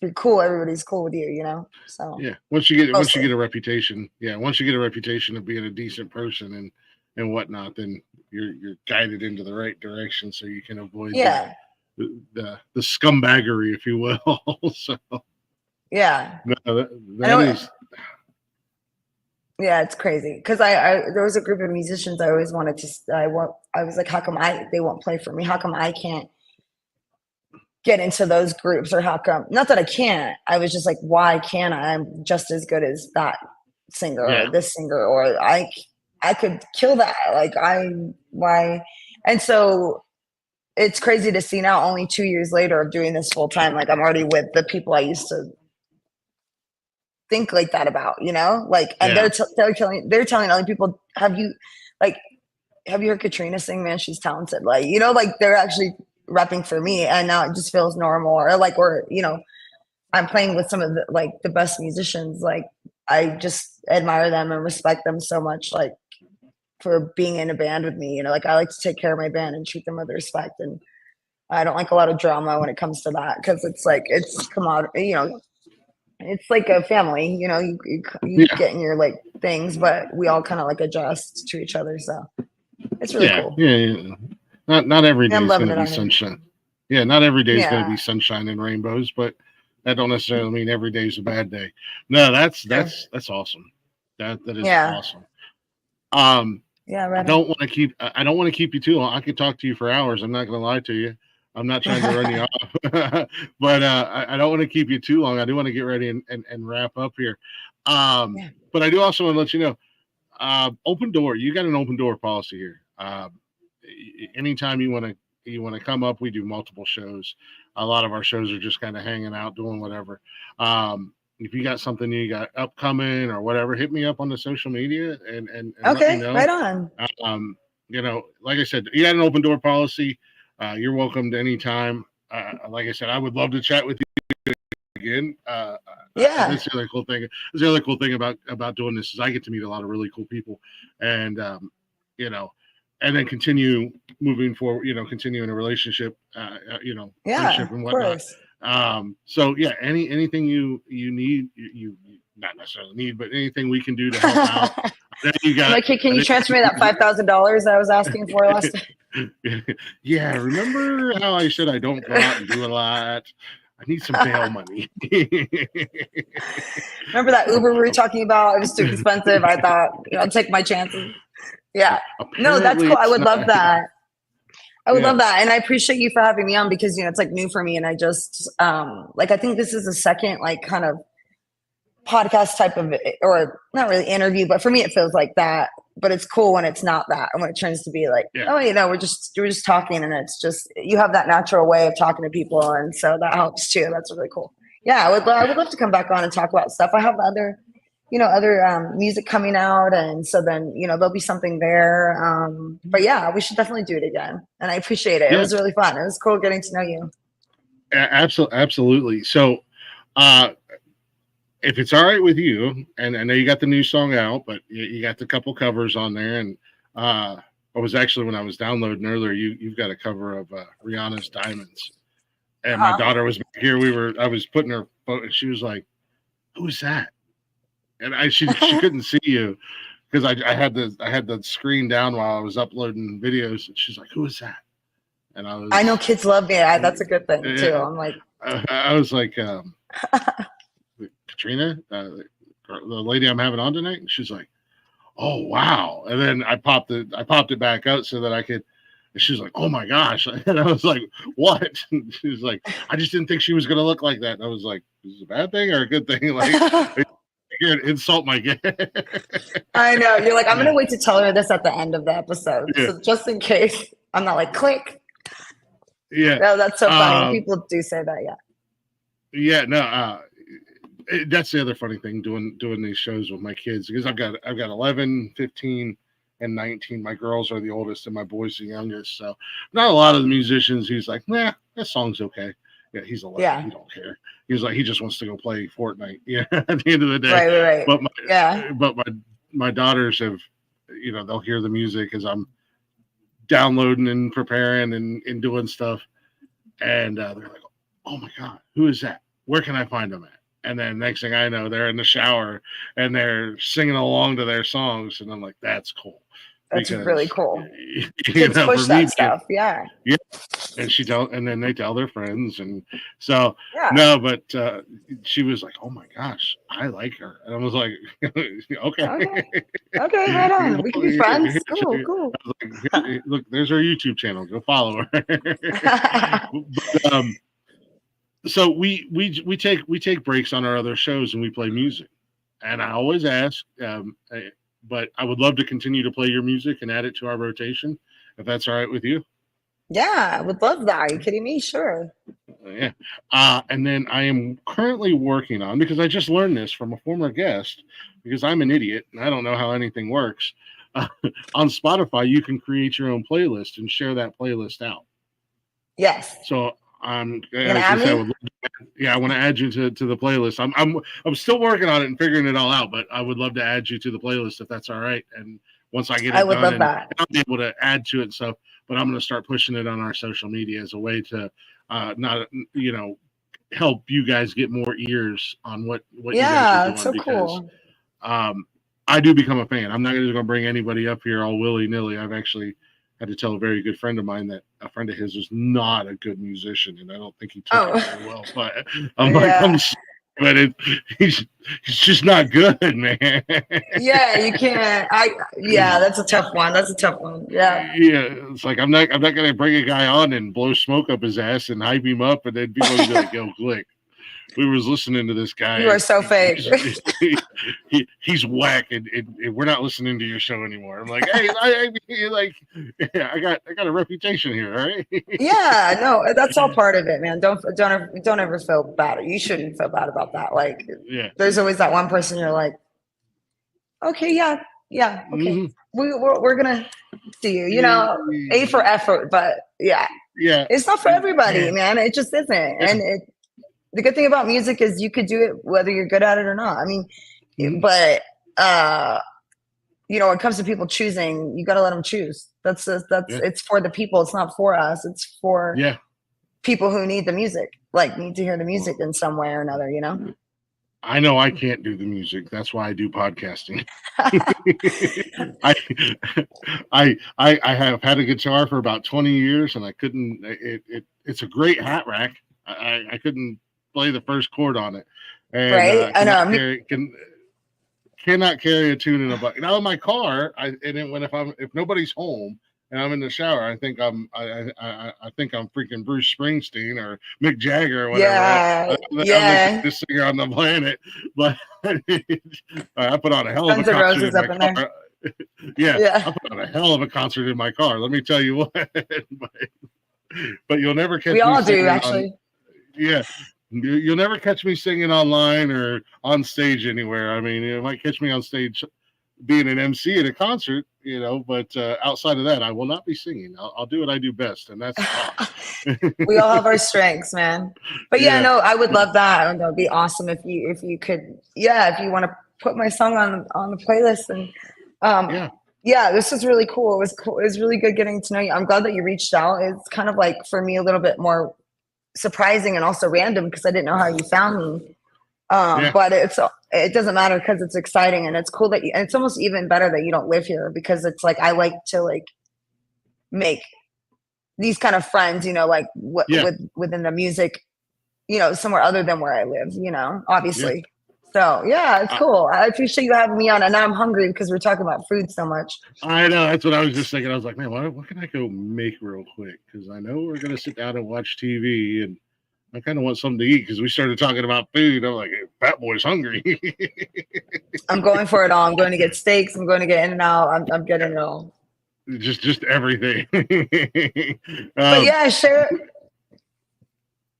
If you're cool, everybody's cool with you, So once you get a reputation, once you get a reputation of being a decent person and whatnot, then you're guided into the right direction, so you can avoid the scumbaggery, if you will. So Yeah. No, I that know. is, Yeah, it's crazy because I there was a group of musicians I always wanted to. I was like, how come they won't play for me? How come I can't get into those groups? Or how come? Not that I can't. I was just like, why can't I? I'm just as good as that singer yeah, or this singer, or I could kill that. Like why? And so it's crazy to see now, only 2 years later of doing this full time. Like I'm already with the people I used to think like that about, like, and yeah, they're telling other people, like, have you heard Katrina sing? Man, she's talented. Like, like they're actually repping for me, and now it just feels normal. Or like, I'm playing with some of the best musicians. Like, I just admire them and respect them so much. Like for being in a band with me, like I like to take care of my band and treat them with respect. And I don't like a lot of drama when it comes to that because it's like it's come out, it's like a family, you yeah, get in your like things, but we all kind of like adjust to each other. So it's really yeah, cool. yeah, yeah. Not every And day I'm is loving going to it be on here. sunshine. Yeah, not every day is going to Yeah. be sunshine and rainbows, but that don't necessarily mean every day is a bad day. No, that's True. that's awesome. That is Yeah. awesome. Um, Yeah. I Right on. don't want to keep I don't want to keep you too long. I could talk to you for hours. I'm not going to lie to you. I'm not trying to run you off, but I don't want to keep you too long. I do want to get ready and wrap up here. Yeah. But I do also want to let you know, open door. You got an open door policy here. Anytime you want to come up, we do multiple shows. A lot of our shows are just kind of hanging out, doing whatever. If you got something you got upcoming or whatever, hit me up on the social media and let me Okay. know. Right on. Like I said, you got an open door policy. You're welcome to any time. Like I said, I would love to chat with you again. Yeah. That's the other cool thing. That's the other cool thing about doing this is I get to meet a lot of really cool people, and you know, and then continue moving forward. Continuing a relationship. Yeah. Friendship and Of whatnot. course. So yeah, anything you need, you not necessarily need, but anything we can do to help out. Then you I'm got. like, hey, can I you transfer me that $5,000 I was asking for last time? Yeah, remember how I said I don't go out and do a lot? I need some bail money. Remember that Uber we were talking about? It was too expensive. I thought, I'll take my chances. Yeah. No, that's Apparently, cool. I it's would love not. that. I would Yeah, love that. And I appreciate you for having me on because, it's like new for me. And I just, I think this is the second, like, kind of podcast type of, or not really interview, but for me, it feels like that. But it's cool when it's not that. And when it turns to be like, yeah, oh, we're just talking. And it's just, you have that natural way of talking to people. And so that helps too. That's really cool. Yeah. I would love to come back on and talk about stuff. I have other music coming out, and so then there'll be something there. But yeah, we should definitely do it again, and I appreciate it. It yeah. was really fun. It was cool getting to know you. Absolutely. So, uh, if it's all right with you, and I know you got the new song out, but you got the couple covers on there, and I was actually when I was downloading earlier, you've got a cover of Rihanna's Diamonds, and my Uh-huh. daughter was back here. I was putting her photo, and she was like, "Who's that?" And she couldn't see you because I had the screen down while I was uploading videos, and she's like, "Who is that?" And I I know was, kids love me. That's a good thing too. I'm like, I was like, Katrina, the lady I'm having on tonight. And she's like, "Oh wow!" And then I popped it back out so that I could. And she's like, "Oh my gosh!" And I was like, "What?" And she was like, "I just didn't think she was gonna look like that." And I was like, "Is this a bad thing or a good thing?" Like, you're gonna insult my guest. I know. You're like, I'm gonna wait to tell her this at the end of the episode, Yeah, so just in case I'm not like click. yeah. No, that's so funny when Um, people do say that. Yeah. yeah, no, that's the other funny thing doing these shows with my kids because I've got 11, 15, and 19. My girls are the oldest and my boys the youngest. So not a lot of the musicians. He's like, nah, that song's okay. Yeah, he's 11. Yeah. He don't care. He's like, he just wants to go play Fortnite. Yeah, at the end of the day. Right. Right. Right. But Yeah. my daughters have, they'll hear the music as I'm downloading and preparing and doing stuff, and they're like, "Oh my god, who is that? Where can I find them at?" And then next thing I know, they're in the shower and they're singing along to their songs, and I'm like, "That's cool." That's because really cool. you Kids know, push for me, that stuff. Yeah. yeah, and then they tell their friends, and so Yeah. no, but she was like, "Oh my gosh, I like her," and I was like, "Okay, Okay. Okay, right on. We can be friends. Cool, cool. Look, there's her YouTube channel. Go follow her." But, so we take breaks on our other shows and we play music, and I always ask, but I would love to continue to play your music and add it to our rotation, if that's all right with you. Yeah, I would love that. Are you kidding me? sure. Yeah. And then I am currently working on, because I just learned this from a former guest, because I'm an idiot and I don't know how anything works. On Spotify, you can create your own playlist and share that playlist out. Yes. So You gonna as I add said, me? yeah, I want to add you to the playlist. I'm still working on it and figuring it all out, but I would love to add you to the playlist if that's all right. And once I get I it would done, love and that. I'll be able to add to it and stuff, but I'm going to start pushing it on our social media as a way to not help you guys get more ears on what you guys are Yeah, it's doing, so because cool. I do become a fan. I'm not just going to bring anybody up here all willy nilly. I've actually had to tell a very good friend of mine that a friend of his was not a good musician, and I don't think he took it Oh, very well. But I'm like, yeah. but he's just not good, man. Yeah, you can't. Yeah, that's a tough one. That's a tough one. Yeah. Yeah, it's like I'm not gonna bring a guy on and blow smoke up his ass and hype him up, and then people are gonna be like, "Yo, Glick, we was listening to this guy, You are and so fake. he's whack, and we're not listening to your show anymore." I'm like, "Hey, I got a reputation here, all right?" Yeah, no, that's all part of it, man. Don't ever feel bad. You shouldn't feel bad about that. Like, Yeah. there's always that one person you're like, okay, yeah, yeah, okay. Mhm. We're gonna see you. You know, A for effort, but yeah, Yeah. it's not for everybody, Yeah. man. It just isn't. And the good thing about music is you could do it whether you're good at it or not. I mean, Mhm. but when it comes to people choosing, you got to let them choose. Yeah. It's for the people. It's not for us. It's for Yeah. people who need the music, like need to hear the music in some way or another. You know. I know I can't do the music. That's why I do podcasting. I, I have had a guitar for about 20 years, and I couldn't. It's a great hat rack. I couldn't play the first chord on it, and Right? I know. cannot carry a tune in a bucket. Now in my car, if nobody's home and I'm in the shower, I think I think I'm freaking Bruce Springsteen or Mick Jagger or whatever. Yeah, I'm the yeah. greatest singer on the planet, but I put on a hell of Guns a N' concert Roses in up my in there. car. Yeah, Yeah, I put on a hell of a concert in my car. Let me tell you what. But you'll never we catch me all do singing on. actually. Yeah, you'll never catch me singing online or on stage anywhere. I mean, you might catch me on stage being an MC at a concert, but outside of that, I will not be singing. I'll do what I do best, and that's talk. We all have our strengths, man. But yeah, Yeah. no, I would love that. And that would be awesome if you could, yeah, if you want to put my song on the playlist. And Yeah. yeah, this was really cool. It was cool. It was really good getting to know you. I'm glad that you reached out. It's kind of like for me a little bit more surprising and also random because I didn't know how you found me. Yeah. But it doesn't matter because it's exciting and it's cool and it's almost even better that you don't live here because it's like I like to like make these kind of friends, like Yeah. within the music, somewhere other than where I live, obviously. Yeah. So yeah, it's cool. I appreciate you having me on, and now I'm hungry because we're talking about food so much. I know. That's what I was just thinking. I was like, man, what can I go make real quick? Because I know we're gonna sit down and watch TV, and I kind of want something to eat because we started talking about food. I'm like, hey, fat boy's hungry. I'm going for it all. I'm going to get steaks. I'm going to get In-N-Out. I'm getting it all. just everything. But yeah, share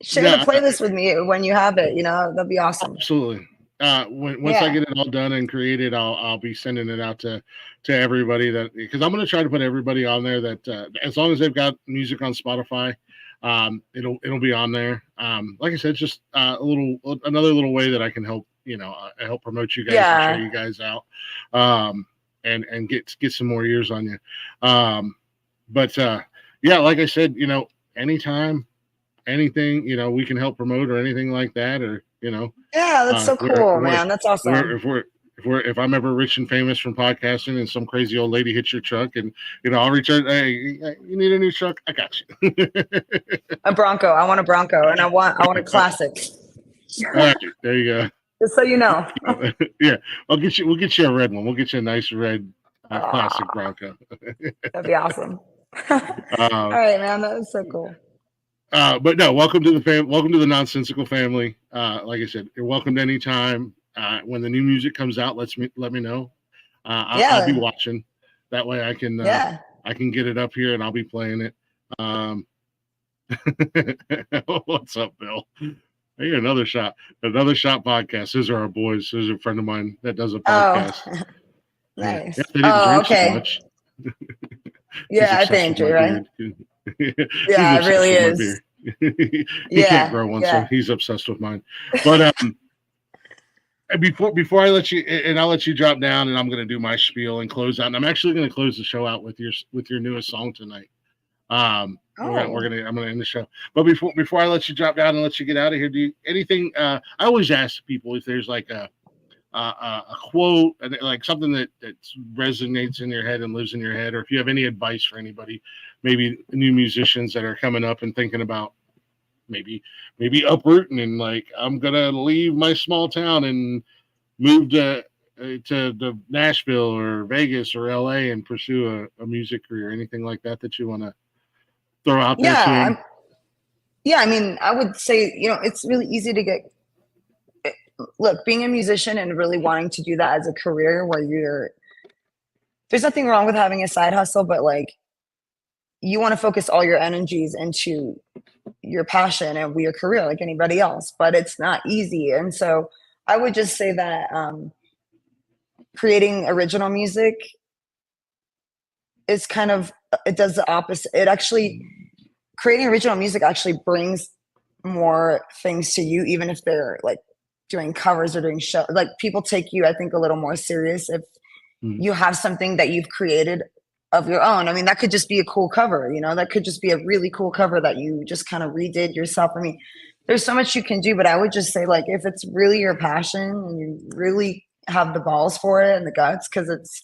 Yeah, the playlist with me when you have it. That'd be awesome. absolutely. Once I get it all done and created, I'll be sending it out to everybody because I'm going to try to put everybody on there that as long as they've got music on Spotify, it'll be on there. Like I said, just another little way that I can help help promote you guys and show you guys out, and get some more ears on you. But yeah, like I said, anytime, anything, we can help promote or anything like that, or yeah, that's so cool, man. That's awesome. If if I'm ever rich and famous from podcasting, and some crazy old lady hits your truck, and I'll reach out. Hey, you need a new truck? I got you. A Bronco. I want a Bronco, and I want a classic. All right, there you go. Just so you know. Yeah, we'll get you a red one. We'll get you a nice red classic Bronco. That'd be awesome. All right, man. That was so cool. But no, welcome to the Nonsensical family. Like I said, you're welcome to any time. When the new music comes out, let me know. I'll be watching. That way I can get it up here and I'll be playing it. What's up, Bill? Hey, another shot podcast. Those are our boys. There's a friend of mine that does a podcast. Oh, nice. Yeah, they didn't drink so much. Yeah, I think you're right. Yeah, it really is. He can't grow one, so he's obsessed with mine. But before I let you, and I'll let you drop down, and I'm going to do my spiel and close out. And I'm actually going to close the show out with your newest song tonight. I'm going to end the show. But before I let you drop down and let you get out of here, do you anything? I always ask people if there's like a quote, like something that resonates in your head and lives in your head, or if you have any advice for anybody, maybe new musicians that are coming up and thinking about maybe uprooting and like, I'm gonna leave my small town and move to Nashville or Vegas or LA and pursue a music career, anything like that you want to throw out there to them? I mean, I would say, it's really easy to get. Look, being a musician and really wanting to do that as a career where there's nothing wrong with having a side hustle, but like you want to focus all your energies into your passion and your career like anybody else, but it's not easy. And so I would just say that creating original music is it does the opposite. Creating original music actually brings more things to you, even if they're like doing covers or doing shows. Like people take you, I think, a little more serious if you have something that you've created of your own. I mean, that could just be a cool cover, that could just be a really cool cover that you just kind of redid yourself. I mean, there's so much you can do, but I would just say, like, if it's really your passion and you really have the balls for it and the guts, because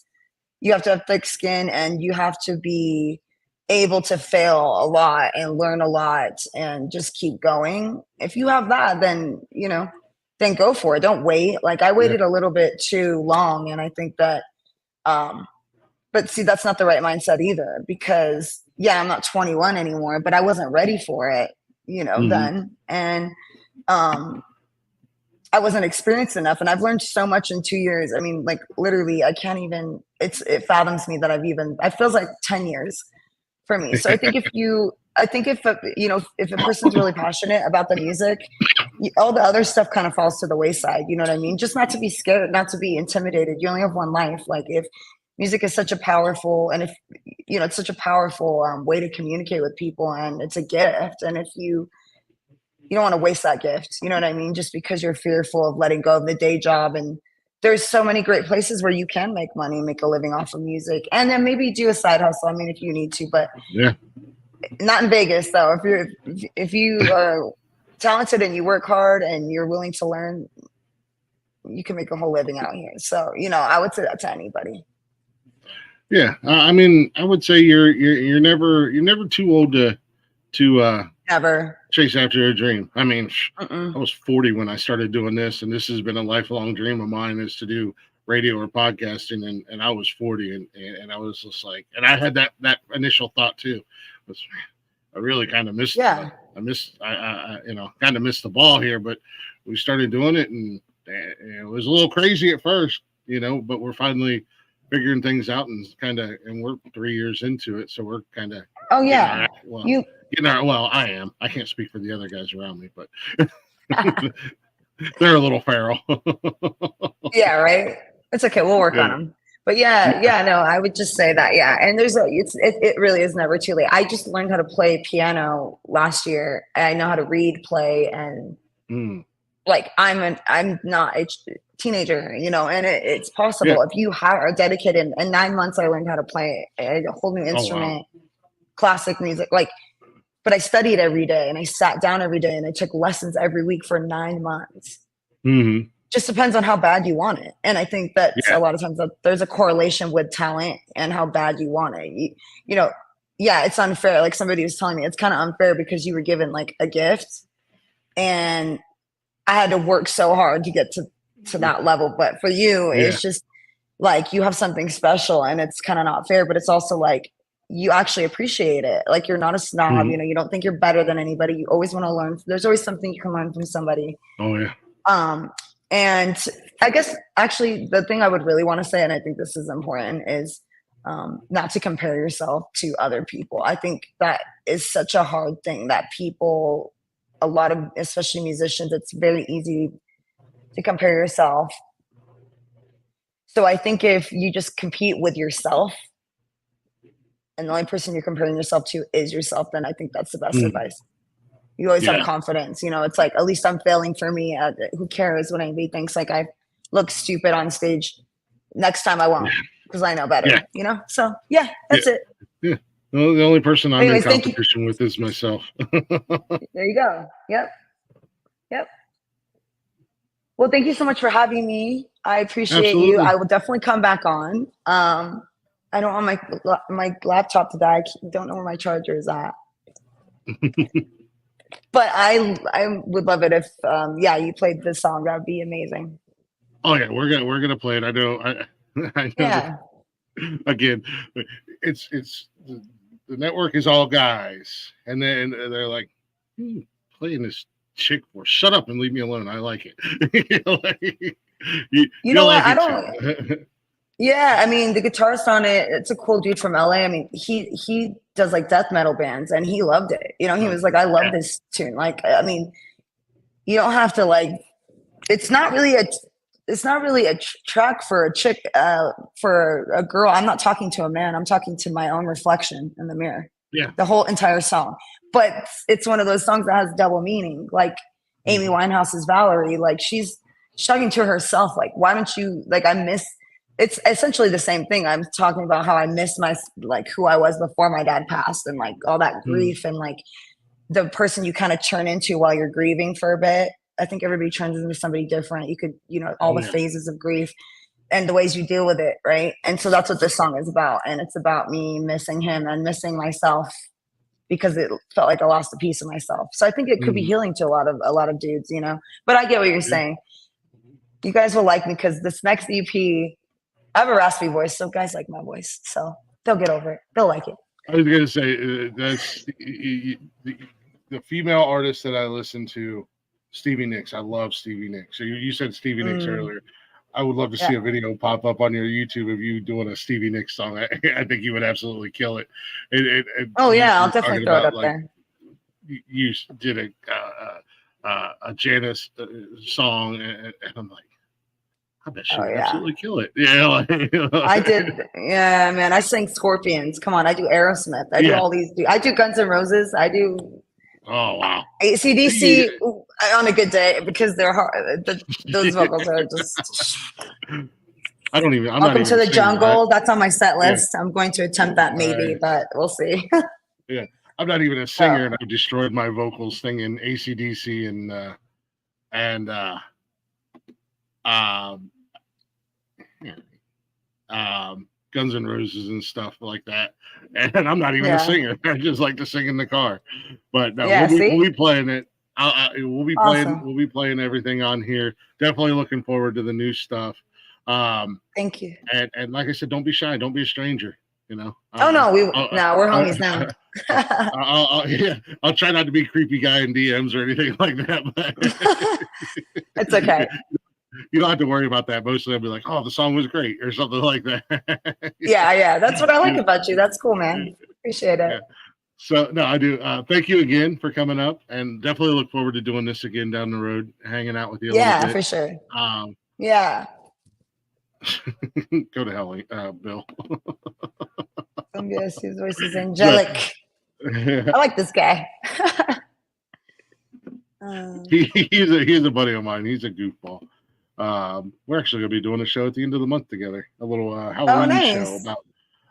you have to have thick skin and you have to be able to fail a lot and learn a lot and just keep going. If you have that, then, then go for it. Don't wait. Like I waited a little bit too long. And I think that, but see, that's not the right mindset either, because I'm not 21 anymore, but I wasn't ready for it, then. And, I wasn't experienced enough, and I've learned so much in 2 years. I mean, like literally I can't even, it fathoms me that it feels like 10 years for me. So I think if a person's really passionate about the music, all the other stuff kind of falls to the wayside. You know what I mean? Just not to be scared, not to be intimidated. You only have one life. Like if music is such a powerful, and if, it's such a powerful way to communicate with people, and it's a gift. And if you don't want to waste that gift, you know what I mean? Just because you're fearful of letting go of the day job. And there's so many great places where you can make money, make a living off of music, and then maybe do a side hustle. I mean, if you need to, but not in Vegas though. If you are talented and you work hard and you're willing to learn, you can make a whole living out here. So, I would say that to anybody. Yeah. I mean, I would say you're never too old to never chase after your dream. I mean, I was 40 when I started doing this, and this has been a lifelong dream of mine, is to do radio or podcasting. And I was 40, and I was just like, and I had that initial thought too. I really kind of missed. I kind of missed the ball here, but we started doing it, and it was a little crazy at first, but we're finally figuring things out, and we're 3 years into it, so we're kind of. Oh yeah. I am. I can't speak for the other guys around me, but they're a little feral. Yeah, right. It's okay. We'll work on them. But no, I would just say that. Yeah. And it really is never too late. I just learned how to play piano last year. I know how to read, play, and like I'm not a teenager, and it's possible if you are dedicated. In 9 months, I learned how to play a whole new instrument, classic music, but I studied every day and I sat down every day and I took lessons every week for 9 months. just depends on how bad you want it. And I think that's a lot of times that there's a correlation with talent and how bad you want it. You know, yeah, it's unfair. Like somebody was telling me, it's kind of unfair because you were given like a gift, and I had to work so hard to get to that level. But for you, it's just like you have something special, and it's kind of not fair. But it's also like you actually appreciate it. Like you're not a snob. You know, you don't think you're better than anybody. You always want to learn. There's always something you can learn from somebody. Oh yeah. And I guess actually the thing I would really want to say, and I think this is important, is not to compare yourself to other people. I think that is such a hard thing that people, a lot of, especially musicians, it's very easy to compare yourself. So I think if you just compete with yourself and the only person you're comparing yourself to is yourself, then I think that's the best advice. You always have confidence. You know, it's like, at least I'm failing for me. Who cares what anybody thinks? Like I look stupid on stage. Next time I won't, because I know better, you know? So yeah, that's it. Yeah. Well, the only person I'm in competition with is myself. There you go. Yep. Well, thank you so much for having me. I appreciate you. I will definitely come back on. I don't want my laptop to die. I don't know where my charger is at. But I would love it if you played this song. That would be amazing. Oh yeah, we're gonna play it. I know. I know. Yeah. Again, it's the network is all guys, and then they're like playing this chick for. Shut up and leave me alone. I like it. you know what? I don't. Yeah, I mean the guitarist on it. It's a cool dude from LA. I mean he does like death metal bands, and he loved it. You know, he was like, I love this tune. Like, I mean, you don't have to like. It's not really a track for a chick, for a girl. I'm not talking to a man. I'm talking to my own reflection in the mirror. Yeah, the whole entire song. But it's one of those songs that has double meaning. Like Amy Winehouse's Valerie, like she's talking to herself. Like, why don't you like? I miss. It's essentially the same thing. I'm talking about how I miss my, like who I was before my dad passed, and like all that grief and like the person you kind of turn into while you're grieving for a bit. I think everybody turns into somebody different. You could, you know, all the phases of grief and the ways you deal with it. Right. And so that's what this song is about. And it's about me missing him and missing myself because it felt like I lost a piece of myself. So I think it could be healing to a lot of dudes, you know, but I get what you're saying. You guys will like me because this next EP, I have a raspy voice, so guys like my voice, so they'll get over it. They'll like it. I was gonna say that's the female artist that I listen to, Stevie Nicks. I love Stevie Nicks. So you said Stevie Nicks earlier. I would love to see a video pop up on your YouTube of you doing a Stevie Nicks song. I think you would absolutely kill it. I'll definitely throw it up there. You did a Janice song, and I'm like, I bet she would absolutely kill it. Yeah, I did. Yeah, man. I sang Scorpions. Come on, I do Aerosmith. I do all these. I do Guns N' Roses. I do. Oh wow. AC/DC on a good day because they're hard. Those vocals are just. I don't even. I'm Welcome not to the singing, Jungle. right? That's on my set list. I'm going to attempt that maybe, but we'll see. Yeah, I'm not even a singer, and I destroyed my vocals singing AC/DC and Guns N' Roses and stuff like that. And I'm not even a singer. I just like to sing in the car. But no, we'll be playing it. We'll be playing. We'll be playing everything on here. Definitely looking forward to the new stuff. Thank you. And like I said, don't be shy. Don't be a stranger. You know. We're homies now. I'll try not to be a creepy guy in DMs or anything like that. But it's okay. You don't have to worry about that. Most of them be like, "Oh, the song was great," or something like that. Yeah. That's what I like about you. That's cool, man. Appreciate it. Yeah. So no, I do. Thank you again for coming up, and definitely look forward to doing this again down the road, hanging out with you. Yeah, for sure. Yeah. Go to hell, Bill. Yes, his voice is angelic. I like this guy. He's a buddy of mine. He's a goofball. We're actually gonna be doing a show at the end of the month together. A little Halloween show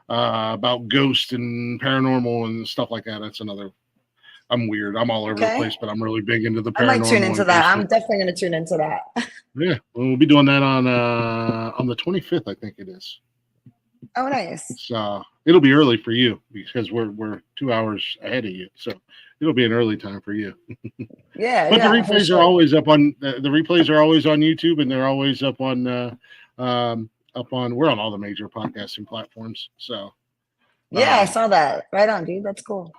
about ghosts and paranormal and stuff like that. That's another I'm weird. I'm all over the place, but I'm really big into the paranormal. I might tune into that. I'm definitely going to tune into that. Yeah, we'll be doing that on the 25th, I think it is. Oh, nice. So it'll be early for you because we're 2 hours ahead of you. So it'll be an early time for you. Yeah, but the replays are always up on the replays are always on YouTube, and they're always up on we're on all the major podcasting platforms. So yeah, I saw that. Right on, dude. That's cool.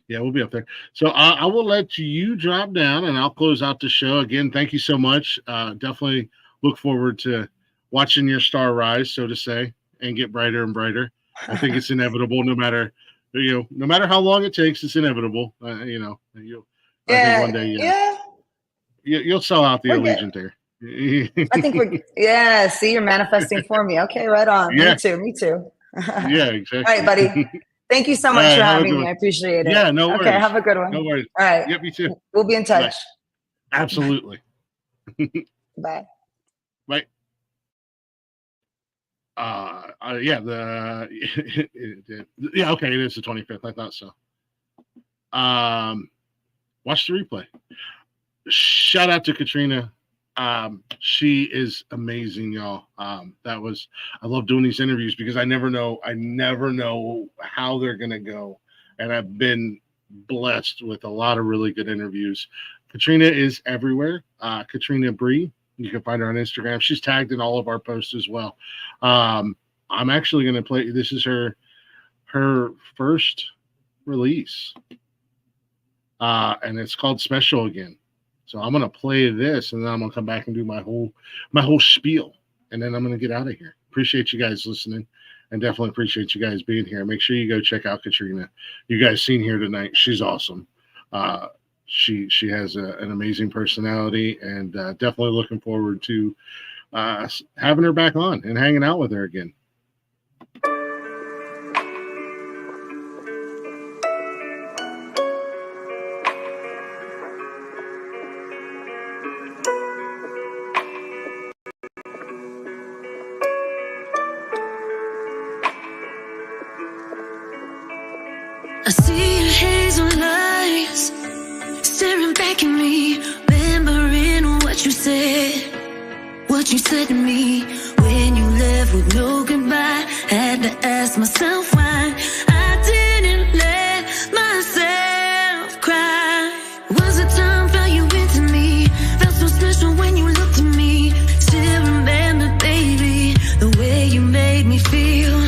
Yeah, we'll be up there. So I will let you drop down, and I'll close out the show. Again, thank you so much. Definitely look forward to watching your star rise, so to say, and get brighter and brighter. I think it's inevitable, no matter how long it takes. It's inevitable. I think one day, you'll sell out the Allegiant there. I think see, you're manifesting for me. Okay, right on. Yeah. Me too. Yeah, exactly. All right, buddy. Thank you so much for having me. I appreciate it. Yeah, no worries. Okay, have a good one. No worries. All right. Yep, you too. We'll be in touch. Bye. Absolutely. Bye. Bye. Okay, it is the 25th. I thought so. Watch the replay. Shout out to Katrina. She is amazing, y'all. I love doing these interviews because I never know how they're gonna go. And I've been blessed with a lot of really good interviews. Katrina is everywhere. Katrina Bree. You can find her on Instagram. She's tagged in all of our posts as well. I'm actually gonna play, this is her first release. And it's called Special Again. So I'm gonna play this, and then I'm gonna come back and do my whole spiel, and then I'm gonna get out of here. Appreciate you guys listening, and definitely appreciate you guys being here. Make sure you go check out Katrina. You guys seen here tonight. She's awesome. She has an amazing personality, and definitely looking forward to having her back on and hanging out with her again. I see your hazel eyes staring back at me, remembering what you said to me when you left with no goodbye. Had to ask myself why I didn't let myself cry. Was the time felt you into me, felt so special when you looked at me. Still remember, baby, the way you made me feel.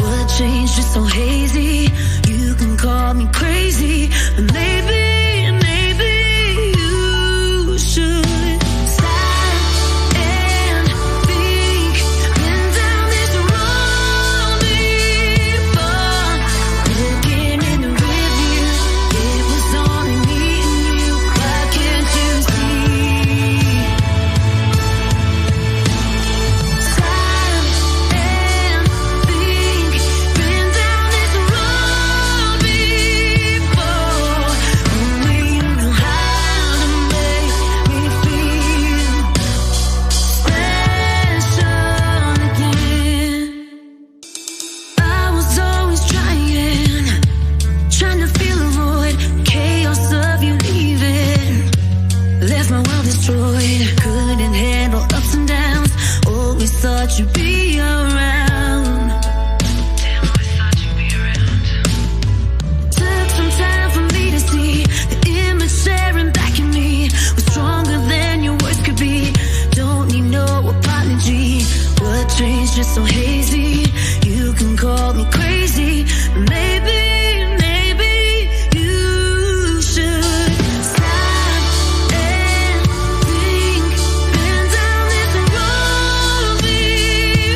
What changed just so hazy? You can call me crazy, but maybe you should stop and think. Been down this road before, looking in the rearview. It was only me and you. Why can't you see? Stop and think. Been down this road before. Only you know how to make me feel special again. I was always trying to fill a void, chaos of you leaving. Left my world destroyed, couldn't handle ups and downs. Always thought you'd be around. Damn, always thought you'd be around. Took some time for me to see the image staring back at me was stronger than your words could be. Don't need no apology. What changed just so hazy? You can call me crazy, but maybe you should stop and think. Been down this road before.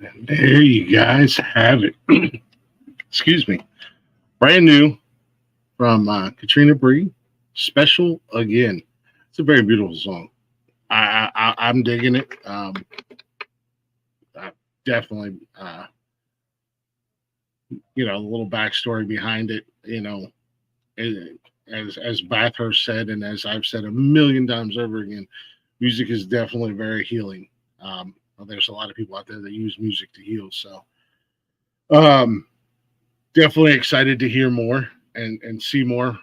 And there you guys have it. Excuse me. Brand new from Katrina Bree. Special Again. It's a very beautiful song. I'm digging it. I definitely, a little backstory behind it. As Bathurst said, and as I've said a million times over again, music is definitely very healing. There's a lot of people out there that use music to heal. So, definitely excited to hear more and see more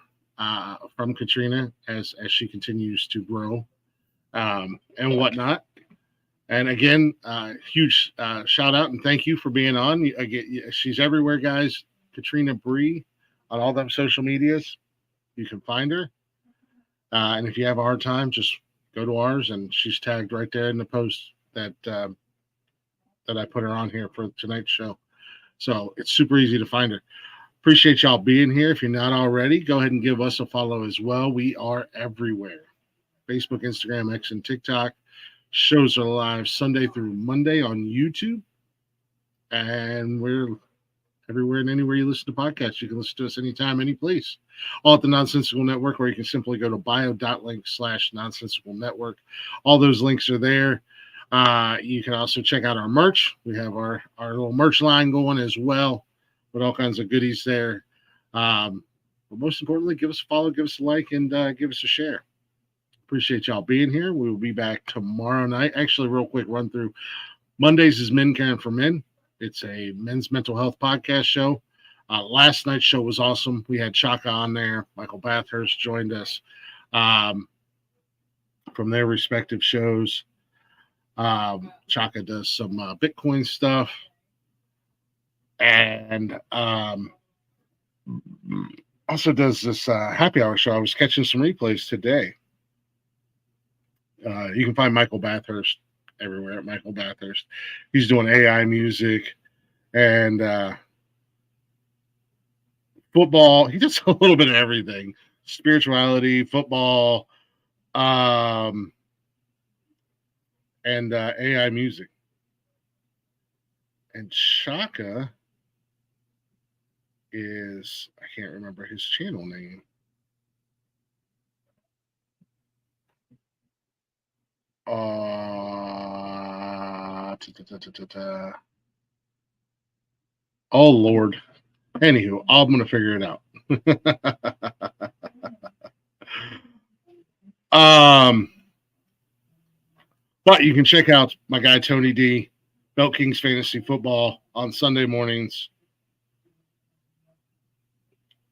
from Katrina as she continues to grow and whatnot. And again, huge shout out and thank you for being on. Again, she's everywhere, guys. Katrina Bree on all them social medias. You can find her. And if you have a hard time, just go to ours, and she's tagged right there in the post that I put her on here for tonight's show. So it's super easy to find her. Appreciate y'all being here. If you're not already, go ahead and give us a follow as well. We are everywhere. Facebook, Instagram, X, and TikTok. Shows are live Sunday through Monday on YouTube. And we're everywhere and anywhere you listen to podcasts. You can listen to us anytime, any place. All at the Nonsensical Network, where you can simply go to bio.link/Nonsensical Network. All those links are there. You can also check out our merch. We have our little merch line going as well with all kinds of goodies there. But most importantly, give us a follow, give us a like, and give us a share. Appreciate y'all being here. We will be back tomorrow night. Actually, real quick run through. Mondays is Men Caring for Men. It's a men's mental health podcast show. Last night's show was awesome. We had Chaka on there. Michael Bathurst joined us from their respective shows. Chaka does some Bitcoin stuff. And also does this happy hour show. I was catching some replays today. You can find Michael Bathurst everywhere at Michael Bathurst. He's doing AI music and football. He does a little bit of everything. Spirituality, football, and AI music. And Chaka is, I can't remember his channel name. Oh Lord. Anywho, I'm gonna figure it out. But you can check out my guy Tony D, Belt Kings Fantasy Football on Sunday mornings.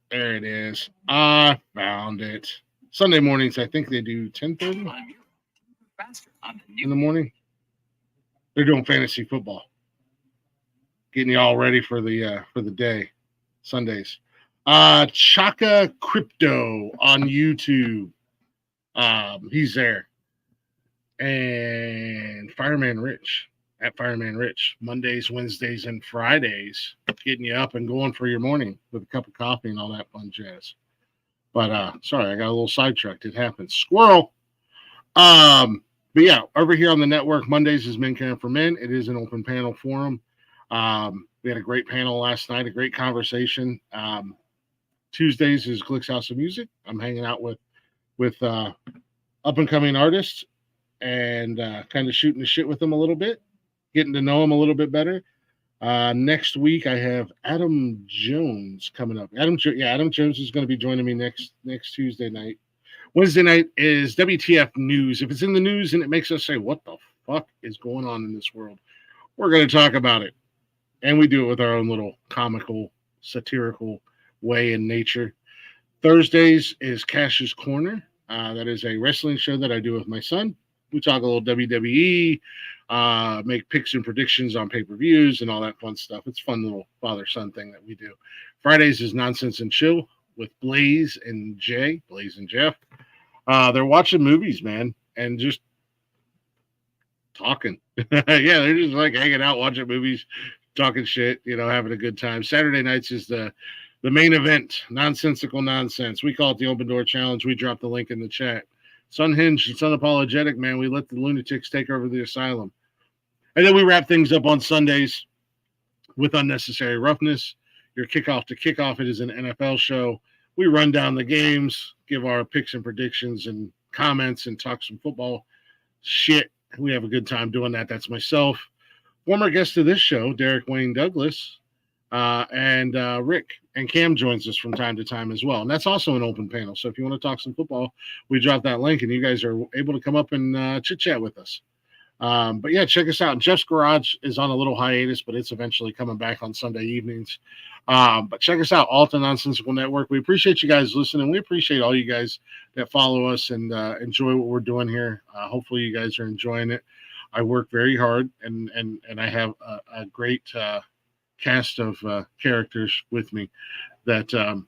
There it is. I found it. Sunday mornings, I think they do 10:30 in the morning. They're doing fantasy football, getting you all ready for the day. Sundays. Chaka Crypto on YouTube. He's there. And Fireman Rich at Fireman Rich. Mondays, Wednesdays, and Fridays, getting you up and going for your morning with a cup of coffee and all that fun jazz. But sorry, I got a little sidetracked. It happens. Squirrel. But yeah, over here on the network, Mondays is Men Caring for Men. It is an open panel forum. We had a great panel last night, a great conversation. Tuesdays is Glick's House of Music. I'm hanging out with up and coming artists and kind of shooting the shit with them a little bit, getting to know them a little bit better. Next week I have Adam Jones coming up. Adam Jones is going to be joining me next Tuesday night. Wednesday night is WTF News. If it's in the news and it makes us say, what the fuck is going on in this world, we're going to talk about it. And we do it with our own little comical, satirical way in nature. Thursdays is Cash's Corner. That is a wrestling show that I do with my son. We talk a little WWE, make picks and predictions on pay-per-views and all that fun stuff. It's a fun little father-son thing that we do. Fridays is Nonsense and Chill with Blaze and Jeff. They're watching movies, man, and just talking. Yeah, they're just like hanging out, watching movies, talking shit, having a good time. Saturday nights is the main event, Nonsensical Nonsense. We call it the Open Door Challenge. We drop the link in the chat. It's unhinged. It's unapologetic, man. We let the lunatics take over the asylum. And then we wrap things up on Sundays with Unnecessary Roughness, your kickoff to kickoff. It is an NFL show. We run down the games, give our picks and predictions and comments, and talk some football shit. We have a good time doing that. That's myself. Former guest of this show, Derek Wayne Douglas, and Rick and Cam joins us from time to time as well. And that's also an open panel. So if you want to talk some football, we drop that link and you guys are able to come up and chit-chat with us. But yeah, check us out. Jeff's Garage is on a little hiatus, but it's eventually coming back on Sunday evenings. But check us out, Alta Nonsensical Network. We appreciate you guys listening. We appreciate all you guys that follow us and enjoy what we're doing here. Hopefully you guys are enjoying it. I work very hard, and I have a great cast of characters with me that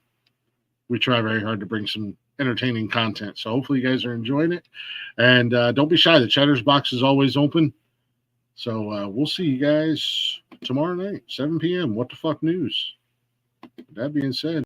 we try very hard to bring some entertaining content. So hopefully you guys are enjoying it. And don't be shy. The Chatter's Box is always open. So we'll see you guys tomorrow night, 7 p.m. What the fuck news? That being said.